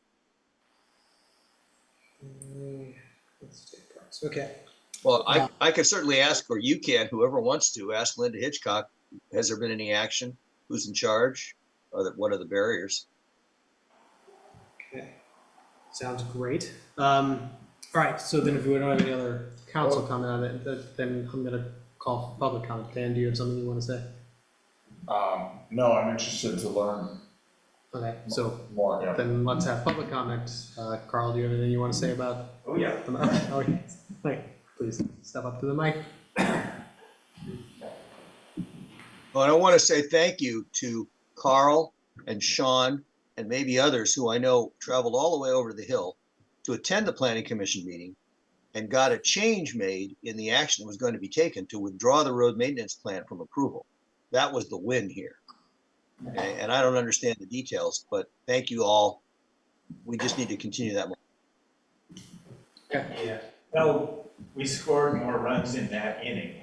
State parks. Okay. Well, I could certainly ask, or you can, whoever wants to, ask Linda Hitchcock, has there been any action? Who's in charge? Or what are the barriers? Okay. Sounds great. All right, so then if we don't have any other council comment on it, then I'm going to call for public comment. Dan, do you have something you want to say? No, I'm interested to learn. Okay, so more. Yeah. Then let's have public comment. Carl, do you have anything you want to say about? Oh, yeah. Okay, Mike, please step up to the mic. Well, and I want to say thank you to Carl and Sean and maybe others who I know traveled all the way over the hill to attend the Planning Commission meeting and got a change made in the action that was going to be taken to withdraw the road maintenance plan from approval. That was the win here. Okay? And I don't understand the details, but thank you all. We just need to continue that. Yeah. Well, we scored more runs in that inning,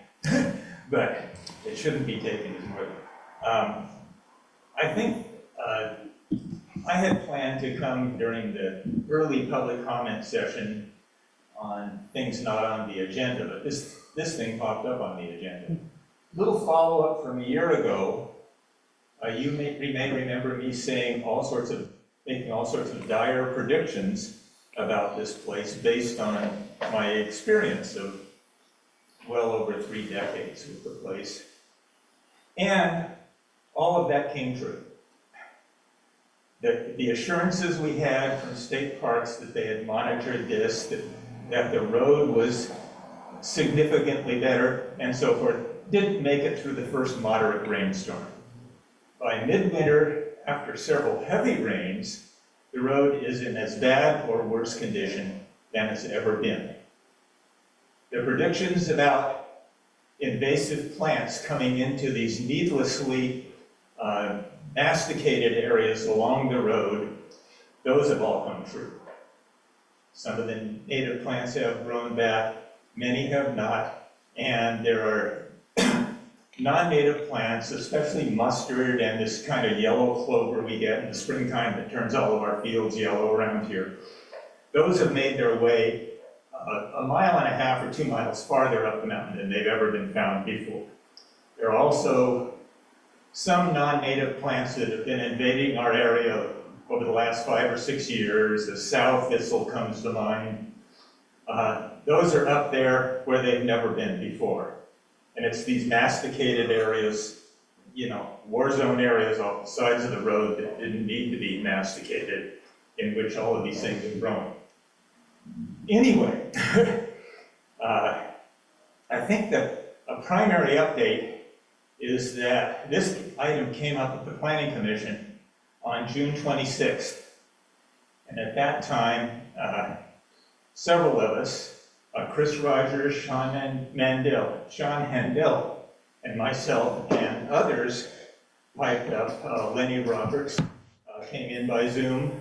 but it shouldn't be taken as more. I think I had planned to come during the early public comment session on things not on the agenda, but this thing popped up on the agenda. Little follow-up from a year ago. You may remember me saying making all sorts of dire predictions about this place based on my experience of well over 3 decades with the place. And all of that came true. The assurances we had from state parks that they had monitored this, that the road was significantly better and so forth, didn't make it through the first moderate rainstorm. By midwinter, after several heavy rains, the road is in as bad or worse condition than it's ever been. The predictions about invasive plants coming into these needlessly masticated areas along the road, those have all come true. Some of the native plants have grown back, many have not, and there are non-native plants, especially mustard and this kind of yellow clover we get in the springtime that turns all of our fields yellow around here. Those have made their way a mile and a half or 2 miles farther up the mountain than they've ever been found before. There are also some non-native plants that have been invading our area over the last 5 or 6 years. The sow thistle comes to mind. Those are up there where they've never been before. And it's these masticated areas, war zone areas off the sides of the road that didn't need to be masticated, in which all of these things have grown. Anyway, I think that a primary update is that this item came up at the Planning Commission on June 26th. And at that time, several of us, Chris Rogers, Sean Handel, and myself and others piped up. Lenny Roberts came in by Zoom.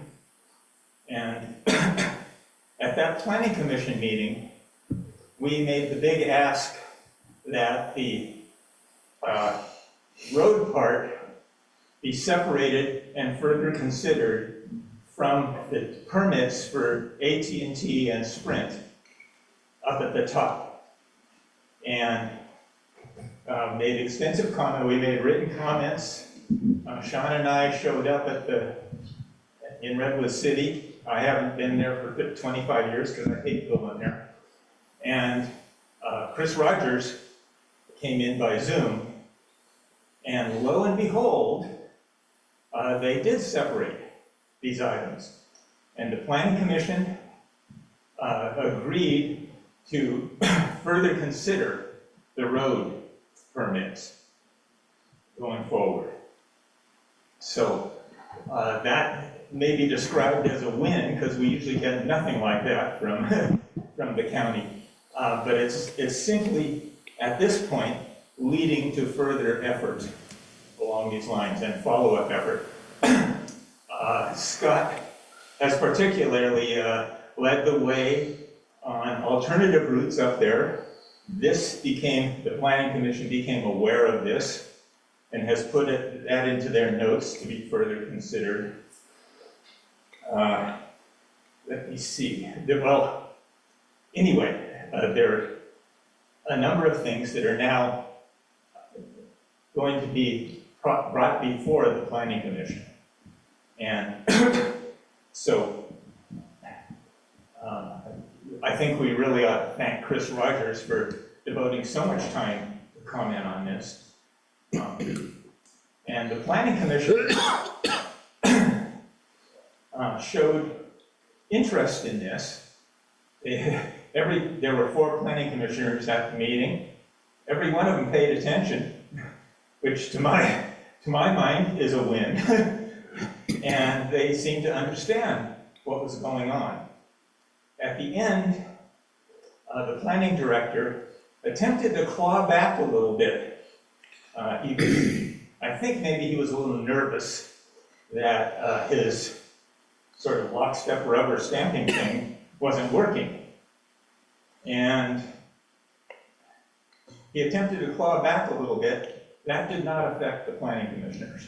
And at that Planning Commission meeting, we made the big ask that the road part be separated and further considered from the permits for AT&T and Sprint up at the top. And made extensive comment, we made written comments. Sean and I showed up in Redwood City. I haven't been there for 25 years because I hate going there. And Chris Rogers came in by Zoom, and lo and behold, they did separate these items. And the Planning Commission agreed to further consider the road permits going forward. So that may be described as a win, because we usually get nothing like that from, from the county. But it's simply, at this point, leading to further effort along these lines and follow-up effort. Scott has particularly led the way on alternative routes up there. The Planning Commission became aware of this and has put that into their notes to be further considered. Let me see. Well, anyway, there are a number of things that are now going to be brought before the Planning Commission. And so I think we really ought to thank Chris Rogers for devoting so much time to comment on this. And the Planning Commission showed interest in this. There were 4 planning commissioners at the meeting. Every one of them paid attention, which to my mind is a win. And they seemed to understand what was going on. At the end, the planning director attempted to claw back a little bit. I think maybe he was a little nervous that his sort of lockstep rubber stamping thing wasn't working. And he attempted to claw back a little bit. That did not affect the planning commissioners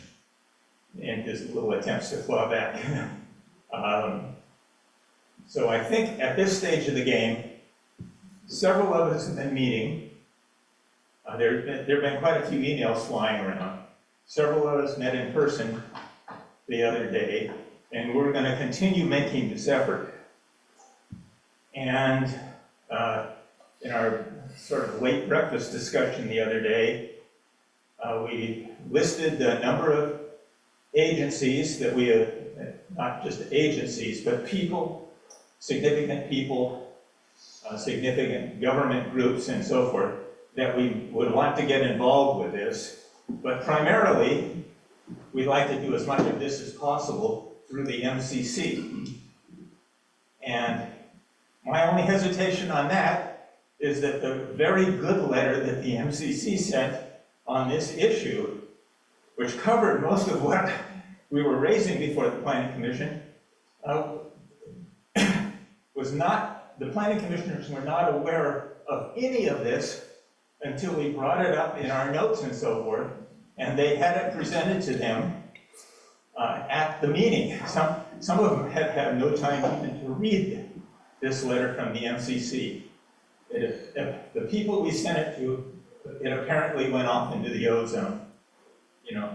in his little attempts to claw back. So I think at this stage of the game, several of us have been meeting. There have been quite a few emails flying around. Several of us met in person the other day, and we're going to continue making this effort. And in our sort of late breakfast discussion the other day, we listed a number of agencies that we have, not just agencies, but people, significant government groups and so forth, that we would want to get involved with this. But primarily, we'd like to do as much of this as possible through the MCC. And my only hesitation on that is that the very good letter that the MCC sent on this issue, which covered most of what we were raising before the Planning Commission, the Planning Commissioners were not aware of any of this until we brought it up in our notes and so forth, and they had it presented to them at the meeting. Some of them had no time even to read this letter from the MCC. The people we sent it to, it apparently went off into the ozone, you know.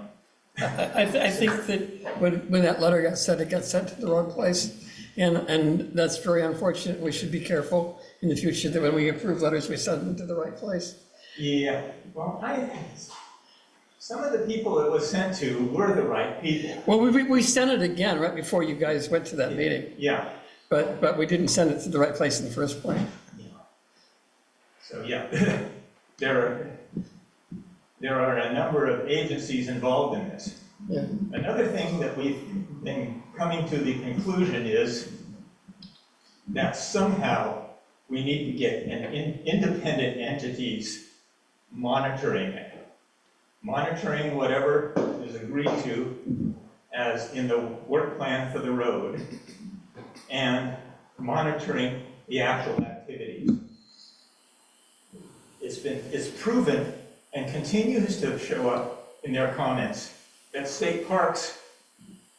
I think that when that letter got sent, it got sent to the wrong place. And that's very unfortunate. We should be careful in the future that when we approve letters, we send them to the right place. Yeah, well, some of the people it was sent to were the right people. Well, we sent it again right before you guys went to that meeting. Yeah. But we didn't send it to the right place in the first place. So yeah, there are a number of agencies involved in this. Yeah. Another thing that we've been coming to the conclusion is that somehow we need to get independent entities monitoring it. Monitoring whatever is agreed to as in the work plan for the road, and monitoring the actual activities. it's proven and continues to show up in their comments that state parks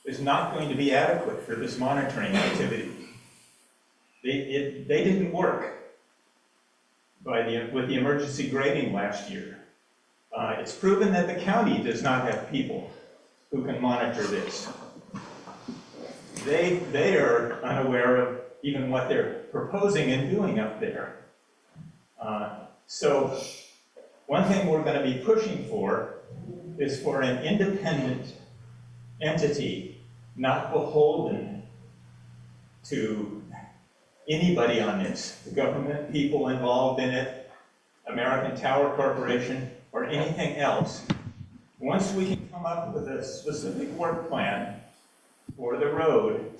is not going to be adequate for this monitoring activity. They didn't work with the emergency grading last year. It's proven that the county does not have people who can monitor this. They are unaware of even what they're proposing and doing up there. So one thing we're going to be pushing for is for an independent entity, not beholden to anybody on this, the government, people involved in it, American Tower Corporation, or anything else. Once we can come up with a specific work plan for the road,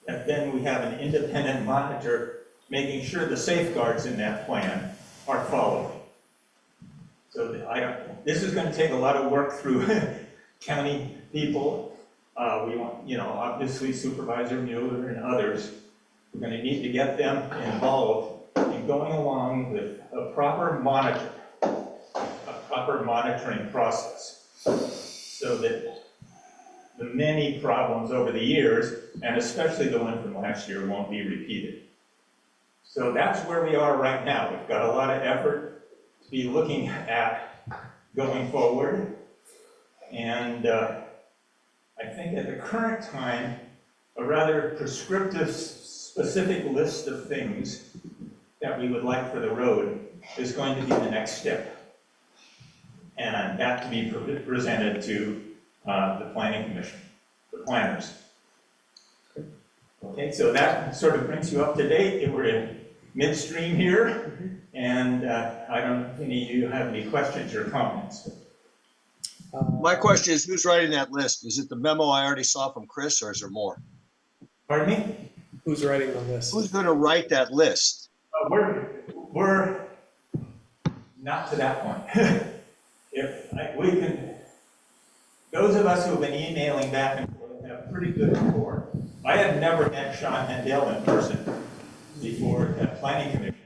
and then we have an independent monitor making sure the safeguards in that plan are followed. So this is going to take a lot of work through county people. We want, obviously Supervisor Mueller and others. We're going to need to get them involved in going along with a proper monitoring process, so that the many problems over the years, and especially the one from last year, won't be repeated. So that's where we are right now. We've got a lot of effort to be looking at going forward, and I think at the current time, a rather prescriptive, specific list of things that we would like for the road is going to be the next step. And that to be presented to the Planning Commission, the planners. Okay, so that sort of brings you up to date. We're in midstream here, and I don't know if any of you have any questions or comments. My question is, who's writing that list? Is it the memo I already saw from Chris, or is there more? Pardon me? Who's writing the list? Who's going to write that list? We're not to that point. We can, those of us who have been emailing back and forth have pretty good rapport. I had never met Sean Handel in person before the Planning Commission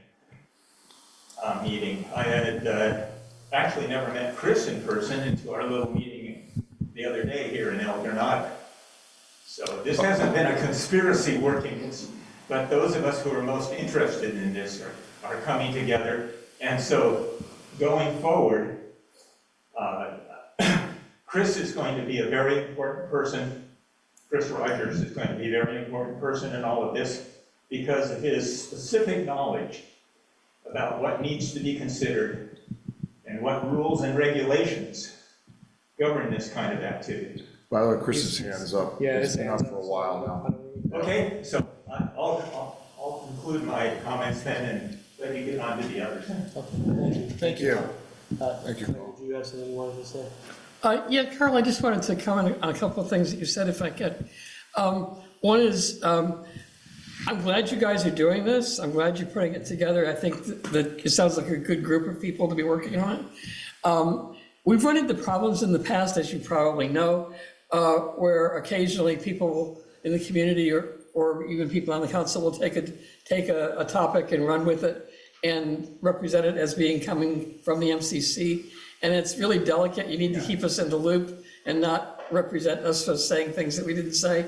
meeting. I had actually never met Chris in person until our little meeting the other day here in El Granada. So this hasn't been a conspiracy working, but those of us who are most interested in this are coming together. And so going forward, Chris is going to be a very important person. Chris Rogers is going to be a very important person in all of this because of his specific knowledge about what needs to be considered and what rules and regulations govern this kind of activity. By the way, Chris's hand is up. Yeah, It's been up for a while now. Okay, so I'll conclude my comments then and let you get on to the others. Thank you. Thank you. Do you have something you wanted to say? Yeah, Carl, I just wanted to comment on a couple of things that you said, if I could. One is, I'm glad you guys are doing this. I'm glad you're putting it together. I think that it sounds like a good group of people to be working on it. We've run into problems in the past, as you probably know, where occasionally people in the community or even people on the council will take a topic and run with it and represent it as being coming from the MCC. And it's really delicate. You need to keep us in the loop and not represent us as saying things that we didn't say.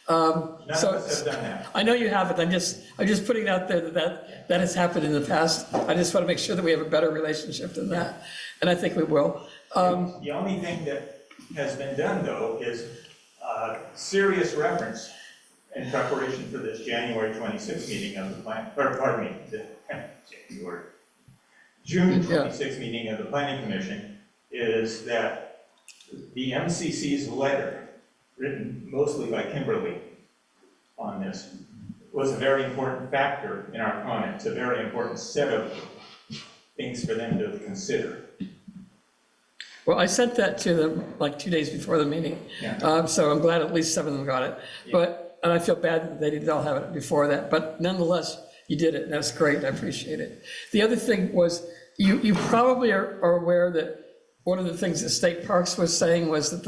None of us have done that. I know you haven't. I'm just putting out there that has happened in the past. I just want to make sure that we have a better relationship than that. And I think we will. The only thing that has been done, though, is serious reference in preparation for this January 26th meeting of the plan, or pardon me, June 26th meeting of the Planning Commission, is that the MCC's letter, written mostly by Kimberly on this, was a very important factor in our comments, a very important set of things for them to consider. Well, I sent that to them like 2 days before the meeting. Yeah. So I'm glad at least 7 of them got it. Yeah. And I feel bad that they didn't all have it before that, but nonetheless, you did it, and that's great, I appreciate it. The other thing was, you probably are aware that one of the things that State Parks was saying was that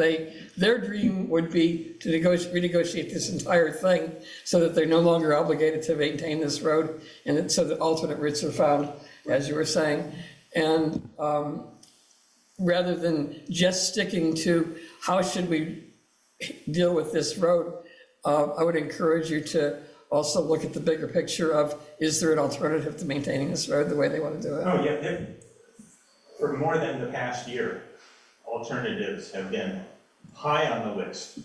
their dream would be to renegotiate this entire thing so that they're no longer obligated to maintain this road, and so that alternate routes are found, as you were saying. And rather than just sticking to how should we deal with this road, I would encourage you to also look at the bigger picture of, is there an alternative to maintaining this road the way they want to do it? Oh, yeah, for more than the past year, alternatives have been high on the list.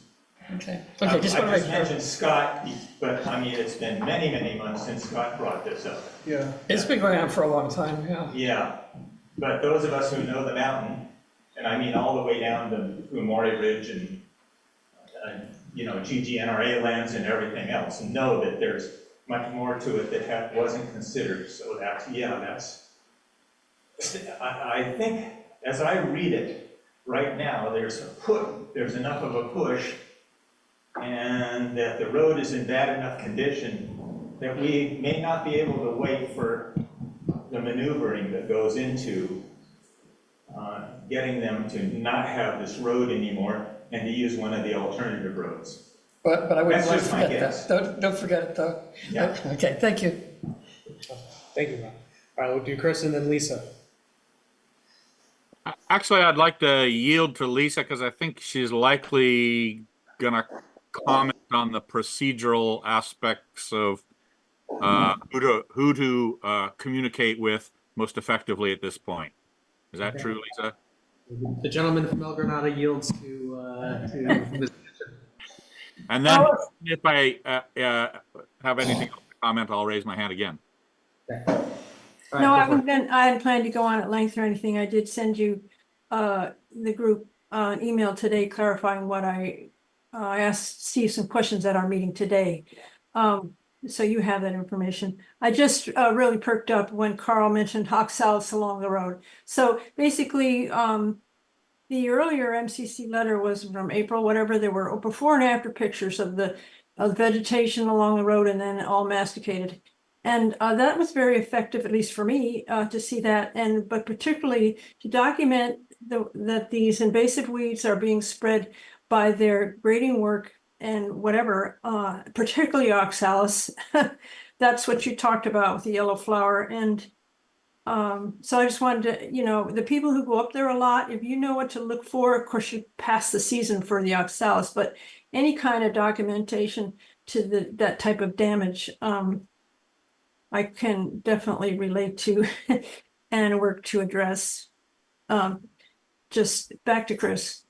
Okay. I Just just want to make sure. mentioned Scott, but I mean, it's been many, many months since Scott brought this up. Yeah. It's been going on for a long time, yeah. Yeah, but those of us who know the mountain, and I mean all the way down to Umori Ridge and, you know, GGNRA lands and everything else, know that there's much more to it that wasn't considered. So that's, yeah, that's, I think, as I read it, right now, there's enough of a push, and that the road is in bad enough condition that we may not be able to wait for the maneuvering that goes into getting them to not have this road anymore and to use one of the alternative roads. But I wouldn't That's want to just my forget guess. that. Don't forget it, though. Yeah. Okay, thank you. Thank you, Rob. All right, we'll do Chris and then Lisa. Actually, I'd like to yield to Lisa because I think she's likely gonna comment on the procedural aspects of who to communicate with most effectively at this point. Is that true, Lisa? The gentleman from El Granada yields to Ms. And then if I have anything else to comment, I'll raise my hand again. No, I hadn't planned to go on at length or anything. I did send you, the group, an email today clarifying what I asked Steve some questions at our meeting today. So you have that information. I just really perked up when Carl mentioned oxalis along the road. So basically, the earlier MCC letter was from April, whatever. There were before and after pictures of the vegetation along the road and then all masticated. And that was very effective, at least for me, to see that. But particularly to document that these invasive weeds are being spread by their grading work and whatever, particularly oxalis. That's what you talked about with the yellow flower. And so I just wanted to, the people who go up there a lot, if you know what to look for, of course you pass the season for the oxalis, but any kind of documentation to that type of damage, I can definitely relate to and work to address. Just back to Chris.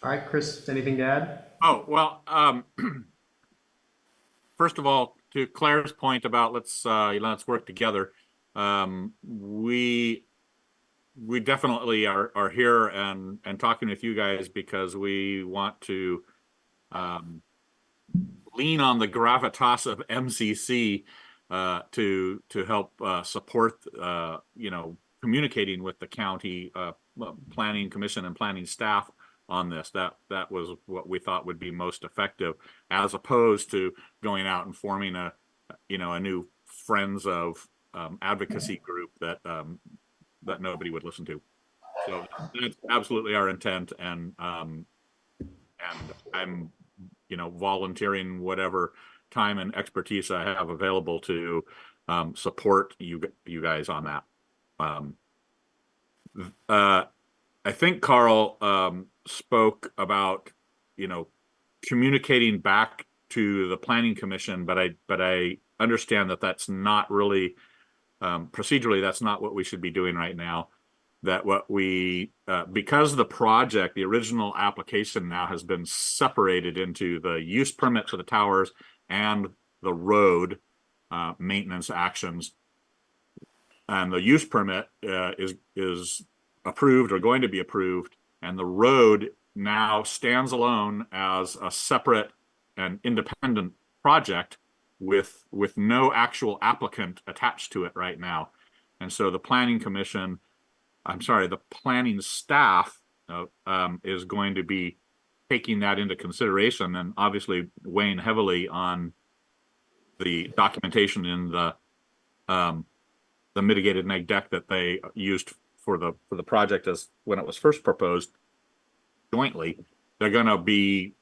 All right, Chris, anything to add? Oh, well, first of all, to Claire's point about let's work together. We definitely are here and talking with you guys because we want to lean on the gravitas of MCC to help support communicating with the county planning commission and planning staff on this. That was what we thought would be most effective, as opposed to going out and forming a new Friends of advocacy group that nobody would listen to. So that's absolutely our intent, and I'm volunteering whatever time and expertise I have available to support you guys on that. I think Carl spoke about communicating back to the planning commission, but I understand that that's not really procedurally, that's not what we should be doing right now. That what we because the project, the original application now has been separated into the use permit for the towers and the road maintenance actions, and the use permit is approved or going to be approved, and the road now stands alone as a separate and independent project with no actual applicant attached to it right now. And so the planning staff is going to be taking that into consideration and obviously weighing heavily on the documentation in the mitigated neg deck that they used for the project as when it was first proposed jointly. They're going to be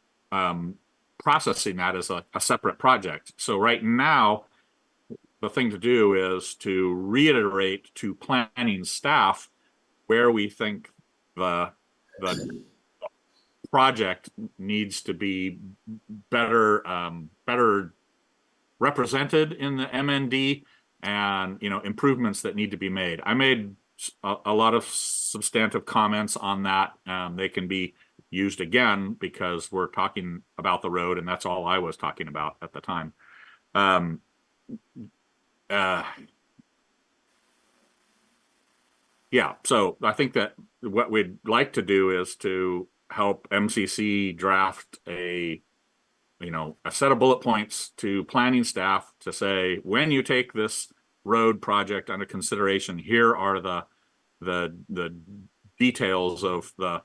processing that as a separate project. So right now, the thing to do is to reiterate to planning staff where we think the project needs to be better better represented in the MND, and improvements that need to be made. I made a lot of substantive comments on that. They can be used again because we're talking about the road, and that's all I was talking about at the time. Yeah, so I think that what we'd like to do is to help MCC draft a set of bullet points to planning staff to say, when you take this road project under consideration, here are the details of the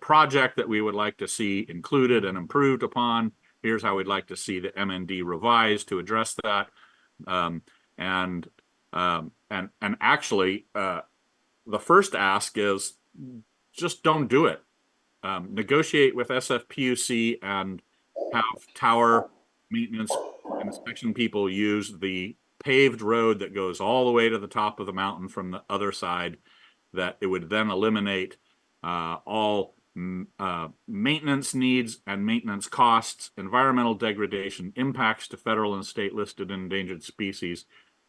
project that we would like to see included and improved upon. Here's how we'd like to see the MND revised to address that. And actually, the first ask is just don't do it. Negotiate with SFPUC and have tower maintenance and inspection people use the paved road that goes all the way to the top of the mountain from the other side. That it would then eliminate all maintenance needs and maintenance costs, environmental degradation, impacts to federal and state listed endangered species,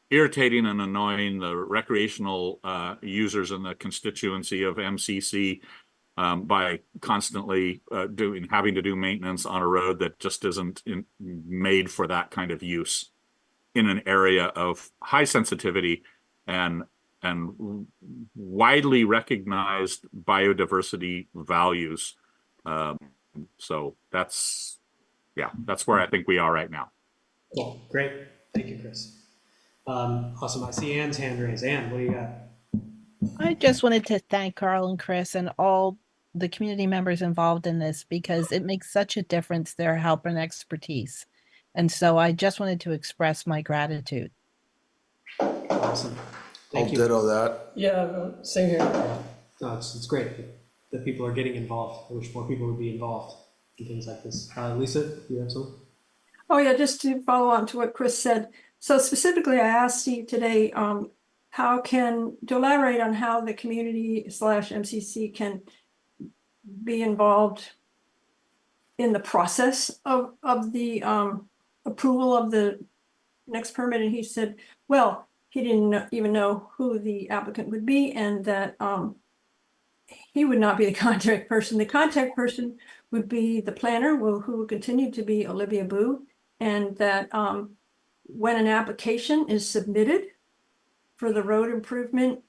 irritating and annoying the recreational users in the constituency of MCC by constantly having to do maintenance on a road that just isn't made for that kind of use in an area of high sensitivity and widely recognized biodiversity values. So that's where I think we are right now. Cool, great, thank you, Chris. Awesome, I see Ann's hand raised. Ann, what do you got? I just wanted to thank Carl and Chris and all the community members involved in this because it makes such a difference, their help and expertise. And so I just wanted to express my gratitude. Awesome. Thank you. I'll ditto that. Yeah, same here. Yeah. No, it's great that people are getting involved. I wish more people would be involved in things like this. Lisa, do you have something? Oh yeah, just to follow on to what Chris said. So specifically, I asked Steve today, to elaborate on how the community / MCC can be involved in the process of the approval of the next permit. And he said, well, he didn't even know who the applicant would be, and that he would not be the contact person. The contact person would be the planner, who would continue to be Olivia Boo, and that when an application is submitted for the road improvement,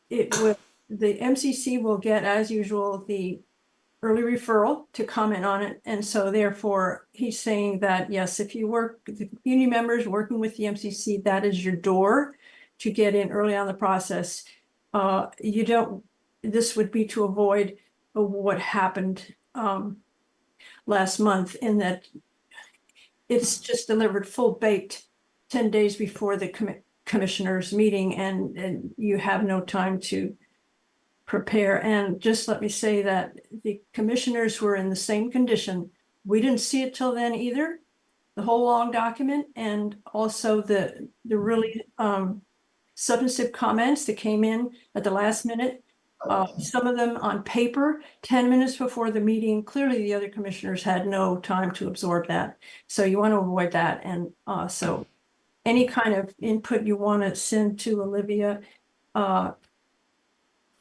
the MCC will get, as usual, the early referral to comment on it. And so therefore, he's saying that, yes, if you work, the community members working with the MCC, that is your door to get in early on the process. This would be to avoid what happened last month, in that it's just delivered full baked 10 days before the commissioners meeting, and you have no time to prepare. And just let me say that the commissioners were in the same condition. We didn't see it till then either, the whole long document, and also the really substantive comments that came in at the last minute. Some of them on paper, 10 minutes before the meeting. Clearly the other commissioners had no time to absorb that. So you want to avoid that. And so any kind of input you want to send to Olivia,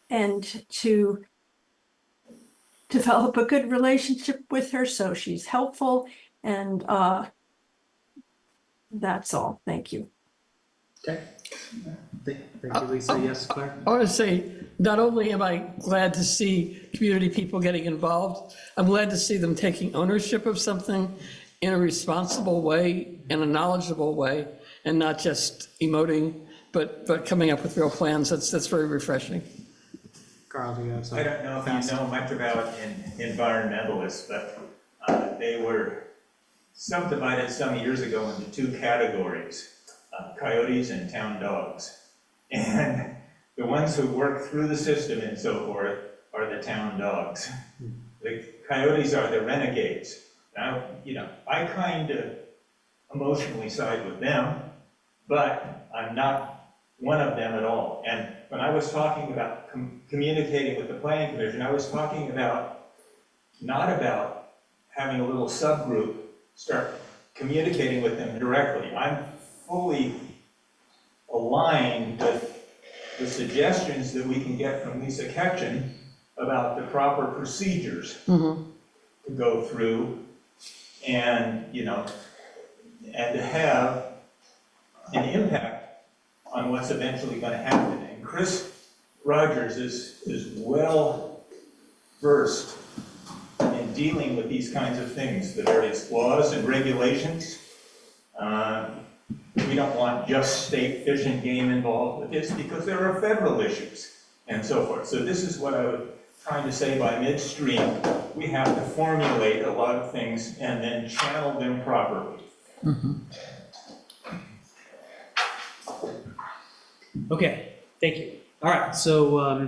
and to develop a good relationship with her so she's helpful. And that's all. Thank you. Okay. Thank you, Lisa. Yes, Claire? I want to say, not only am I glad to see community people getting involved, I'm glad to see them taking ownership of something in a responsible way, in a knowledgeable way, and not just emoting, but coming up with real plans. That's very refreshing. Carl, do you have something? I don't know if you know much about environmentalists, but they were subdivided some years ago into two categories, coyotes and town dogs. And the ones who work through the system and so forth are the town dogs. The coyotes are the renegades. Now, I kind of emotionally side with them, but I'm not one of them at all. And when I was talking about communicating with the planning commission, I was talking about, not about having a little subgroup start communicating with them directly. I'm fully aligned with the suggestions that we can get from Lisa Ketchen about the proper procedures to go through and, you know, and to have an impact on what's eventually going to happen. And Chris Rogers is well versed in dealing with these kinds of things. There is laws and regulations. We don't want just state fish and game involved with this because there are federal issues and so forth. So this is what I was trying to say by midstream. We have to formulate a lot of things and then channel them properly. Okay, thank you. All right, so I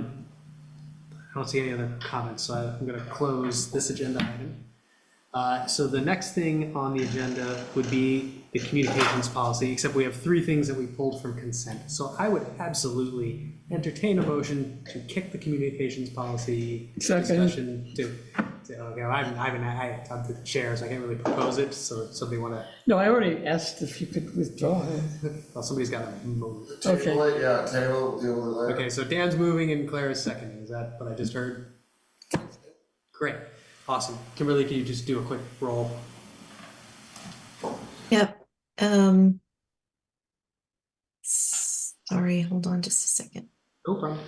don't see any other comments, so I'm going to close this agenda item. So the next thing on the agenda would be the communications policy, except we have 3 things that we pulled from consent. So I would absolutely entertain a motion to kick the communications policy discussion to okay, I'm the chair, so I can't really propose it, so if somebody want to... No, I already asked if you could withdraw it. Well, somebody's got to move it. Okay. Table it, yeah, table, deal with it later. Okay, so Dan's moving and Claire is seconding. Is that what I just heard? Great. Awesome. Kimberly, can you just do a quick roll? Yep. Sorry, hold on just a second. No problem.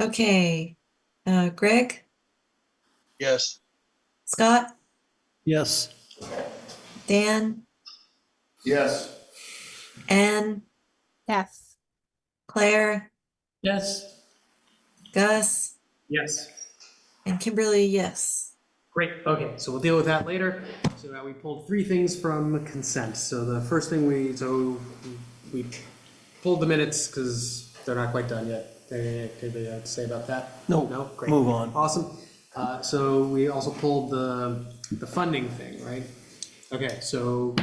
Okay. Greg, Yes. Scott, Yes. Dan, Yes. Anne, Yes. Claire, Yes. Gus, Yes. and Kimberly, yes. Great. Okay, so we'll deal with that later. So we pulled 3 things from consent. So the first thing we pulled the minutes because they're not quite done yet. Anything to say about that? No. No? Great. Move on. Awesome. So we also pulled the funding thing, right? Okay, so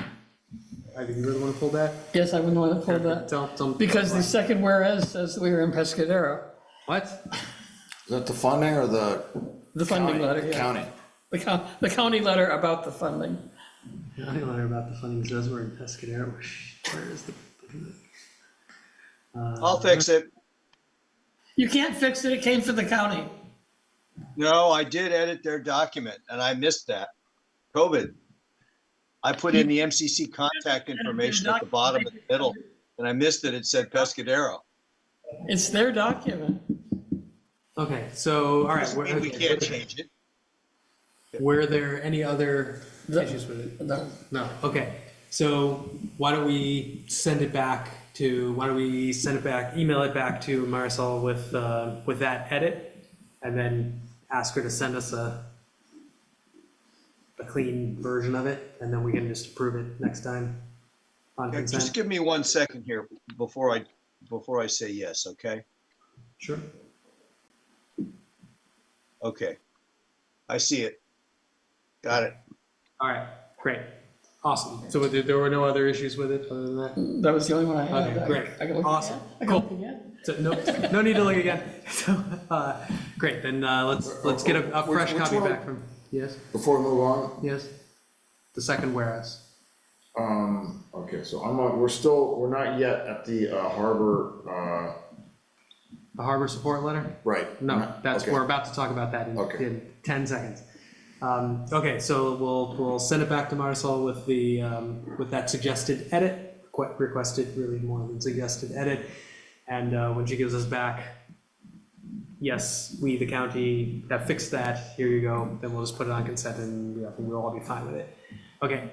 Ivy, you really want to pull that? Yes, I would want to pull that. Tell Because the second whereas says we were in Pescadero. What? Is that the funding or the? The funding county? letter, yeah. County. The county letter about the funding. The county letter about the funding says we're in Pescadero. Where is the? I'll fix it. You can't fix it, it came from the county. No, I did edit their document and I missed that. COVID. I put in the MCC contact information at the bottom of the middle and I missed it. It said Pescadero. It's their document. Okay, so, all right. Doesn't mean we can't change it. Were there any other issues with it? No, okay. So why don't we send it back to, email it back to Marisol with that edit, and then ask her to send us a clean version of it, and then we can just approve it next time on Okay, consent. just give me 1 second here before I say yes, okay? Sure. Okay. I see it. Got it. All right, great. Awesome. So there were no other issues with it other than that? That was the only one I had. Okay, great. I can look Awesome. again. I can Cool. look again. So no need to look again. So, great, then let's get a fresh Which copy one? back from, yes? Before we move on, Yes? The second whereas. okay, so we're not yet at the harbor, The harbor support letter? right? No, Okay. we're about to talk about that in 10 seconds. Okay, so we'll send it back to Marisol with with that suggested edit, requested really more than suggested edit. And when she gives us back, yes, we, the county, have fixed that, here you go, then we'll just put it on consent and we'll all be fine with it. Okay,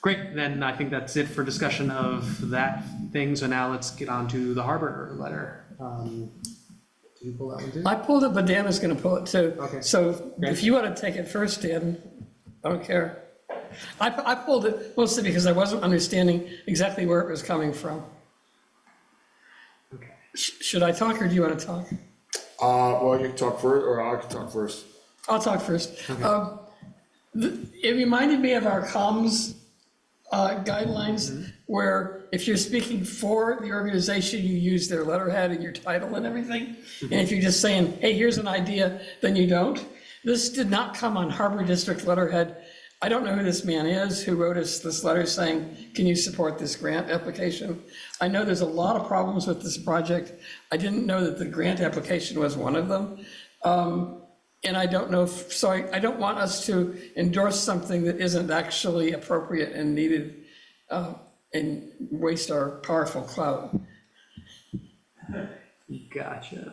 great, then I think that's it for discussion of that thing, so now let's get on to the harbor letter. Did you pull that one too? I pulled it, but Dan is gonna pull it too. Okay. So Great. if you want to take it first, Dan, I don't care. I pulled it mostly because I wasn't understanding exactly where it was coming from. Okay. Should I talk or do you want to talk? Well, you can talk first, or I can talk first. I'll talk first. Okay. It reminded me of our comms guidelines where if you're speaking for the organization, you use their letterhead and your title and everything. And if you're just saying, hey, here's an idea, then you don't. This did not come on Harbor District letterhead. I don't know who this man is who wrote us this letter saying, can you support this grant application? I know there's a lot of problems with this project. I didn't know that the grant application was one of them. And I don't know if, so I don't want us to endorse something that isn't actually appropriate and needed and waste our powerful clout. Gotcha.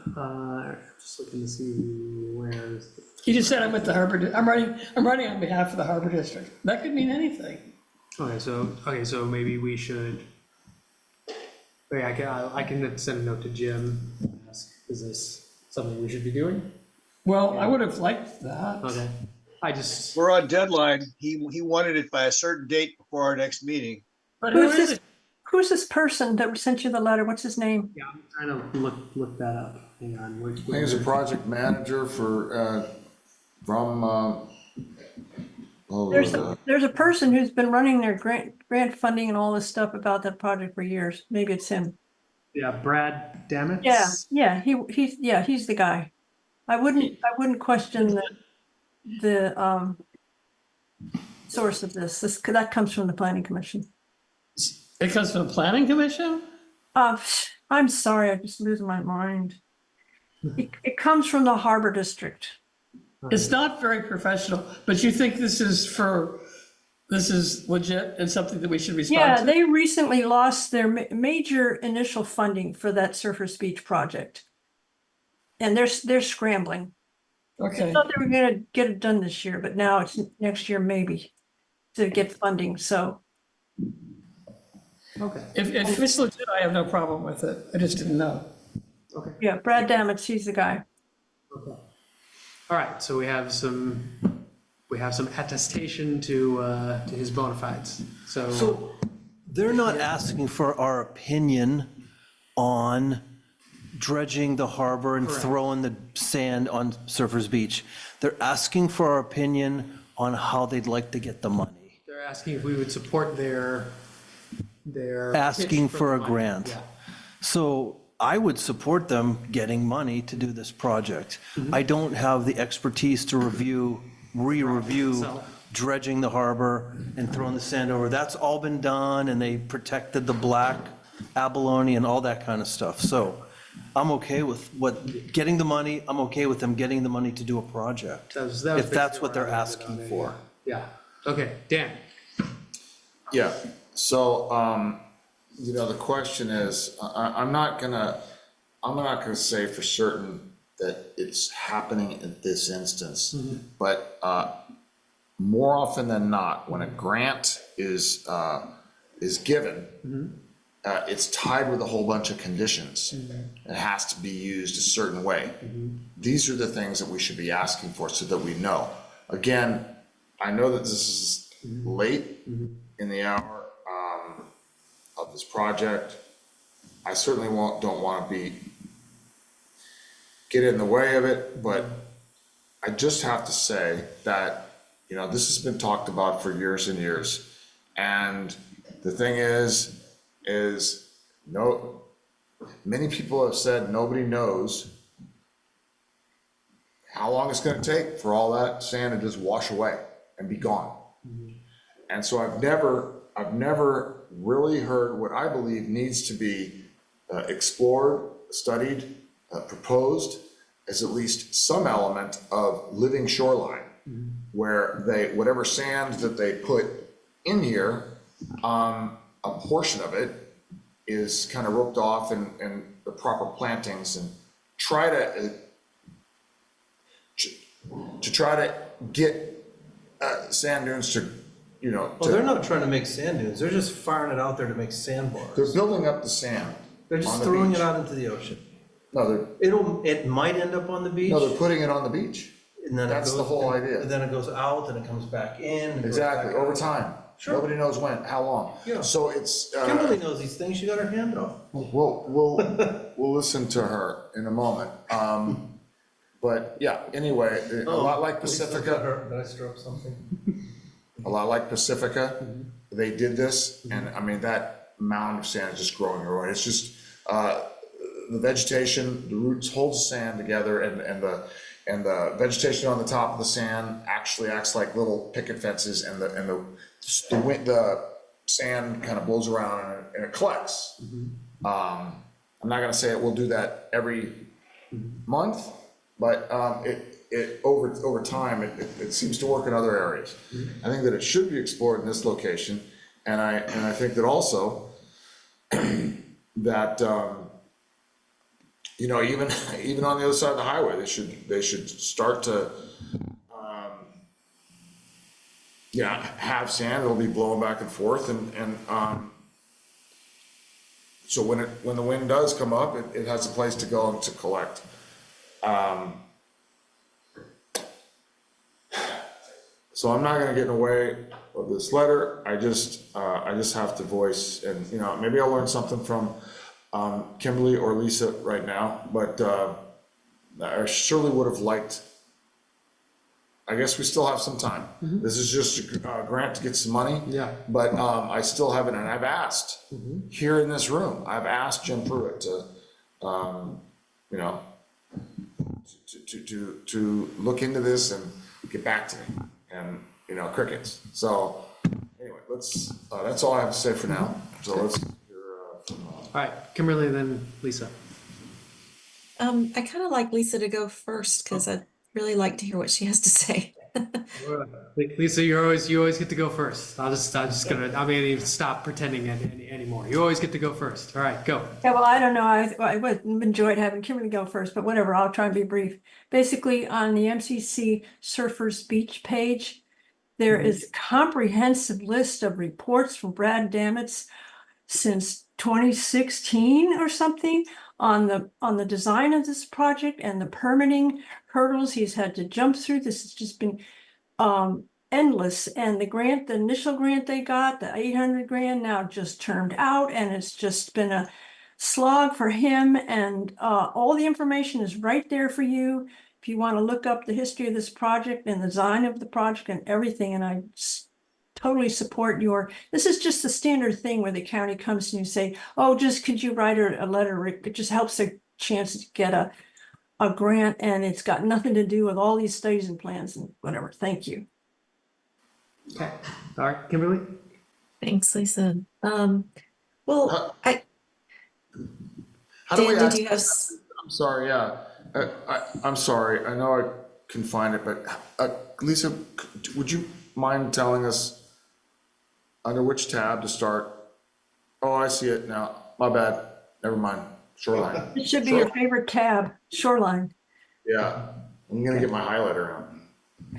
Just looking to see where's. He just said I'm at the Harbor, I'm writing on behalf of the Harbor District. That could mean anything. Okay, so maybe we should. Wait, I can send a note to Jim and ask, is this something we should be doing? Well, I would have liked that. Okay. We're on deadline. He wanted it by a certain date before our next meeting. But Who's this person that sent you the letter? What's his name? Yeah, I'm trying to look that up. Hang on. I think he's a project manager for, There's a person who's been running their grant funding and all this stuff about that project for years. Maybe it's him. Yeah, Brad Dammit. Yeah, he's the guy. I wouldn't question the source of this. That comes from the Planning Commission. It comes from the Planning Commission? I'm sorry, I just lose my mind. It comes from the Harbor District. It's not very professional, but you think this is legit and something that we should respond to? Yeah, they recently lost their major initial funding for that Surfers Beach project. And they're scrambling. Okay. I thought they were gonna get it done this year, but now it's next year maybe to get funding, so. Okay. If it's legit, I have no problem with it. I just didn't know. Okay. Yeah, Brad Dammit, he's the guy. Okay. All right, so we have some attestation to his bona fides. So they're not asking for our opinion on dredging the harbor and throwing the sand on Surfers Beach. They're asking for our opinion on how they'd like to get the money. They're asking if we would support their Asking pitch for a the money. grant. Yeah. So I would support them getting money to do this project. I don't have the expertise to re-review So- dredging the harbor and throwing the sand over. That's all been done, and they protected the black abalone and all that kind of stuff. So I'm okay with getting the money. I'm okay with them getting the money to do a project. That was If that's basically what they're where I landed asking on it, for. Yeah. Okay, Dan. Yeah, so, the question is, I'm not gonna say for certain that it's happening in this instance, but more often than not, when a grant is given, it's tied with a whole bunch of conditions. It has to be used a certain way. These are the things that we should be asking for so that we know. Again, I know that this is late in the hour of this project. I certainly don't want to get in the way of it, but I just have to say that, this has been talked about for years and years. And the thing is many people have said nobody knows how long it's going to take for all that sand to just wash away and be gone. And so I've never really heard what I believe needs to be explored, studied, proposed as at least some element of living shoreline, where whatever sand that they put in here, a portion of it is kind of roped off and the proper plantings, and try to get sand dunes to, Well, they're not trying to make sand dunes. They're just firing it out there to make sandbars. They're building up the sand. They're just on the throwing beach. it out into the ocean. No, It might end up on the beach. they're putting it on the beach. And then That's the whole idea. And then it goes out and it comes back in. and it goes Exactly, back over out. time. Sure. Nobody knows when, how long. Yeah. So it's. Kimberly knows these things. She got her hand up. We'll listen to her in a moment. But yeah, anyway, a lot like Pacifica. Did I stir up something? A lot like Pacifica, they did this, and I mean, that mound of sand is just growing and growing. It's just, the vegetation, the roots hold the sand together, and the vegetation on the top of the sand actually acts like little picket fences, and the sand kind of blows around and it collects. I'm not gonna say it will do that every month, but it over time, it seems to work in other areas. I think that it should be explored in this location, and I think that also that you know, even on the other side of the highway, they should start to have sand. It'll be blowing back and forth, and so when the wind does come up, it has a place to go and to collect. So I'm not gonna get in the way of this letter. I just have to voice, and you know, maybe I'll learn something from Kimberly or Lisa right now, but I surely would have liked, I guess we still have some time. This is just a grant to get some money. Yeah. But I still haven't, and I've asked here in this room, I've asked Jim Pruitt to, you know, to look into this and get back to me, and you know, crickets. So anyway, that's all I have to say for now. So let's hear from. All right, Kimberly, then Lisa. I kind of like Lisa to go first because I'd really like to hear what she has to say. Lisa, you always get to go first. I'm gonna even stop pretending anymore. You always get to go first. All right, go. Yeah, well, I don't know. I would have enjoyed having Kimberly go first, but whatever. I'll try and be brief. Basically, on the MCC Surfers Beach page, there is a comprehensive list of reports from Brad Damitz since 2016 or something on the design of this project and the permitting hurdles he's had to jump through. This has just been endless. And the initial grant they got, the 800 grand, now just turned out, and it's just been a slog for him. And all the information is right there for you if you want to look up the history of this project and the design of the project and everything. And I totally support this is just the standard thing where the county comes to you and say, oh, just could you write a letter, Rick? It just helps a chance to get a grant, and it's got nothing to do with all these studies and plans and whatever. Thank you. Okay. All right, Kimberly. Thanks, Lisa. Well, How do we Dan, ask? did you have? I'm sorry. Yeah, I'm sorry. I know I can find it, but Lisa, would you mind telling us under which tab to start? Oh, I see it now. My bad. Never mind. Shoreline. It should be your favorite tab, Shoreline. Yeah, I'm gonna get my highlighter out.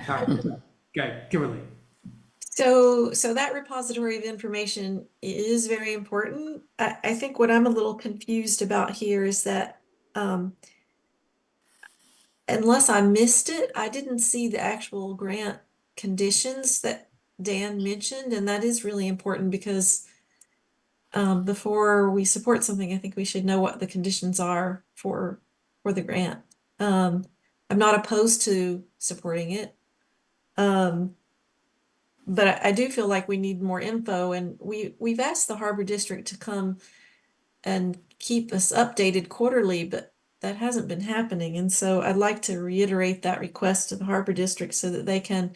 All right. Okay, Kimberly. So that repository of information is very important. I think what I'm a little confused about here is that unless I missed it, I didn't see the actual grant conditions that Dan mentioned, and that is really important because before we support something, I think we should know what the conditions are for the grant. I'm not opposed to supporting it. But I do feel like we need more info, and we've asked the Harbor District to come and keep us updated quarterly, but that hasn't been happening. And so I'd like to reiterate that request to the Harbor District so that they can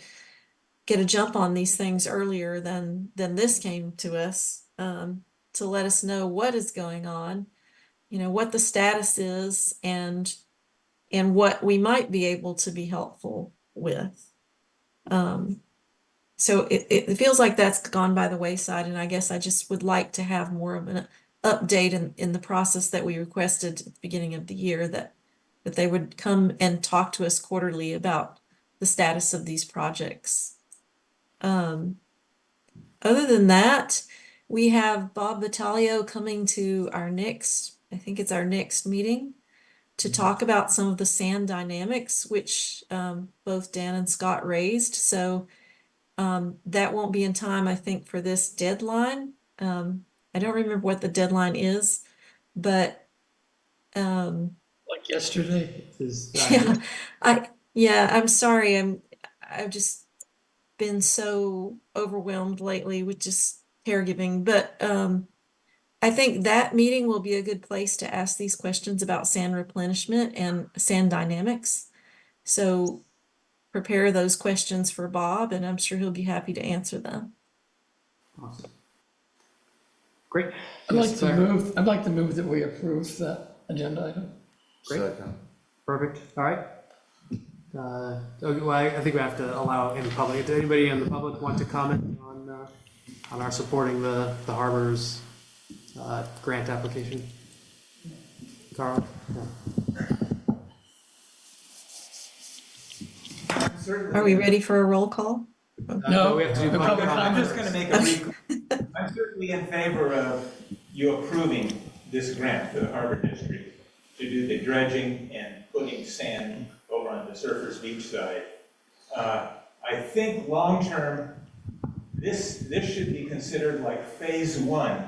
get a jump on these things earlier than this came to us, to let us know what is going on, you know, what the status is, and what we might be able to be helpful with. So it feels like that's gone by the wayside, and I guess I just would like to have more of an update in the process that we requested at the beginning of the year, that they would come and talk to us quarterly about the status of these projects. Other than that, we have Bob Battaglio coming to our next meeting to talk about some of the sand dynamics, which both Dan and Scott raised. So that won't be in time, I think, for this deadline. I don't remember what the deadline is, but like yesterday. I'm sorry. I've just been so overwhelmed lately with just caregiving, but I think that meeting will be a good place to ask these questions about sand replenishment and sand dynamics. So prepare those questions for Bob, and I'm sure he'll be happy to answer them. Awesome. Great. I'd Yes, like Claire. to move that we approve that agenda item. Great. Second. Perfect. All right. Okay, well, I think we have to allow any public. Does anybody in the public want to comment on our supporting the harbor's grant application? Carl? Are we ready for a roll call? No, we have to do public I'm comment. just gonna make a I'm certainly in favor of you approving this grant for the Harbor District to do the dredging and putting sand over on the Surfers Beach side. I think long-term, this should be considered like phase one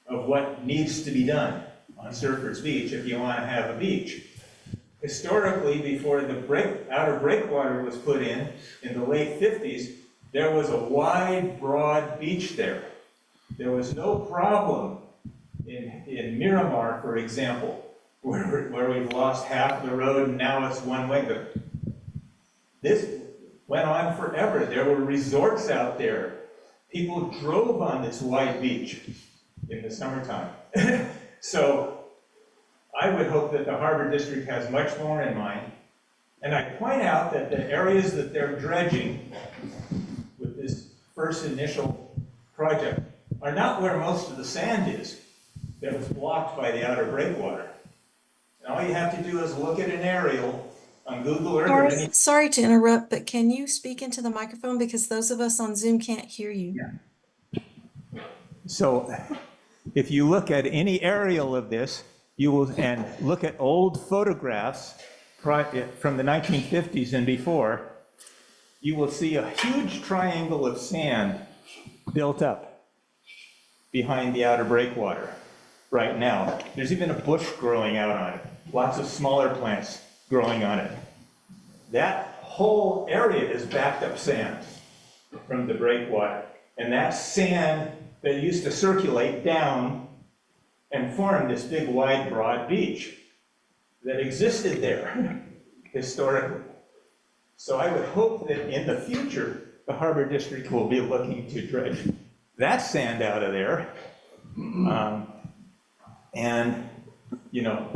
of what needs to be done on Surfers Beach if you want to have a beach. Historically, before the outer breakwater was put in the late 50s, there was a wide, broad beach there. There was no problem in Miramar, for example, where we've lost half the road and now it's one way. But this went on forever. There were resorts out there. People drove on this wide beach in the summertime. So I would hope that the Harbor District has much more in mind. And I point out that the areas that they're dredging with this first initial project are not where most of the sand is that was blocked by the outer breakwater. And all you have to do is look at an aerial on Google Earth. or any- Sorry to interrupt, but can you speak into the microphone because those of us on Zoom can't hear you? So if you look at any aerial of this, you will, and look at old photographs from the 1950s and before, you will see a huge triangle of sand built up behind the outer breakwater right now. There's even a bush growing out on it, lots of smaller plants growing on it. That whole area is backed up sand from the breakwater. And that sand that used to circulate down and form this big, wide, broad beach that existed there historically. So I would hope that in the future, the Harbor District will be looking to dredge that sand out of there and, you know,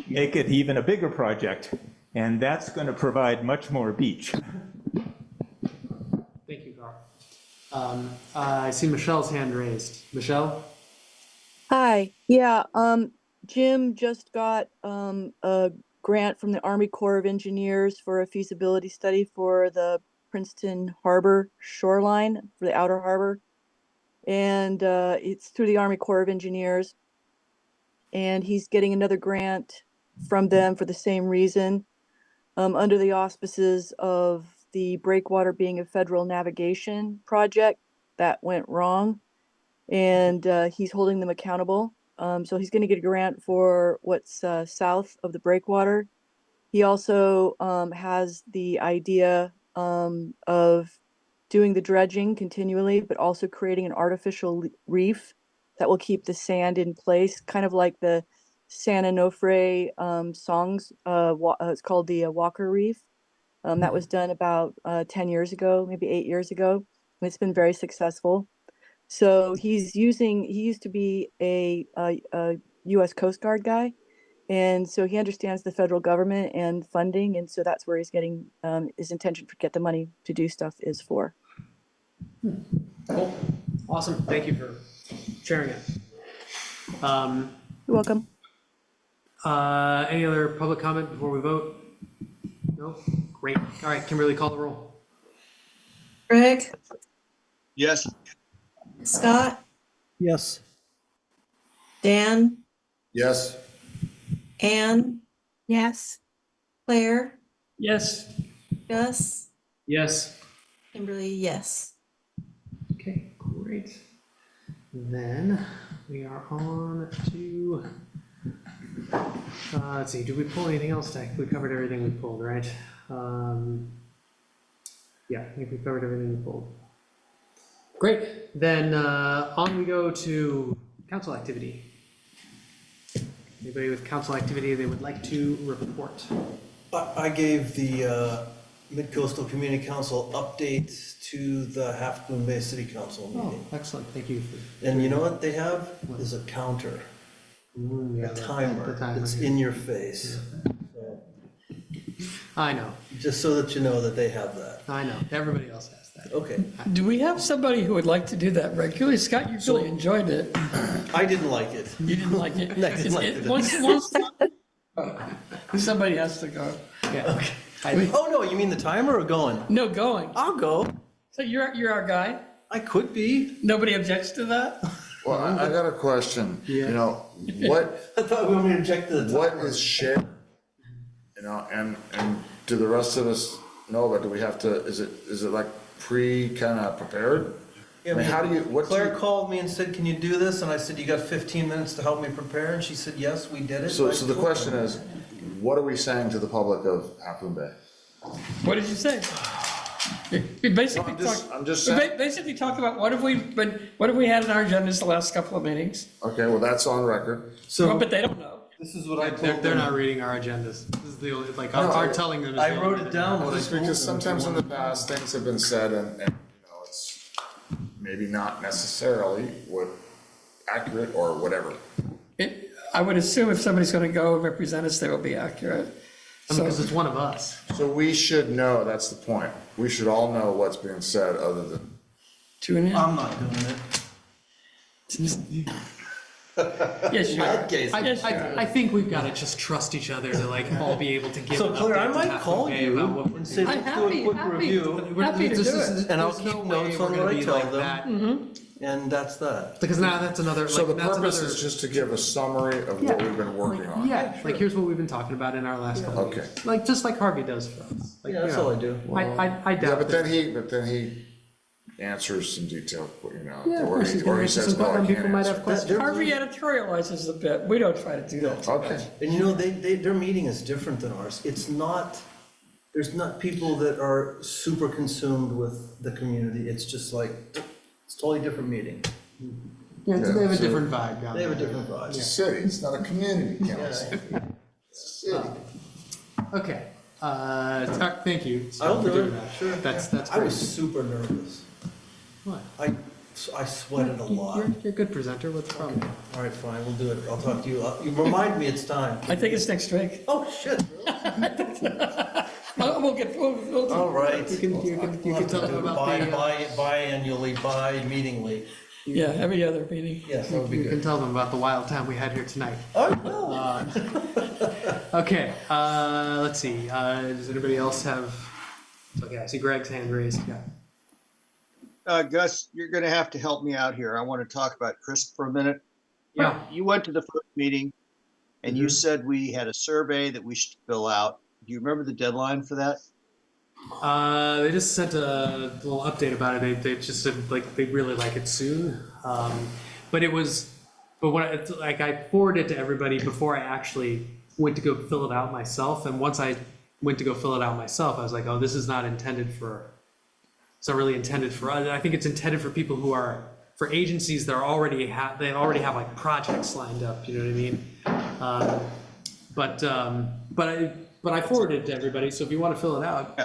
make it even a bigger project. And that's going to provide much more beach. Thank you, Carl. I see Michelle's hand raised. Michelle? Hi, yeah, Jim just got a grant from the Army Corps of Engineers for a feasibility study for the Princeton Harbor shoreline for the outer harbor. And it's through the Army Corps of Engineers. And he's getting another grant from them for the same reason, under the auspices of the breakwater being a federal navigation project that went wrong. And he's holding them accountable. So he's going to get a grant for what's south of the breakwater. He also has the idea of doing the dredging continually, but also creating an artificial reef that will keep the sand in place, kind of like the San Onofre songs. It's called the Walker Reef. That was done about 10 years ago, maybe 8 years ago. And it's been very successful. So he used to be a U.S. Coast Guard guy. And so he understands the federal government and funding. And so that's where he's getting his intention to get the money to do stuff is for. Cool. Awesome. Thank you for sharing it. You're welcome. Any other public comment before we vote? No? Great. All right, Kimberly, call the roll. Greg? Yes. Scott? Yes. Dan? Yes. Anne? Yes. Claire? Yes. Gus? Yes. Kimberly, yes. Okay, great. Then we are on to, let's see, did we pull anything else? We covered everything we pulled, right? Yeah, I think we covered everything we pulled. Great, then on we go to council activity. Anybody with council activity they would like to report? I gave the Midcoastal Community Council update to the Half Moon Bay City Council meeting. Oh, excellent, thank you. And you know what they have? Is a counter, a timer. It's in your face. So, I know. just so that you know that they have that. I know, everybody else has that. Okay. Do we have somebody who would like to do that regularly? Scott, you really enjoyed it. I didn't like it. You didn't like it? I didn't like it. Once, somebody has to go. Yeah. Okay. Oh, no, you mean the timer or going? No, going. I'll go. So you're our guy? I could be. Nobody objects to that? Well, I got a question. You know, what, I thought we were going to object to the what timer. is shared? You know, and do the rest of us know, but do we have to, is it like kind of prepared? Yeah, I mean, how do you, what do Claire you? called me and said, can you do this? And I said, you got 15 minutes to help me prepare? And she said, yes, we did it. So I the told question her. is, what are we saying to the public of Half Moon Bay? What did you say? We basically I'm just we saying. basically talked about what have we had on our agendas the last couple of meetings? Okay, well, that's on record. Well, but they don't know. This is what I told They're them. not reading our agendas. This is the only, like, No, our telling them is. I the wrote only it down what I Just told them. because sometimes in the past, things have been said and, you know, it's maybe not necessarily what accurate or whatever. I would assume if somebody's going to go represent us, they will be accurate. Because it's one of us. So we should know, that's the point. We should all know what's being said other than. Tune in. I'm not doing it. Yes, you are. Case. Yes, you are. I think we've got to just trust each other to like all be able to give. So an Claire, I update to might Half call Moon Bay you about what we're and say, doing. let's do a quick review. Happy to do it. And I'll There's keep no notes way on we're what gonna I be tell like them. that. And that's that. Because now that's another. So like, the that's purpose another- is just to give a summary of what we've been working on. Yeah, like here's what we've been talking about in our last couple of Okay. meetings. Like just like Harvey does for us. Like, Yeah, that's you know, all I do. I Yeah, doubt. but then he answers some detail, you know, Yeah, of or course, he, he's gonna or he answer says, some no, I questions. can't People might have answer. questions. Harvey editorializes a bit. We don't try to do that. Okay. And you know, their meeting is different than ours. It's not, there's not people that are super consumed with the community. It's just like, it's a totally different meeting. Yeah, Yeah, they have a so- different vibe down They have a there. different vibe. It's a city, it's not a community council. Yeah. It's a city. Okay. Thank you. Scott, I'll for do doing it, that. sure. That's I great. was super nervous. What? I sweated a lot. You're a good presenter. What's the problem? All right, fine, we'll do it. I'll talk to you. You remind me it's time. I think it's next week. Oh, shit. We'll All right. You can tell them about the. Biannually, bi-meetingly. yeah, every other meeting. Yes, that would be You can good. tell them about the wild time we had here tonight. Oh, no. Okay, let's see. Does anybody else have? Okay, I see Greg's hand raised. Yeah. Gus, you're gonna have to help me out here. I want to talk about CRISP for a minute. Yeah. You went to the first meeting and you said we had a survey that we should fill out. Do you remember the deadline for that? They just sent a little update about it. They just said like they really like it soon. But when I forwarded it to everybody before I actually went to go fill it out myself. And once I went to go fill it out myself, I was like, oh, this is not intended for. It's not really intended for us. I think it's intended for people who are for agencies that are already have like projects lined up. You know what I mean? But I forwarded it to everybody. So if you want to fill it out.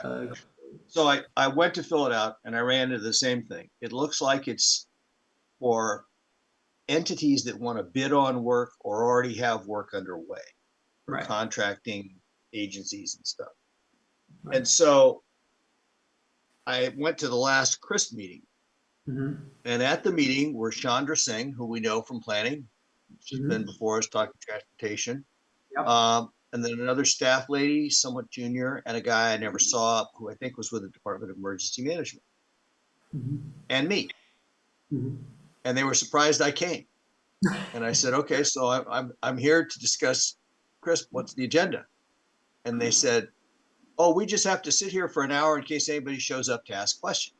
So I went to fill it out and I ran into the same thing. It looks like it's for entities that want to bid on work or already have work underway. For Right. contracting agencies and stuff. Right. And so I went to the last CRISP meeting. Mm-hmm. And at the meeting were Chandra Singh, who we know from planning. She's been before us talking transportation. Yep. And then another staff lady, somewhat junior, and a guy I never saw who I think was with the Department of Emergency Management. And me. And they were surprised I came. And I said, okay, so I'm here to discuss CRISP, what's the agenda? And they said, oh, we just have to sit here for an hour in case anybody shows up to ask questions.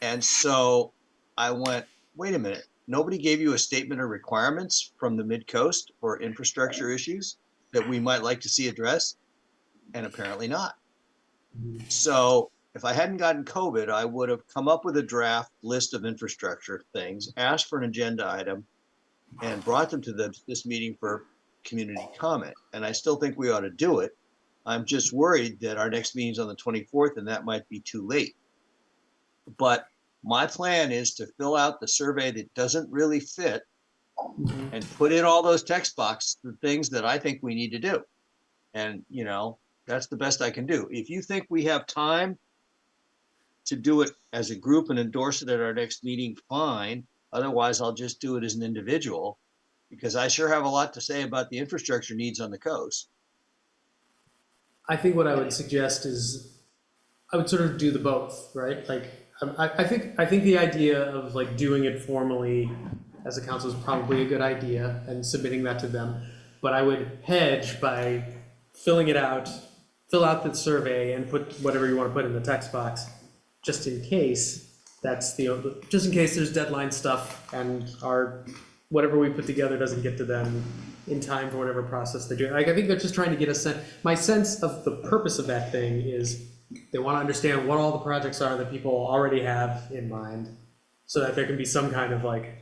And so I went, wait a minute, nobody gave you a statement of requirements from the Midcoast for infrastructure issues that we might like to see addressed? And apparently not. So if I hadn't gotten COVID, I would have come up with a draft list of infrastructure things, asked for an agenda item, and brought them to this meeting for community comment. And I still think we ought to do it. I'm just worried that our next meeting's on the 24th and that might be too late. But my plan is to fill out the survey that doesn't really fit and put in all those text boxes, the things that I think we need to do. And, you know, that's the best I can do. If you think we have time to do it as a group and endorse it at our next meeting, fine. Otherwise, I'll just do it as an individual, because I sure have a lot to say about the infrastructure needs on the coast. I think what I would suggest is I would sort of do the both, right? Like, I think the idea of like doing it formally as a council is probably a good idea and submitting that to them. But I would hedge by filling it out, fill out the survey and put whatever you want to put in the text box, just in case just in case there's deadline stuff and whatever we put together doesn't get to them in time for whatever process they do. Like, I think they're just trying to get a sense. My sense of the purpose of that thing is they want to understand what all the projects are that people already have in mind, so that there can be some kind of like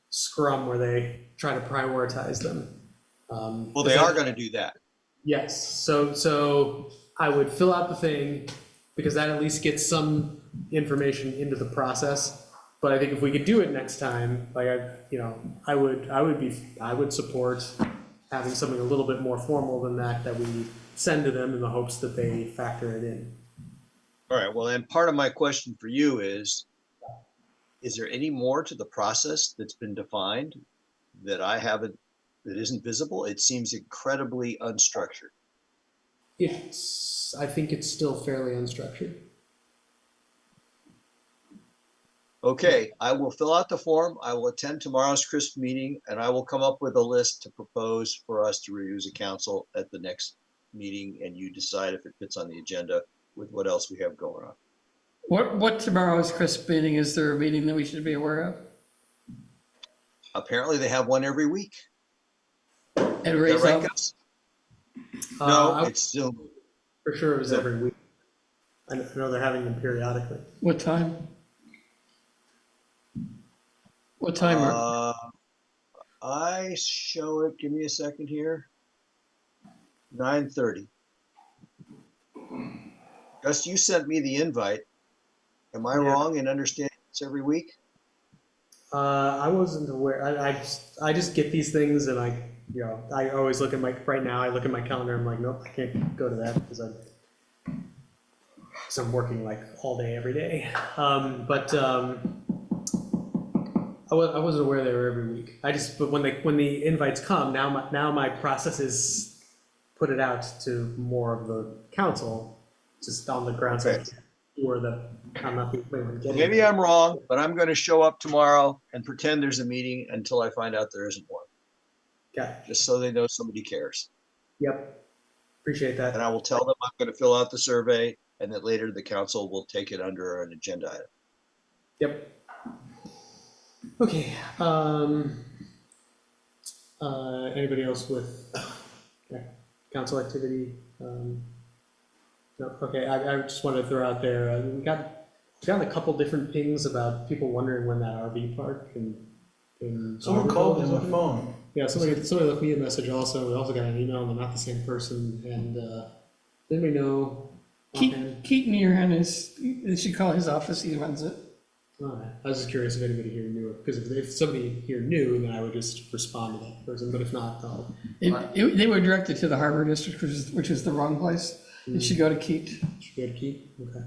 scrum where they try to prioritize them. Well, they are going to do that. Yes. So I would fill out the thing, because that at least gets some information into the process. But I think if we could do it next time, like I would support having something a little bit more formal than that we send to them in the hopes that they factor it in. All right. Well, then part of my question for you is there any more to the process that's been defined that that isn't visible? It seems incredibly unstructured. I think it's still fairly unstructured. Okay, I will fill out the form. I will attend tomorrow's CRISP meeting, and I will come up with a list to propose for us to review as a council at the next meeting, and you decide if it fits on the agenda with what else we have going on. What tomorrow's CRISP meeting? Is there a meeting that we should be aware of? Apparently they have one every week. And Is that right, Gus? No, it's Zoom. For sure it was every week. I know they're having them periodically. What time? What time? I show it, give me a second here. 9:30. Gus, you sent me the invite. Am I wrong in understanding it's every week? I wasn't aware. I just get these things, and I always look at right now I look at my calendar. I'm like, nope, I can't go to that because I'm working like all day every day. I wasn't aware they were every week. But when the invites come, now my process is put it out to more of the council, just on the grounds or that I'm not the one getting. Maybe I'm wrong, but I'm going to show up tomorrow and pretend there's a meeting until I find out there isn't one. Okay. Just so they know somebody cares. Yep. Appreciate that. And I will tell them I'm going to fill out the survey and that later the council will take it under an agenda item. Yep. Okay. Anybody else with council activity? No. Okay. I just wanted to throw out there. We got a couple different pings about people wondering when that RV park in Someone called me on my phone. Yeah, somebody left me a message also. We also got an email, and they're not the same person. And didn't we know? Keaton Earhan you should call his office. He runs it. All right. I was just curious if anybody here knew it, because if somebody here knew, then I would just respond to that person. But if not, they were directed to the Harbor District, which is the wrong place. It should go to Keat. Okay.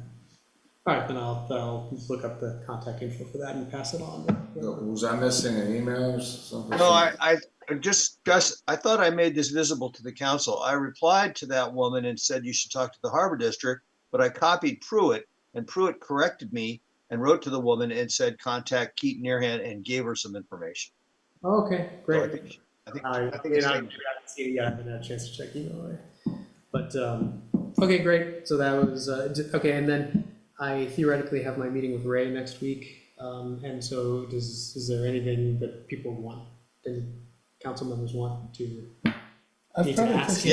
All right, then I'll look up the contact info for that and pass it on. Was I missing an email or something? No, I just, Gus, I thought I made this visible to the council. I replied to that woman and said you should talk to the Harbor District, but I copied Pruitt, and Pruitt corrected me and wrote to the woman and said contact Keaton Earhan and gave her some information. Okay, great. So I think I haven't seen it yet. I haven't had a chance to check email. But okay, great. So that was okay. And then I theoretically have my meeting with Ray next week. And so is there anything that people want, and council members want to need to ask?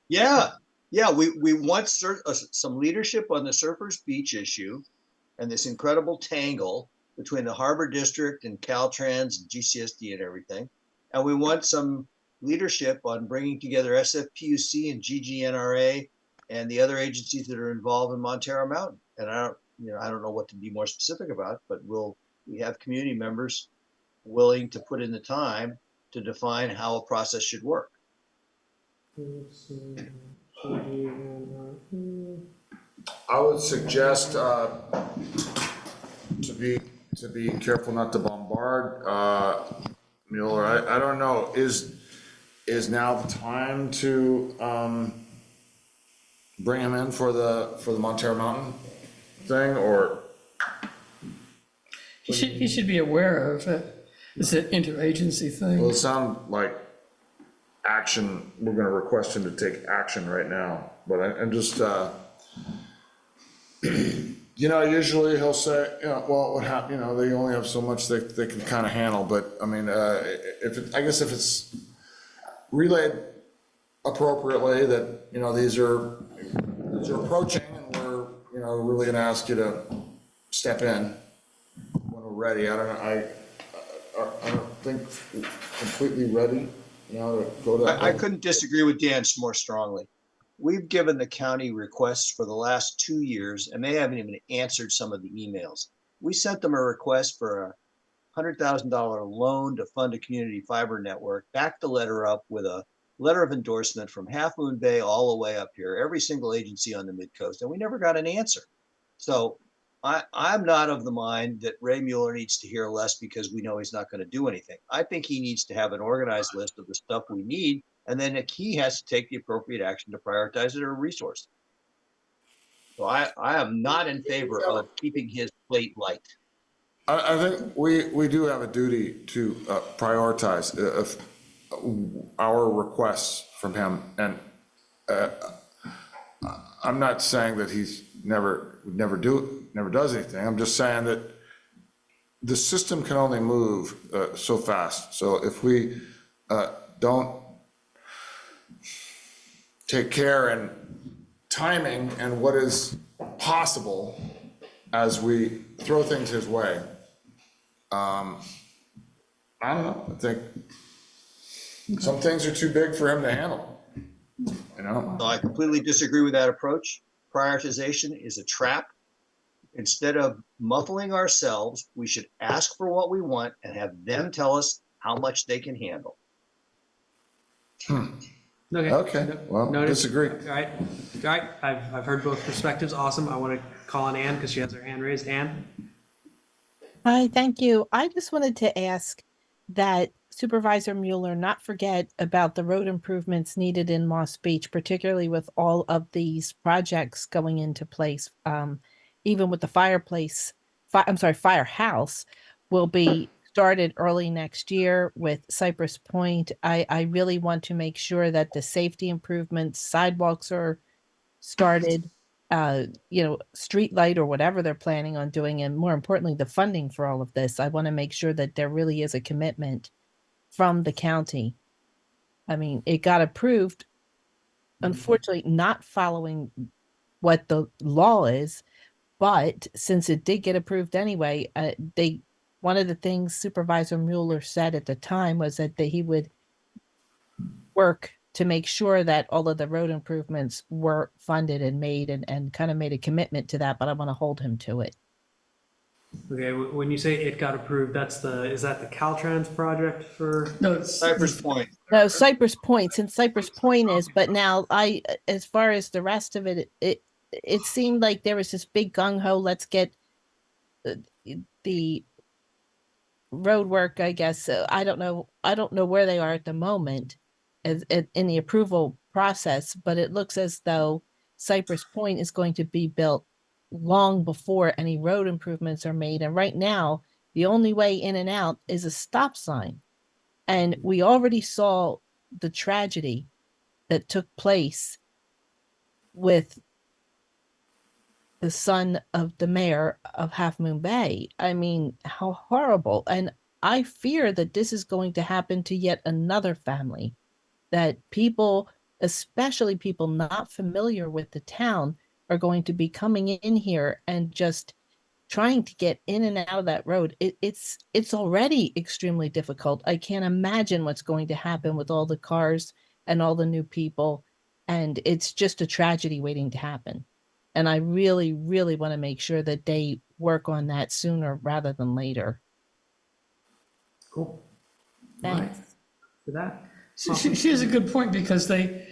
Yeah. Yeah, we want some leadership on the Surfers Beach issue and this incredible tangle between the Harbor District and Caltrans and GCSD and everything. And we want some leadership on bringing together SFPUC and GGNRA and the other agencies that are involved in Montero Mountain. And I don't know what to be more specific about, but we have community members willing to put in the time to define how a process should work. I would suggest to be careful not to bombard Mueller. I don't know. Is now the time to bring him in for the Montero Mountain thing, or He should be aware of it. It's an interagency thing. will it sound like action? We're going to request him to take action right now, but I'm just. Usually he'll say, well, what happened, they only have so much they can kind of handle, but I mean, I guess if it's relayed appropriately that, these are approaching and we're, really gonna ask you to step in when we're ready. I don't know, I don't think we're completely ready, to go to. I couldn't disagree with Dan more strongly. We've given the county requests for the last 2 years, and they haven't even answered some of the emails. We sent them a request for a $100,000 loan to fund a community fiber network, backed the letter up with a letter of endorsement from Half Moon Bay all the way up here, every single agency on the Midcoast, and we never got an answer. So I'm not of the mind that Ray Mueller needs to hear less because we know he's not going to do anything. I think he needs to have an organized list of the stuff we need, and then he has to take the appropriate action to prioritize it or resource. So I am not in favor of keeping his plate light. I think we do have a duty to prioritize our requests from him, and I'm not saying that he's never does anything. I'm just saying that the system can only move so fast. So if we don't take care in timing and what is possible as we throw things his way, I don't know. I think some things are too big for him to handle. So I completely disagree with that approach. Prioritization is a trap. Instead of muffling ourselves, we should ask for what we want and have them tell us how much they can handle. Okay, well, disagree. All right, I've heard both perspectives. Awesome. I want to call on Ann because she has her hand raised. Ann? Hi, thank you. I just wanted to ask that Supervisor Mueller not forget about the road improvements needed in Moss Beach, particularly with all of these projects going into place. Even with the firehouse will be started early next year with Cypress Point. I really want to make sure that the safety improvements, sidewalks are started, street light or whatever they're planning on doing, and more importantly, the funding for all of this. I want to make sure that there really is a commitment from the county. I mean, it got approved, unfortunately, not following what the law is, but since it did get approved anyway, one of the things Supervisor Mueller said at the time was that he would work to make sure that all of the road improvements were funded and made, and kind of made a commitment to that, but I want to hold him to it. Okay, when you say it got approved, is that the Caltrans project for? No, it's Cypress Point. No, Cypress Point, since Cypress Point is, but now as far as the rest of it, it seemed like there was this big gung ho, let's get the road work, I guess. I don't know where they are at the moment in the approval process, but it looks as though Cypress Point is going to be built long before any road improvements are made. And right now, the only way in and out is a stop sign. And we already saw the tragedy that took place with the son of the mayor of Half Moon Bay. I mean, how horrible. And I fear that this is going to happen to yet another family, that people especially people not familiar with the town, are going to be coming in here and just trying to get in and out of that road. It's already extremely difficult. I can't imagine what's going to happen with all the cars and all the new people. And it's just a tragedy waiting to happen. And I really, really want to make sure that they work on that sooner rather than later. Cool. Thanks. For that. She has a good point, because they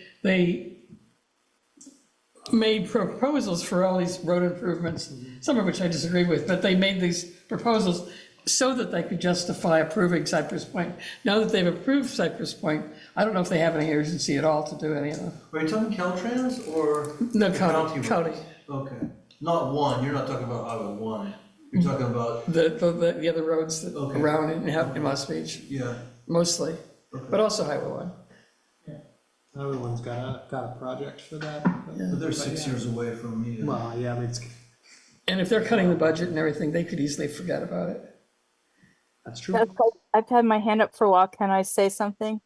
made proposals for all these road improvements, some of which I disagree with, but they made these proposals so that they could justify approving Cypress Point. Now that they've approved Cypress Point, I don't know if they have any urgency at all to do any of them. Are you talking Caltrans or? No, the county. Okay, not one, you're not talking about Highway 1, you're talking about. The other roads that around in West Beach. Yeah. Mostly, but also Highway 1. Highway 1's got a project for that. But they're 6 years away from me. Well, yeah, I mean, And if they're cutting the budget and everything, they could easily forget about it. That's true. I've had my hand up for a while. Can I say something?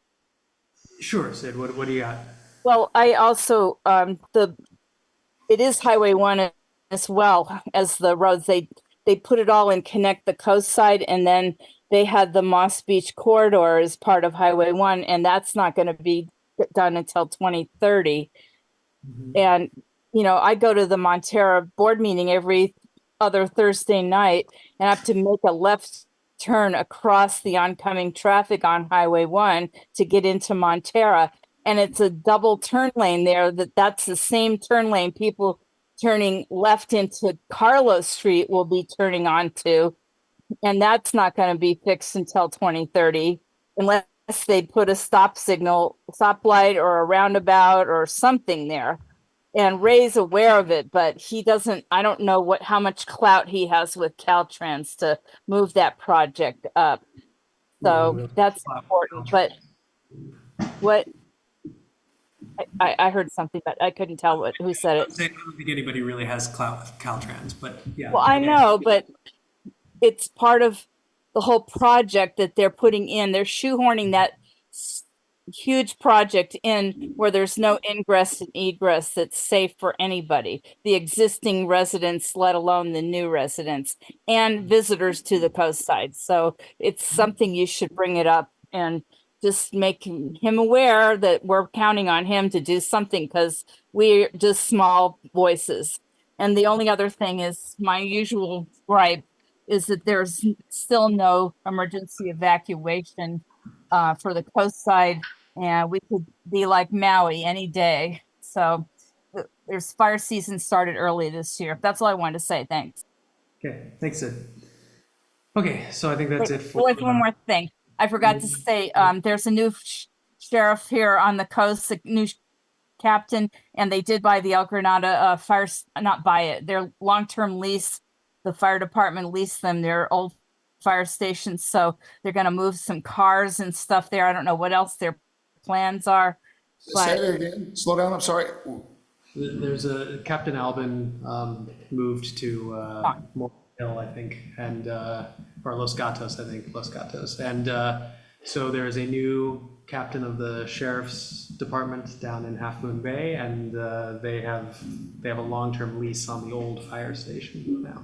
Sure, Sid, what do you got? Well, I also, it is Highway 1 as well as the roads. They put it all in Connect the Coast Side, and then they had the Moss Beach corridor as part of Highway 1, and that's not going to be done until 2030. And, you know, I go to the Montera board meeting every other Thursday night, and I have to make a left turn across the oncoming traffic on Highway 1 to get into Montera. And it's a double turn lane there. That's the same turn lane people turning left into Carlos Street will be turning onto. And that's not going to be fixed until 2030 unless they put a stoplight or a roundabout or something there. And Ray's aware of it, but he doesn't, I don't know how much clout he has with Caltrans to move that project up. So that's important, but what, I heard something, but I couldn't tell who said it. I don't think anybody really has clout with Caltrans, but yeah. Well, I know, but it's part of the whole project that they're putting in. They're shoehorning that huge project in where there's no ingress and egress that's safe for anybody, the existing residents, let alone the new residents and visitors to the coast side. So it's something you should bring it up and just make him aware that we're counting on him to do something, because we're just small voices. And the only other thing is my usual gripe is that there's still no emergency evacuation for the coast side. And we could be like Maui any day. So there's fire season started early this year. That's all I wanted to say. Thanks. Okay, thanks, Sid. Okay, so I think that's it for. Wait, one more thing. I forgot to say, there's a new sheriff here on the coast, a new captain, and they did buy the El Granada fire, not buy it, their long-term lease. The fire department leased them their old fire stations. So they're going to move some cars and stuff there. I don't know what else their plans are. Say that again. Slow down. I'm sorry. There's a Captain Albin moved to Morgan Hill, I think, and or Los Gatos, I think, Los Gatos, and so there is a new captain of the sheriff's department down in Half Moon Bay, and they have a long-term lease on the old fire station now.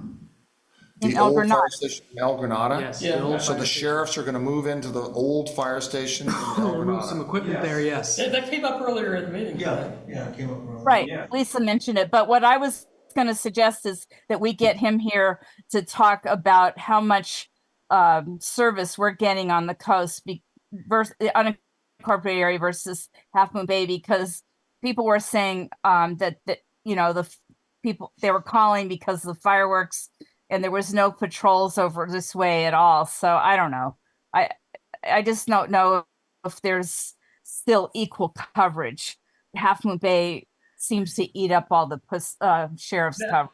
The old fire station in El Granada? Yes. Yeah. So the sheriffs are going to move into the old fire station in El Granada. Move some equipment there, yes. That came up earlier in the meeting. Yeah, it came up earlier. Right. Yeah. Lisa mentioned it. But what I was going to suggest is that we get him here to talk about how much service we're getting on the coast versus the unincorporated area versus Half Moon Bay, because people were saying that you know, the people, they were calling because of the fireworks and there was no patrols over this way at all. So I don't know. I just don't know if there's still equal coverage. Half Moon Bay seems to eat up all the sheriff's coverage.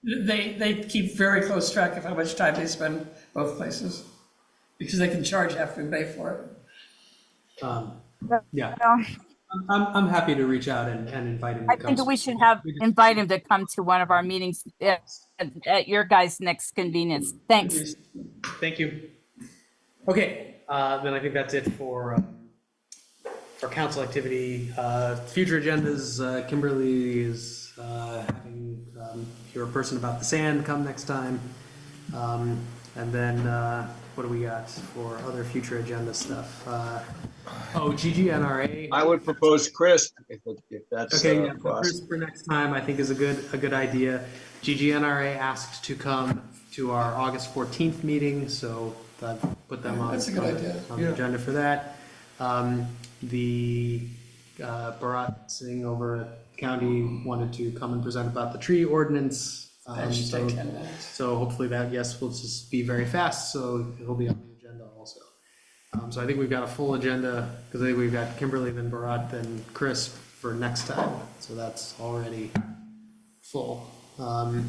They keep very close track of how much time they spend both places, because they can charge Half Moon Bay for it. Yeah. I'm happy to reach out and invite him to I think that we should invite him to come to one of our meetings at your guys' next convenience. Thanks. Thank you. Okay, then I think that's it for for council activity, future agendas, Kimberly is having your person about the sand come next time. And then what do we got for other future agenda stuff? GGNRA. I would propose crisp if that's Okay, yeah, so possible. Chris for next time, I think is a good idea. GGNRA asked to come to our August 14th meeting, so I've put them on. That's a good idea. On the agenda for that. The Bharat Singh over at the county wanted to come and present about the tree ordinance. That should take 10 minutes. So hopefully that, yes, will just be very fast, so it'll be on the agenda also. So I think we've got a full agenda, because I think we've got Kimberly, then Bharat, then Chris for next time. So that's already full. And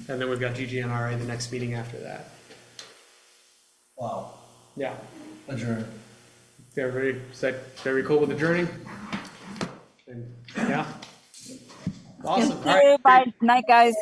then we've got GGNRA the next meeting after that. Wow. Yeah. Adjourn. Everybody, is everybody cool with adjourning? And, yeah? Awesome. Thank you. Bye. Night, guys.